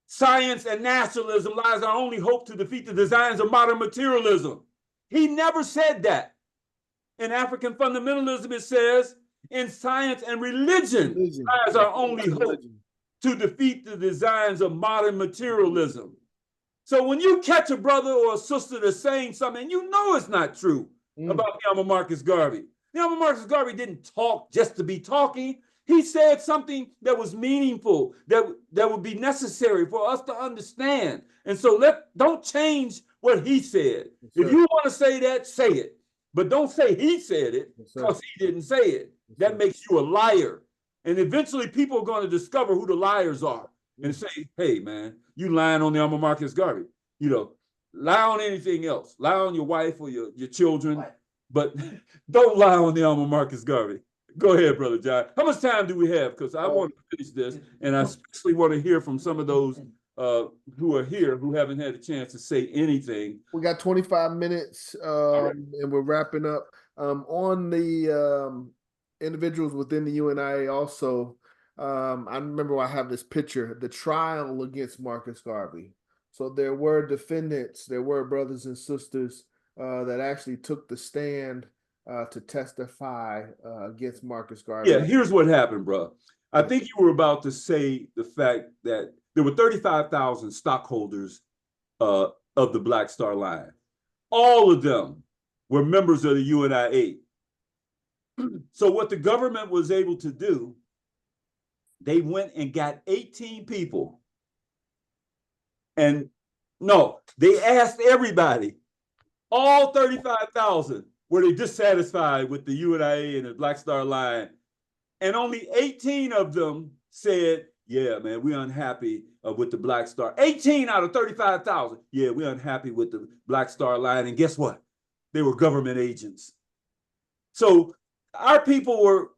science and nationalism lies our only hope to defeat the designs of modern materialism. He never said that. In African fundamentalism, it says, in science and religion lies our only hope to defeat the designs of modern materialism. So when you catch a brother or a sister that's saying something, you know it's not true about the Alma Marcus Garvey. The Alma Marcus Garvey didn't talk just to be talking. He said something that was meaningful, that would be necessary for us to understand. And so don't change what he said. Yes, if you want to say that, say it. But don't say he said it because he didn't say it. That makes you a liar. And eventually people are going to discover who the liars are and say, hey, man, you lying on the Alma Marcus Garvey. You know, lie on anything else. Lie on your wife or your children, but don't lie on the Alma Marcus Garvey. Go ahead, Brother John. How much time do we have? Because I want to finish this, and I especially want to hear from some of those who are here who haven't had a chance to say anything. We got 25 minutes, and we're wrapping up. On the individuals within the UNIA also, I remember I have this picture, the trial against Marcus Garvey. So there were defendants, there were brothers and sisters that actually took the stand to testify against Marcus Garvey. Yeah, here's what happened, bro. I think you were about to say the fact that there were 35,000 stockholders of the Black Star Line. All of them were members of the UNIA. So what the government was able to do, they went and got 18 people. And no, they asked everybody, all 35,000, were they dissatisfied with the UNIA and the Black Star Line? And only 18 of them said, yeah, man, we're unhappy with the Black Star. 18 out of 35,000. Yeah, we're unhappy with the Black Star Line. And guess what? They were government agents. So our people were,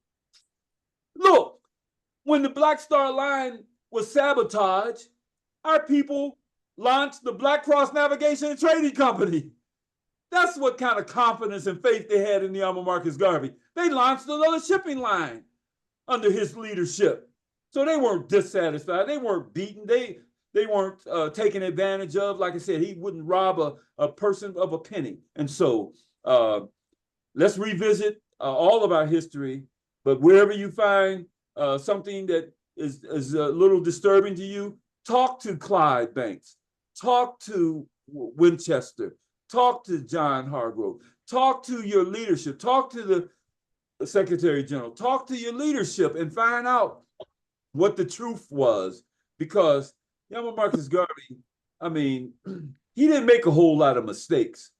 look, when the Black Star Line was sabotaged, our people launched the Black Cross Navigation and Trading Company. That's what kind of confidence and faith they had in the Alma Marcus Garvey. They launched another shipping line under his leadership. So they weren't dissatisfied. They weren't beaten. They weren't taken advantage of. Like I said, he wouldn't rob a person of a penny. And so let's revisit all of our history. But wherever you find something that is a little disturbing to you, talk to Clyde Banks. Talk to Winchester. Talk to John Hargrove. Talk to your leadership. Talk to the Secretary General. Talk to your leadership and find out what the truth was. Because Alma Marcus Garvey, I mean, he didn't make a whole lot of mistakes.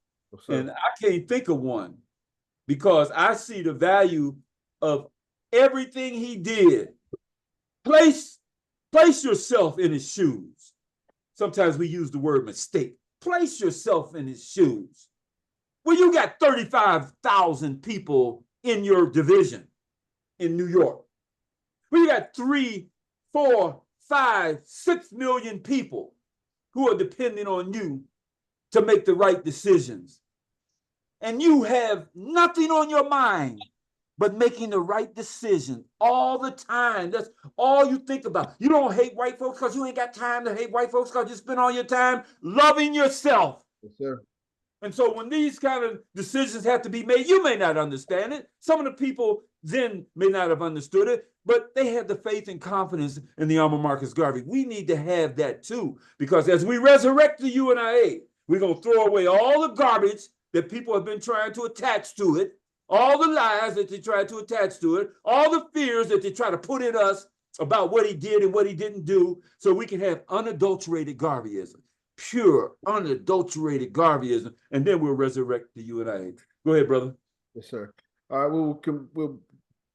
And I can't think of one because I see the value of everything he did. Place yourself in his shoes. Sometimes we use the word mistake. Place yourself in his shoes. Well, you got 35,000 people in your division in New York. We got 3, 4, 5, 6 million people who are depending on you to make the right decisions. And you have nothing on your mind but making the right decision all the time. That's all you think about. You don't hate white folks because you ain't got time to hate white folks because you spend all your time loving yourself. Yes, sir. And so when these kind of decisions have to be made, you may not understand it. Some of the people then may not have understood it, but they had the faith and confidence in the Alma Marcus Garvey. We need to have that too, because as we resurrect the UNIA, we're going to throw away all the garbage that people have been trying to attach to it, all the lies that they tried to attach to it, all the fears that they try to put in us about what he did and what he didn't do, so we can have unadulterated Garveyism, pure, unadulterated Garveyism, and then we'll resurrect the UNIA. Go ahead, brother. Yes, sir. All right, we'll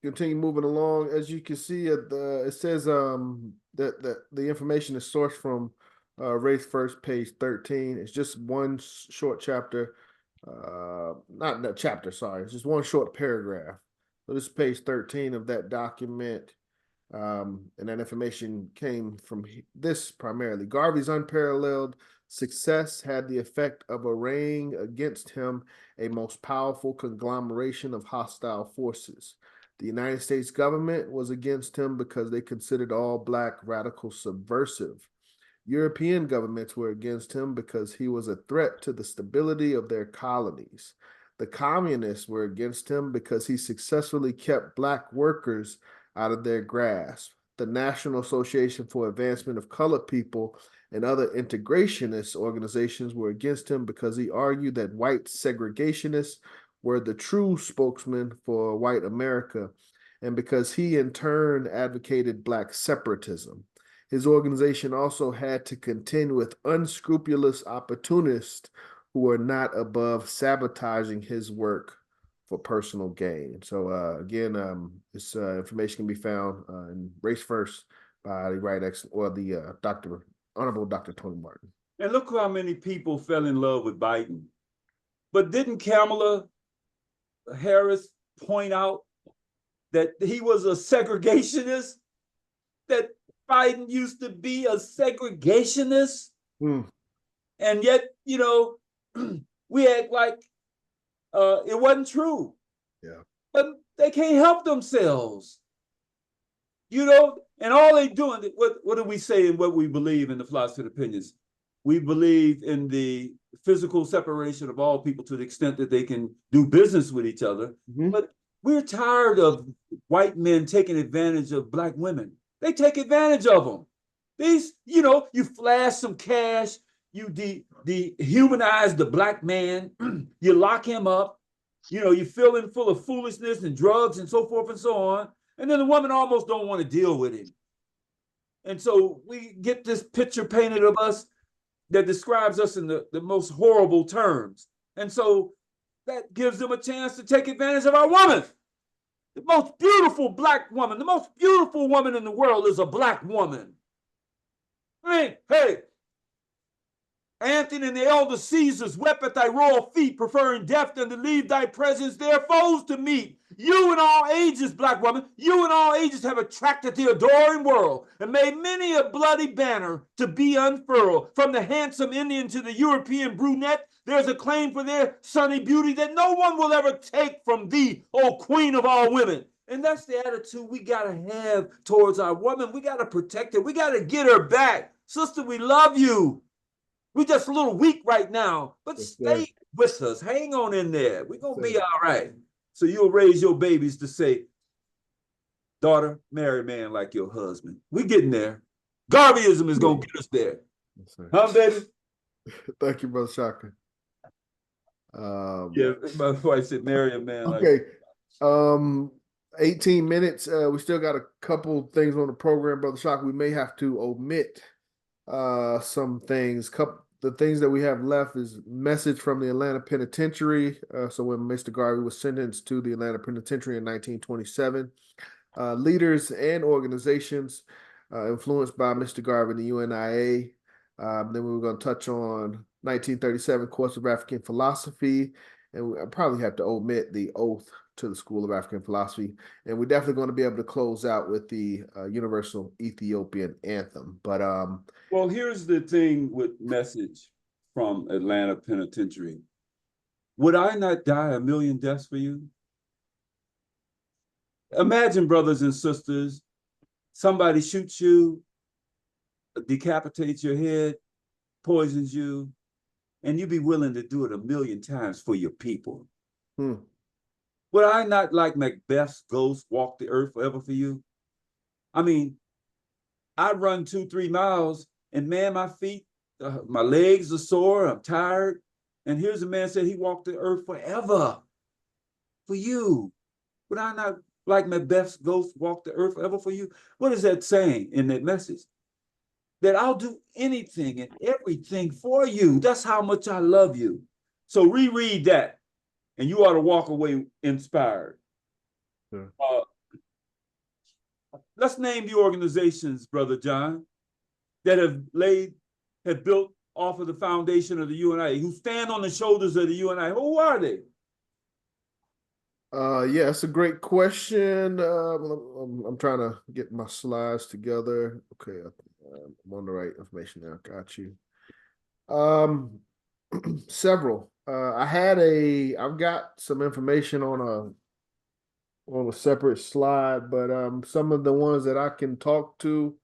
continue moving along. As you can see, it says that the information is sourced from Race First, page 13. It's just one short chapter, not that chapter, sorry. It's just one short paragraph. So this is page 13 of that document. And that information came from this primarily. Garvey's unparalleled success had the effect of arraying against him a most powerful conglomeration of hostile forces. The United States government was against him because they considered all Black radicals subversive. European governments were against him because he was a threat to the stability of their colonies. The communists were against him because he successfully kept Black workers out of their grasp. The National Association for Advancement of Colored People and other integrationist organizations were against him because he argued that white segregationists were the true spokesman for white America, and because he in turn advocated Black separatism. His organization also had to contend with unscrupulous opportunists who were not above sabotaging his work for personal gain. So again, this information can be found in Race First by the Honorable Dr. Tony Martin. And look how many people fell in love with Biden. But didn't Kamala Harris point out that he was a segregationist? That Biden used to be a segregationist? And yet, we act like it wasn't true. Yeah. But they can't help themselves. And all they doing, what do we say and what we believe in the philosophy of opinions? We believe in the physical separation of all people to the extent that they can do business with each other. But we're tired of white men taking advantage of Black women. They take advantage of them. These, you flash some cash, you dehumanize the Black man, you lock him up, you fill him full of foolishness and drugs and so forth and so on. And then the woman almost don't want to deal with him. And so we get this picture painted of us that describes us in the most horrible terms. And so that gives them a chance to take advantage of our woman. The most beautiful Black woman, the most beautiful woman in the world is a Black woman. I mean, hey, Anthony and the elder Caesars wept at thy royal feet, preferring death than to leave thy presence their foes to meet. You in all ages, Black woman, you in all ages have attracted the adoring world and made many a bloody banner to be unfurled. From the handsome Indian to the European brunette, there's a claim for their sunny beauty that no one will ever take from thee, O queen of all women. And that's the attitude we got to have towards our woman. We got to protect her. We got to get her back. Sister, we love you. We're just a little weak right now, but stay with us. Hang on in there. We're going to be all right. So you'll raise your babies to say, daughter, marry a man like your husband. We're getting there. Garveyism is going to get us there. Huh, baby? Thank you, Brother Shaka. Yeah, my wife said marry a man like that. Okay. 18 minutes. We still got a couple things on the program, Brother Shaka. We may have to omit some things. The things that we have left is message from the Atlanta Penitentiary. So when Mr. Garvey was sentenced to the Atlanta Penitentiary in 1927, leaders and organizations influenced by Mr. Garvey and the UNIA. Then we were going to touch on 1937 Course of African Philosophy, and I probably have to omit the oath to the School of African Philosophy. And we're definitely going to be able to close out with the Universal Ethiopian Anthem. But well, here's the thing with message from Atlanta Penitentiary. Would I not die a million deaths for you? Imagine, brothers and sisters, somebody shoots you, decapitates your head, poisons you, and you'd be willing to do it a million times for your people. Would I not, like Macbeth's ghost, walk the earth forever for you? I mean, I run 2-3 miles and man, my feet, my legs are sore, I'm tired. And here's a man said he walked the earth forever for you. Would I not, like Macbeth's ghost, walk the earth forever for you? What is that saying in that message? That I'll do anything and everything for you. That's how much I love you. So reread that and you ought to walk away inspired. let's name the organizations, Brother John, that have built off of the foundation of the UNIA, who stand on the shoulders of the UNIA. Who are they? Yeah, that's a great question. I'm trying to get my slides together. Okay, I'm on the right information now. Got you. Several. I've got some information on a separate slide, but some of the ones that I can talk to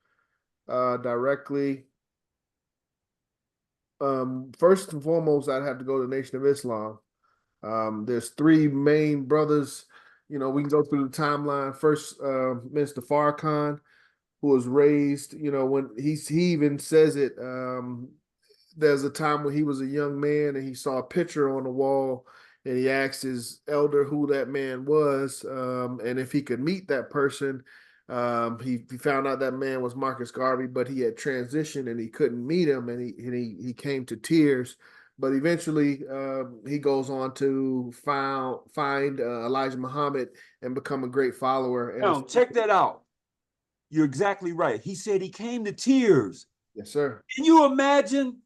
directly. First and foremost, I'd have to go to the Nation of Islam. There's three main brothers. You know, we can go through the timeline. First, Mr. Farrakhan, who was raised, you know, when he even says it, there's a time when he was a young man and he saw a picture on the wall and he asked his elder who that man was, and if he could meet that person. He found out that man was Marcus Garvey, but he had transitioned and he couldn't meet him, and he came to tears. But eventually, he goes on to find Elijah Muhammad and become a great follower. And Now, check that out. You're exactly right. He said he came to tears. Yes, sir. Can you imagine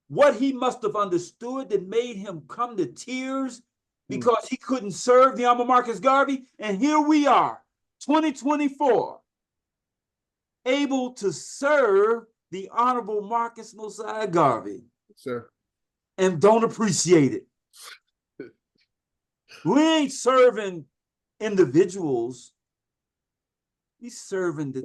what he must have understood that made him come to tears because he couldn't serve the Honorable Marcus Garvey? And here we are, 2024, able to serve the Honorable Marcus Mosiah Garvey. Yes, sir. And don't appreciate it. We ain't serving individuals. We serving the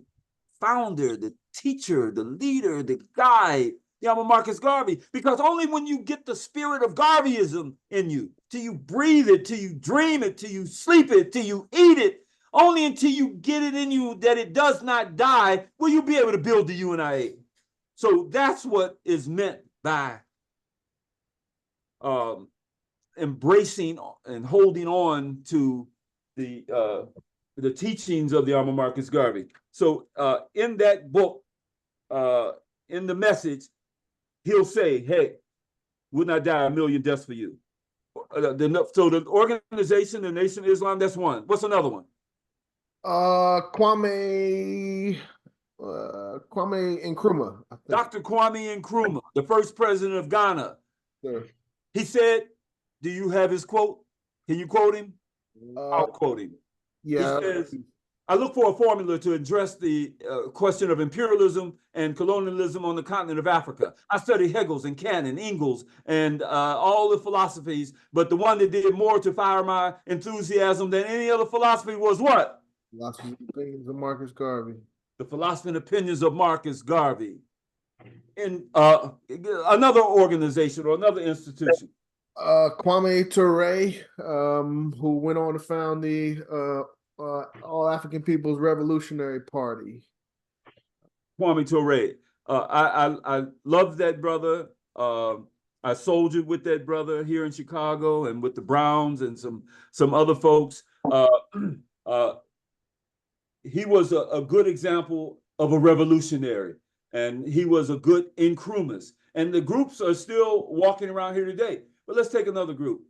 founder, the teacher, the leader, the guide, the Honorable Marcus Garvey. Because only when you get the spirit of Garveyism in you, till you breathe it, till you dream it, till you sleep it, till you eat it, only until you get it in you that it does not die, will you be able to build the UNIA. So that's what is meant by embracing and holding on to the teachings of the Honorable Marcus Garvey. So in that book, in the message, he'll say, hey, would not die a million deaths for you. So the organization, the Nation of Islam, that's one. What's another one? Kwame Nkrumah. Dr. Kwame Nkrumah, the first president of Ghana. Sure. He said, do you have his quote? Can you quote him? I'll quote him. Yeah. He says, I look for a formula to address the question of imperialism and colonialism on the continent of Africa. I studied Hegel's and Kant and Engels and all the philosophies, but the one that did more to fire my enthusiasm than any other philosophy was what? Philosophy and Opinions of Marcus Garvey. The Philosophy and Opinions of Marcus Garvey. In another organization or another institution. Kwame Ture, who went on to found the All African People's Revolutionary Party. Kwame Ture. I love that brother. I soldiered with that brother here in Chicago and with the Browns and some other folks. He was a good example of a revolutionary, and he was a good Nkrumahist. And the groups are still walking around here today. But let's take another group.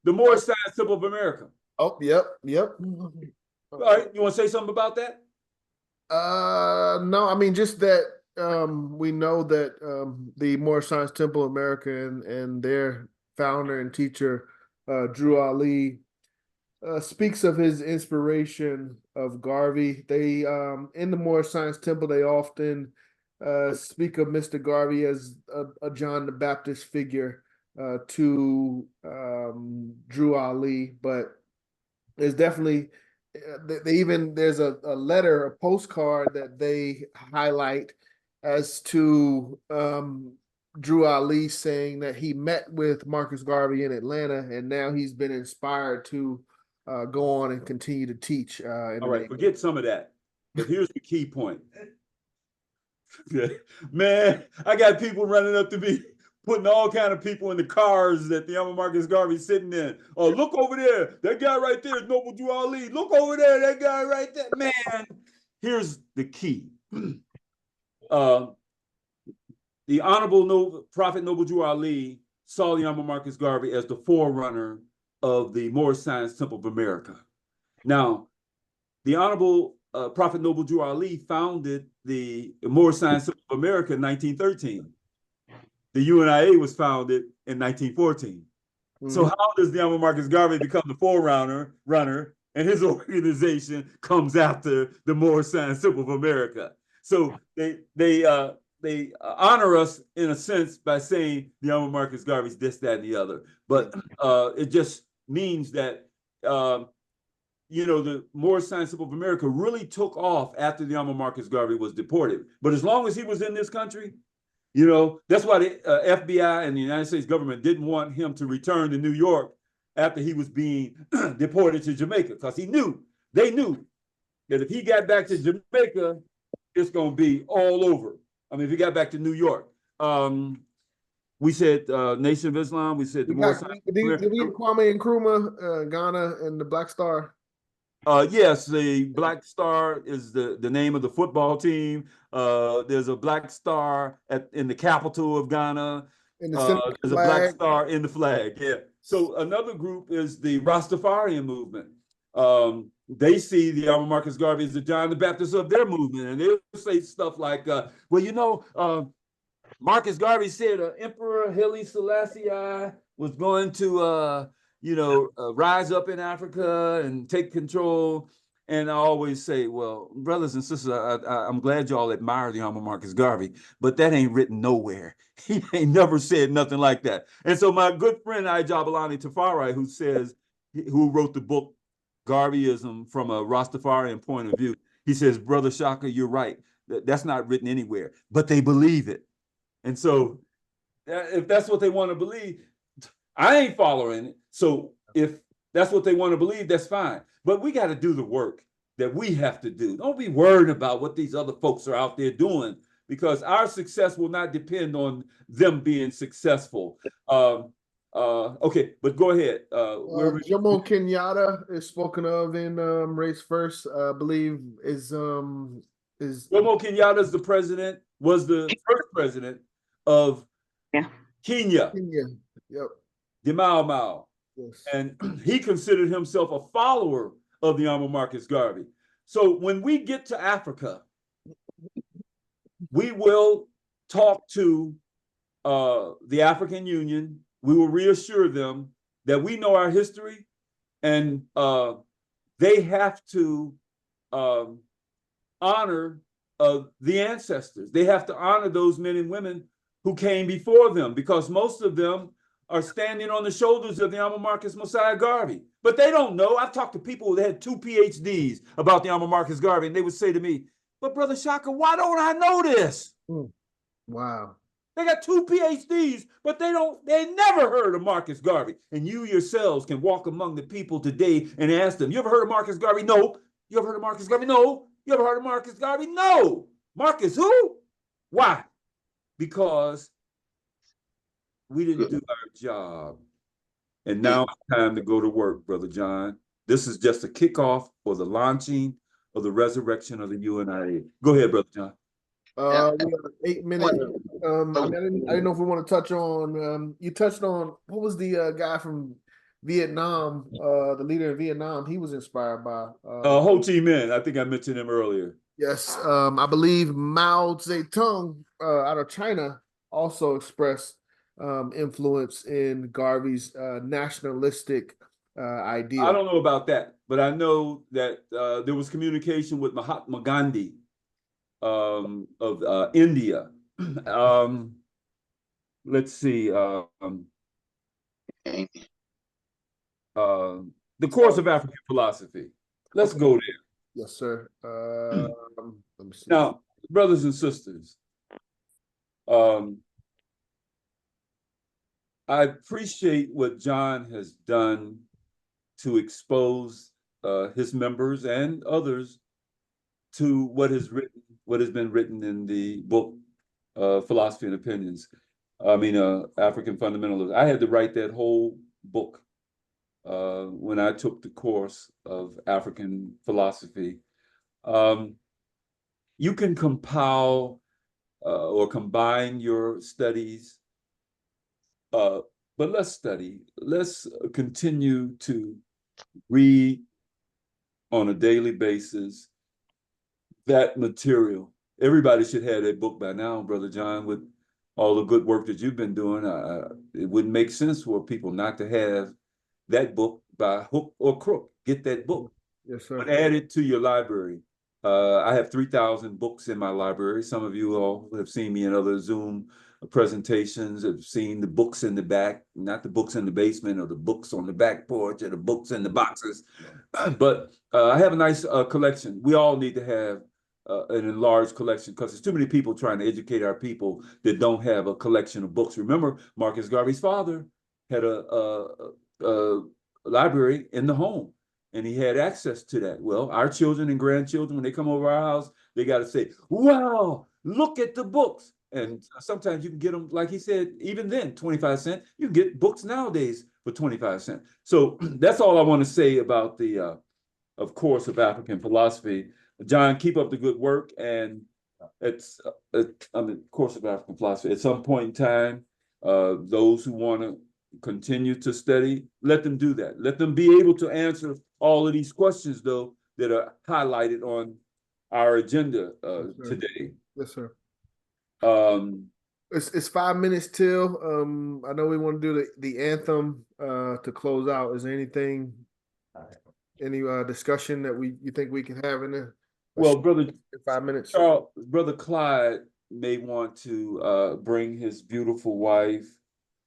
The Moorish Science Temple of America. Oh, yep. All right, you want to say something about that? No, I mean, just that we know that the Moorish Science Temple of America and their founder and teacher, Drew Ali, speaks of his inspiration of Garvey. They in the Moorish Science Temple, they often speak of Mr. Garvey as a John the Baptist figure to Drew Ali, but there's definitely there's a letter, a postcard that they highlight as to Drew Ali saying that he met with Marcus Garvey in Atlanta, and now he's been inspired to go on and continue to teach. All right, forget some of that. But here's the key point. Man, I got people running up to me, putting all kind of people in the cars that the Honorable Marcus Garvey's sitting in. Oh, look over there. That guy right there is Noble Drew Ali. Look over there. That guy right there. Man, here's the key. The Honorable Prophet Noble Drew Ali saw the Honorable Marcus Garvey as the forerunner of the Moorish Science Temple of America. Now, the Honorable Prophet Noble Drew Ali founded the Moorish Science of America in 1913. The UNIA was founded in 1914. So how does the Honorable Marcus Garvey become the forerunner, and his organization comes after the Moorish Science of America? So they honor us in a sense by saying the Honorable Marcus Garvey's this, that, and the other. But it just means that the Moorish Science of America really took off after the Honorable Marcus Garvey was deported. But as long as he was in this country, that's why the FBI and the United States government didn't want him to return to New York after he was being deported to Jamaica, because they knew that if he got back to Jamaica, it's going to be all over. I mean, if he got back to New York, we said Nation of Islam, we said the Moorish Science of America. Did we get Kwame Nkrumah, Ghana, and the Black Star? Yes, the Black Star is the name of the football team. There's a Black Star in the capital of Ghana. There's a Black Star in the flag. Yeah. So another group is the Rastafarian movement. They see the Honorable Marcus Garvey as the John the Baptist of their movement, and they'll say stuff like, Marcus Garvey said Emperor Haile Selassie was going to rise up in Africa and take control. And I always say, well, brothers and sisters, I'm glad y'all admire the Honorable Marcus Garvey, but that ain't written nowhere. He ain't never said nothing like that. And so my good friend Jabalani Tafari, who wrote the book Garveyism from a Rastafarian point of view, he says, Brother Shaka, you're right. That's not written anywhere, but they believe it. And so if that's what they want to believe, I ain't following it. So if that's what they want to believe, that's fine. But we got to do the work that we have to do. Don't be worried about what these other folks are out there doing, because our success will not depend on them being successful. Okay, but go ahead. Jomo Kenyatta is spoken of in Race First, I believe is Jomo Kenyatta is was the first president of Kenya. Yep. The Mau Mau. Yes. And he considered himself a follower of the Honorable Marcus Garvey. So when we get to Africa, we will talk to the African Union. We will reassure them that we know our history, and they have to honor the ancestors. They have to honor those men and women who came before them, because most of them are standing on the shoulders of the Honorable Marcus Mosiah Garvey. But they don't know. I've talked to people that had 2 PhDs about the Honorable Marcus Garvey, and they would say to me, but Brother Shaka, why don't I know this? Wow. They got 2 PhDs, but they never heard of Marcus Garvey. And you yourselves can walk among the people today and ask them, you ever heard of Marcus Garvey? No. You ever heard of Marcus Garvey? No. You ever heard of Marcus Garvey? No. Marcus who? Why? Because we didn't do our job. And now it's time to go to work, Brother John. This is just a kickoff for the launching of the resurrection of the UNIA. Go ahead, Brother John. We have 8 minutes. I didn't know if we want to touch on, you touched on, what was the guy from Vietnam, the leader in Vietnam, he was inspired by? Ho Chi Minh, I think I mentioned him earlier. Yes, I believe Mao Zedong out of China also expressed influence in Garvey's nationalistic idea. I don't know about that, but I know that there was communication with Mahatma Gandhi of India. Let's see. The Course of African Philosophy. Let's go there. Yes, sir. Let me see. Now, brothers and sisters, I appreciate what John has done to expose his members and others to what has been written in the book Philosophy and Opinions. I mean, African Fundamentalism. I had to write that whole book when I took the course of African philosophy. You can compile or combine your studies, but let's study. Let's continue to read on a daily basis that material. Everybody should have that book by now, Brother John, with all the good work that you've been doing. It wouldn't make sense for people not to have that book by hook or crook. Get that book. Yes, sir. But add it to your library. I have 3,000 books in my library. Some of you all have seen me in other Zoom presentations, have seen the books in the back, not the books in the basement or the books on the back porch or the books in the boxes. But I have a nice collection. We all need to have an enlarged collection because there's too many people trying to educate our people that don't have a collection of books. Remember, Marcus Garvey's father had a library in the home, and he had access to that. Well, our children and grandchildren, when they come over our house, they got to say, wow, look at the books. And sometimes you can get them, like he said, even then, 25 cents. You can get books nowadays for 25 cents. So that's all I want to say about the, of course, of African philosophy. John, keep up the good work. And it's, course of African philosophy. At some point in time, those who want to continue to study, let them do that. Let them be able to answer all of these questions, though, that are highlighted on our agenda today. Yes, sir. It's It's 5 minutes till. I know we want to do the anthem to close out. Is there anything, any discussion that you think we can have in there? well, Brother 5 minutes. Brother Clyde may want to bring his beautiful wife,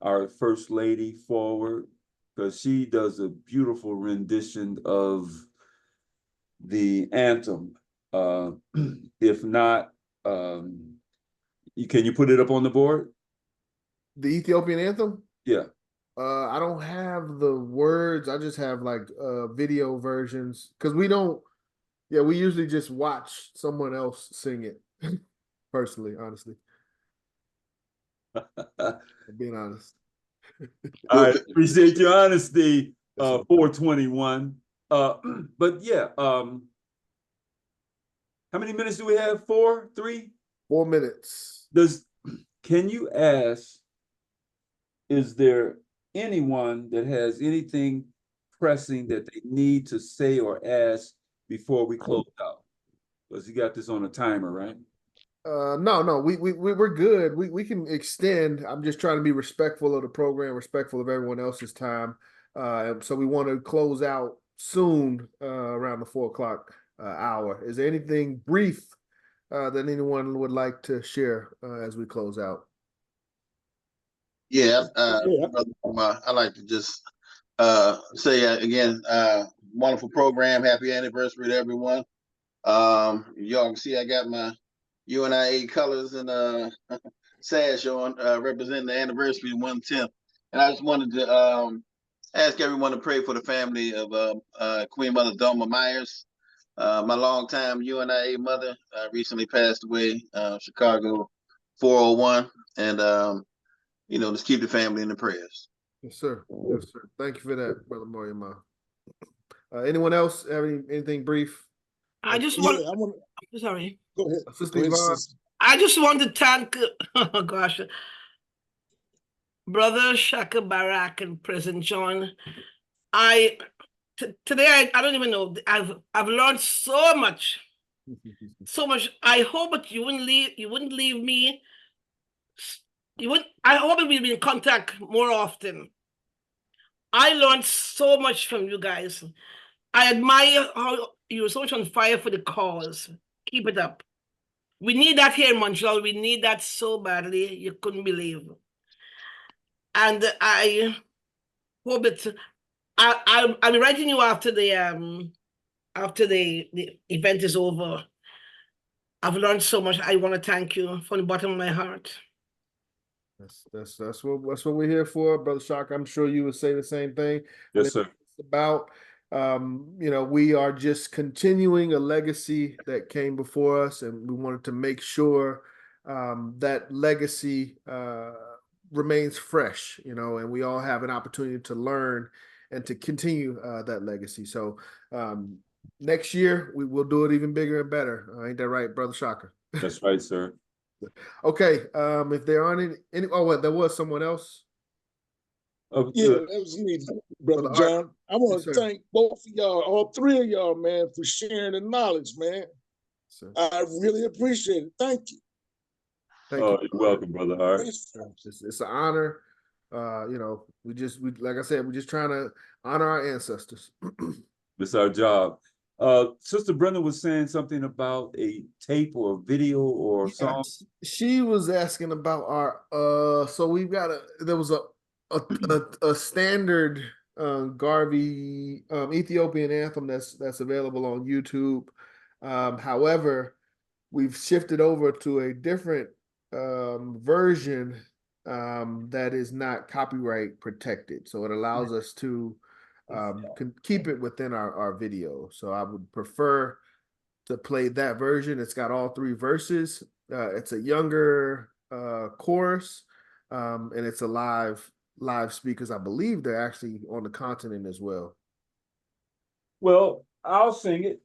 our First Lady, forward, because she does a beautiful rendition of the anthem. If not, can you put it up on the board? The Ethiopian anthem? Yeah. I don't have the words. I just have like video versions because we usually just watch someone else sing it. Personally, honestly. Being honest. I appreciate your honesty, 421. But yeah, how many minutes do we have? 4, 3? 4 minutes. Can you ask, is there anyone that has anything pressing that they need to say or ask before we close out? Because you got this on a timer, right? No, we're good. We can extend. I'm just trying to be respectful of the program, respectful of everyone else's time. So we want to close out soon, around the 4 o'clock hour. Is there anything brief that anyone would like to share as we close out? Yeah, I like to just say again, wonderful program. Happy anniversary to everyone. Y'all can see I got my UNIA colors and sash on, representing the anniversary of 110th. And I just wanted to ask everyone to pray for the family of Queen Mother Doma Myers. My longtime UNIA mother recently passed away, Chicago 401. And just keep the family in the prayers. Yes, sir. Yes, sir. Thank you for that, Brother Moriama. Anyone else have anything brief? I just want. Sorry. Go ahead. Sister Yvonne. I just want to thank, oh gosh, Brother Shaka Barak and President John. Today I don't even know. I've learned so much, so much. I hope that you wouldn't leave me. I hope we'll be in contact more often. I learned so much from you guys. I admire how you're so much on fire for the cause. Keep it up. We need that here in Montreal. We need that so badly. You couldn't believe. And I hope that I'll be writing you after the event is over. I've learned so much. I want to thank you from the bottom of my heart. That's what we're here for, Brother Shock. I'm sure you would say the same thing. Yes, sir. It's about we are just continuing a legacy that came before us, and we wanted to make sure that legacy remains fresh, and we all have an opportunity to learn and to continue that legacy. So next year we will do it even bigger and better. Ain't that right, Brother Shocker? That's right, sir. Okay, if there aren't any there was someone else. Yeah, that was me. Brother Brother John. I want Yes, to sir. thank both of y'all, all three of y'all, man, for sharing the knowledge, man. Sir. I really appreciate it. Thank you. Thank Oh, you. you're welcome, Brother Hart. It's an honor. You know, we like I said, we're just trying to honor our ancestors. It's our job. Sister Brenda was saying something about a tape or a video or song. She was asking about our so we've got there was a standard Garvey Ethiopian anthem that's available on YouTube. However, we've shifted over to a different version that is not copyright protected, so it allows us to keep it within our video. So I would prefer to play that version. It's got all three verses. It's a younger chorus, and it's a live speakers. I believe they're actually on the continent as well. Well, I'll sing it.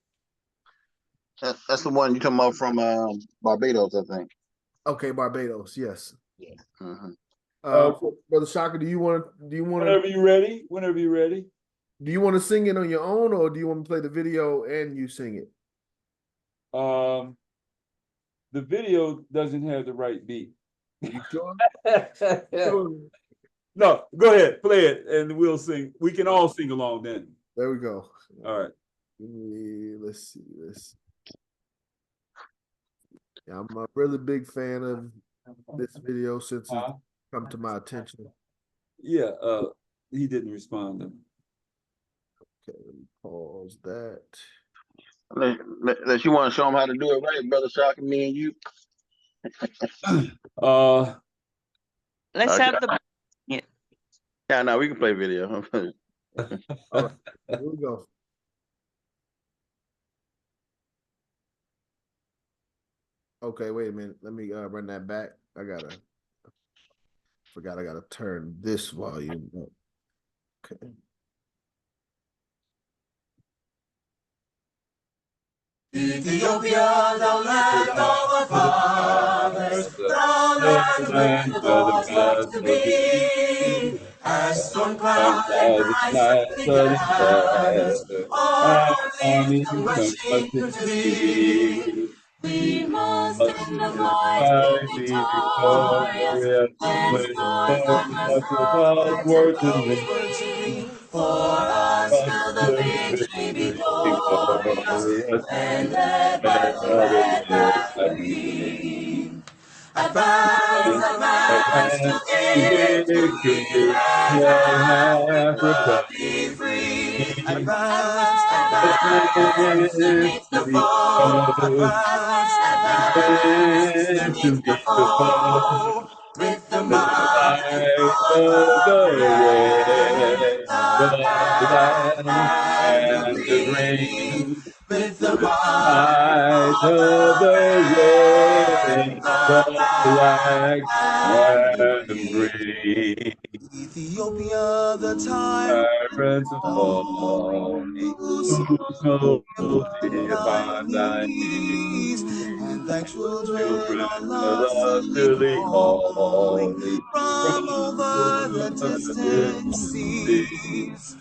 That's the one you're talking about from Barbados, I think. Okay, Barbados, yes. Yeah. Brother Shaka, do you want Whenever you're ready. Whenever you're ready. Do you want to sing it on your own, or do you want to play the video and you sing it? The video doesn't have the right beat. You sure? No, go ahead, play it, and we'll sing. We can all sing along then. There we go. All right. Let's see this. Yeah, I'm a really big fan of this video since it's come to my attention. Yeah, he didn't respond though. Okay, let me pause that. Unless you want to show them how to do it right, Brother Shaka, me and you. Let's Okay. have the. Yeah, no, we can play video. All right, here we go. Okay, wait a minute. Let me run that back. Forgot I gotta turn this volume up. Okay. Ethiopia, the land of our fathers, the land where the waters love to be, as storm clouds and ice the skies, armies come rushing to thee. We must end the fight, be victorious, when storms on us working, for us will the victory be glorious, and led by the red flag we advance, advance to victory, and Africa be free. Advance, advance to meet the foe. Advance, advance to meet the foe. With the might of the red, the black and the green. With the might of the red, the black and green. Ethiopia, the tyrants fall, whose motive are thy knees, and thy children are lustily calling from over the distant seas.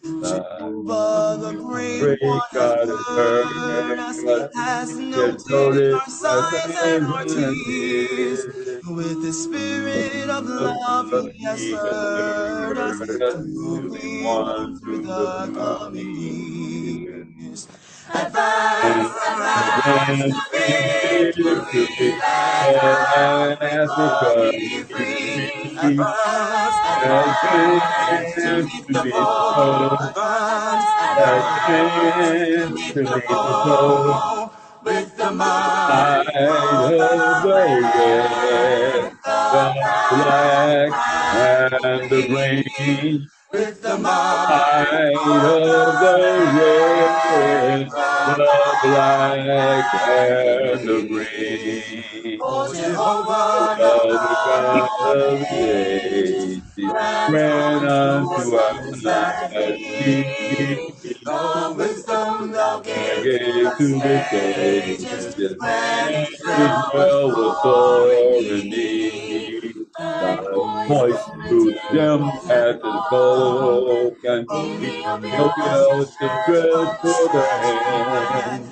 Jehovah, the great one, has heard us, has noted our sighs and our tears. With the spirit of love, he has stirred us to be one through the coming years. Advance, advance to victory, and Africa be free. Advance, advance to meet the foe. Advance, advance to meet the foe. With the might of the red, the black and the green. With the might of the red, the black and the green. O Jehovah, the God of ages, grant unto us thy peace. The wisdom thou gave to the sages, when Israel was sore in need. Thy voice through them as is spoken. Ethiopia to dress for the hand.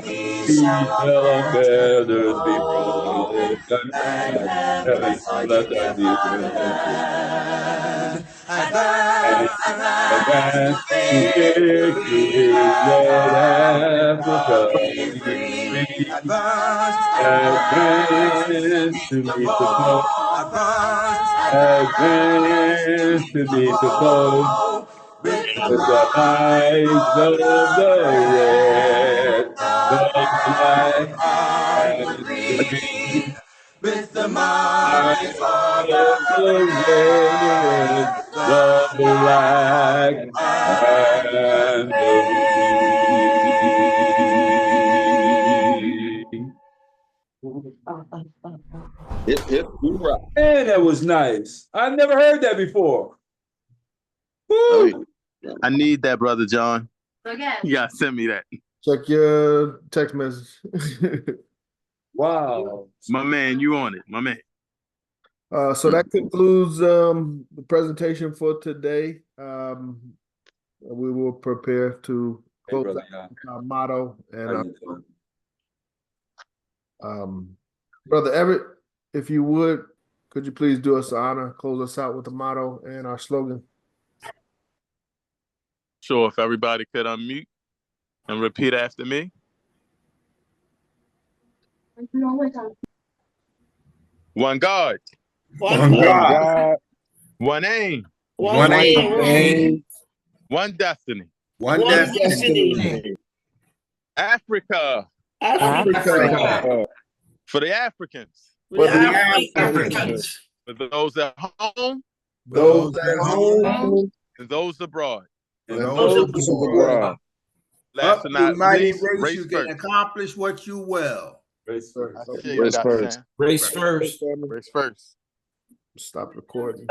These feathers be broken, and heaven let us be advance to victory, let Africa be free. Advance to meet the foe. Advance to meet the foe. With the eyes of the red, the black, and the green. With the eyes of the red, the black, and the green. Hip, hip, hoorah. Man, that was nice. I never heard that before. Oh, Woo! yeah. I need that, Brother John. You gotta send me that. Check your text message. Wow. My man, you on it, my man. So that concludes the presentation for today. We will prepare to Hey, close brother, out our motto how and you doing? Brother Everett, if you would, could you please do us the honor, close us out with the motto and our slogan? Sure, if everybody could unmute and repeat after me. One God, One God, God, one aim, one aim, aim, one destiny. one one destiny. destiny. Africa, Africa, for the Africans, for the Africans. Africans, for those at home Those at home and those abroad. and those those abroad. Last Up but to not mighty least, race, race you can first. accomplish what you will. Race first. I see you, Dr. Sam. Race first. Race first. Stop recording.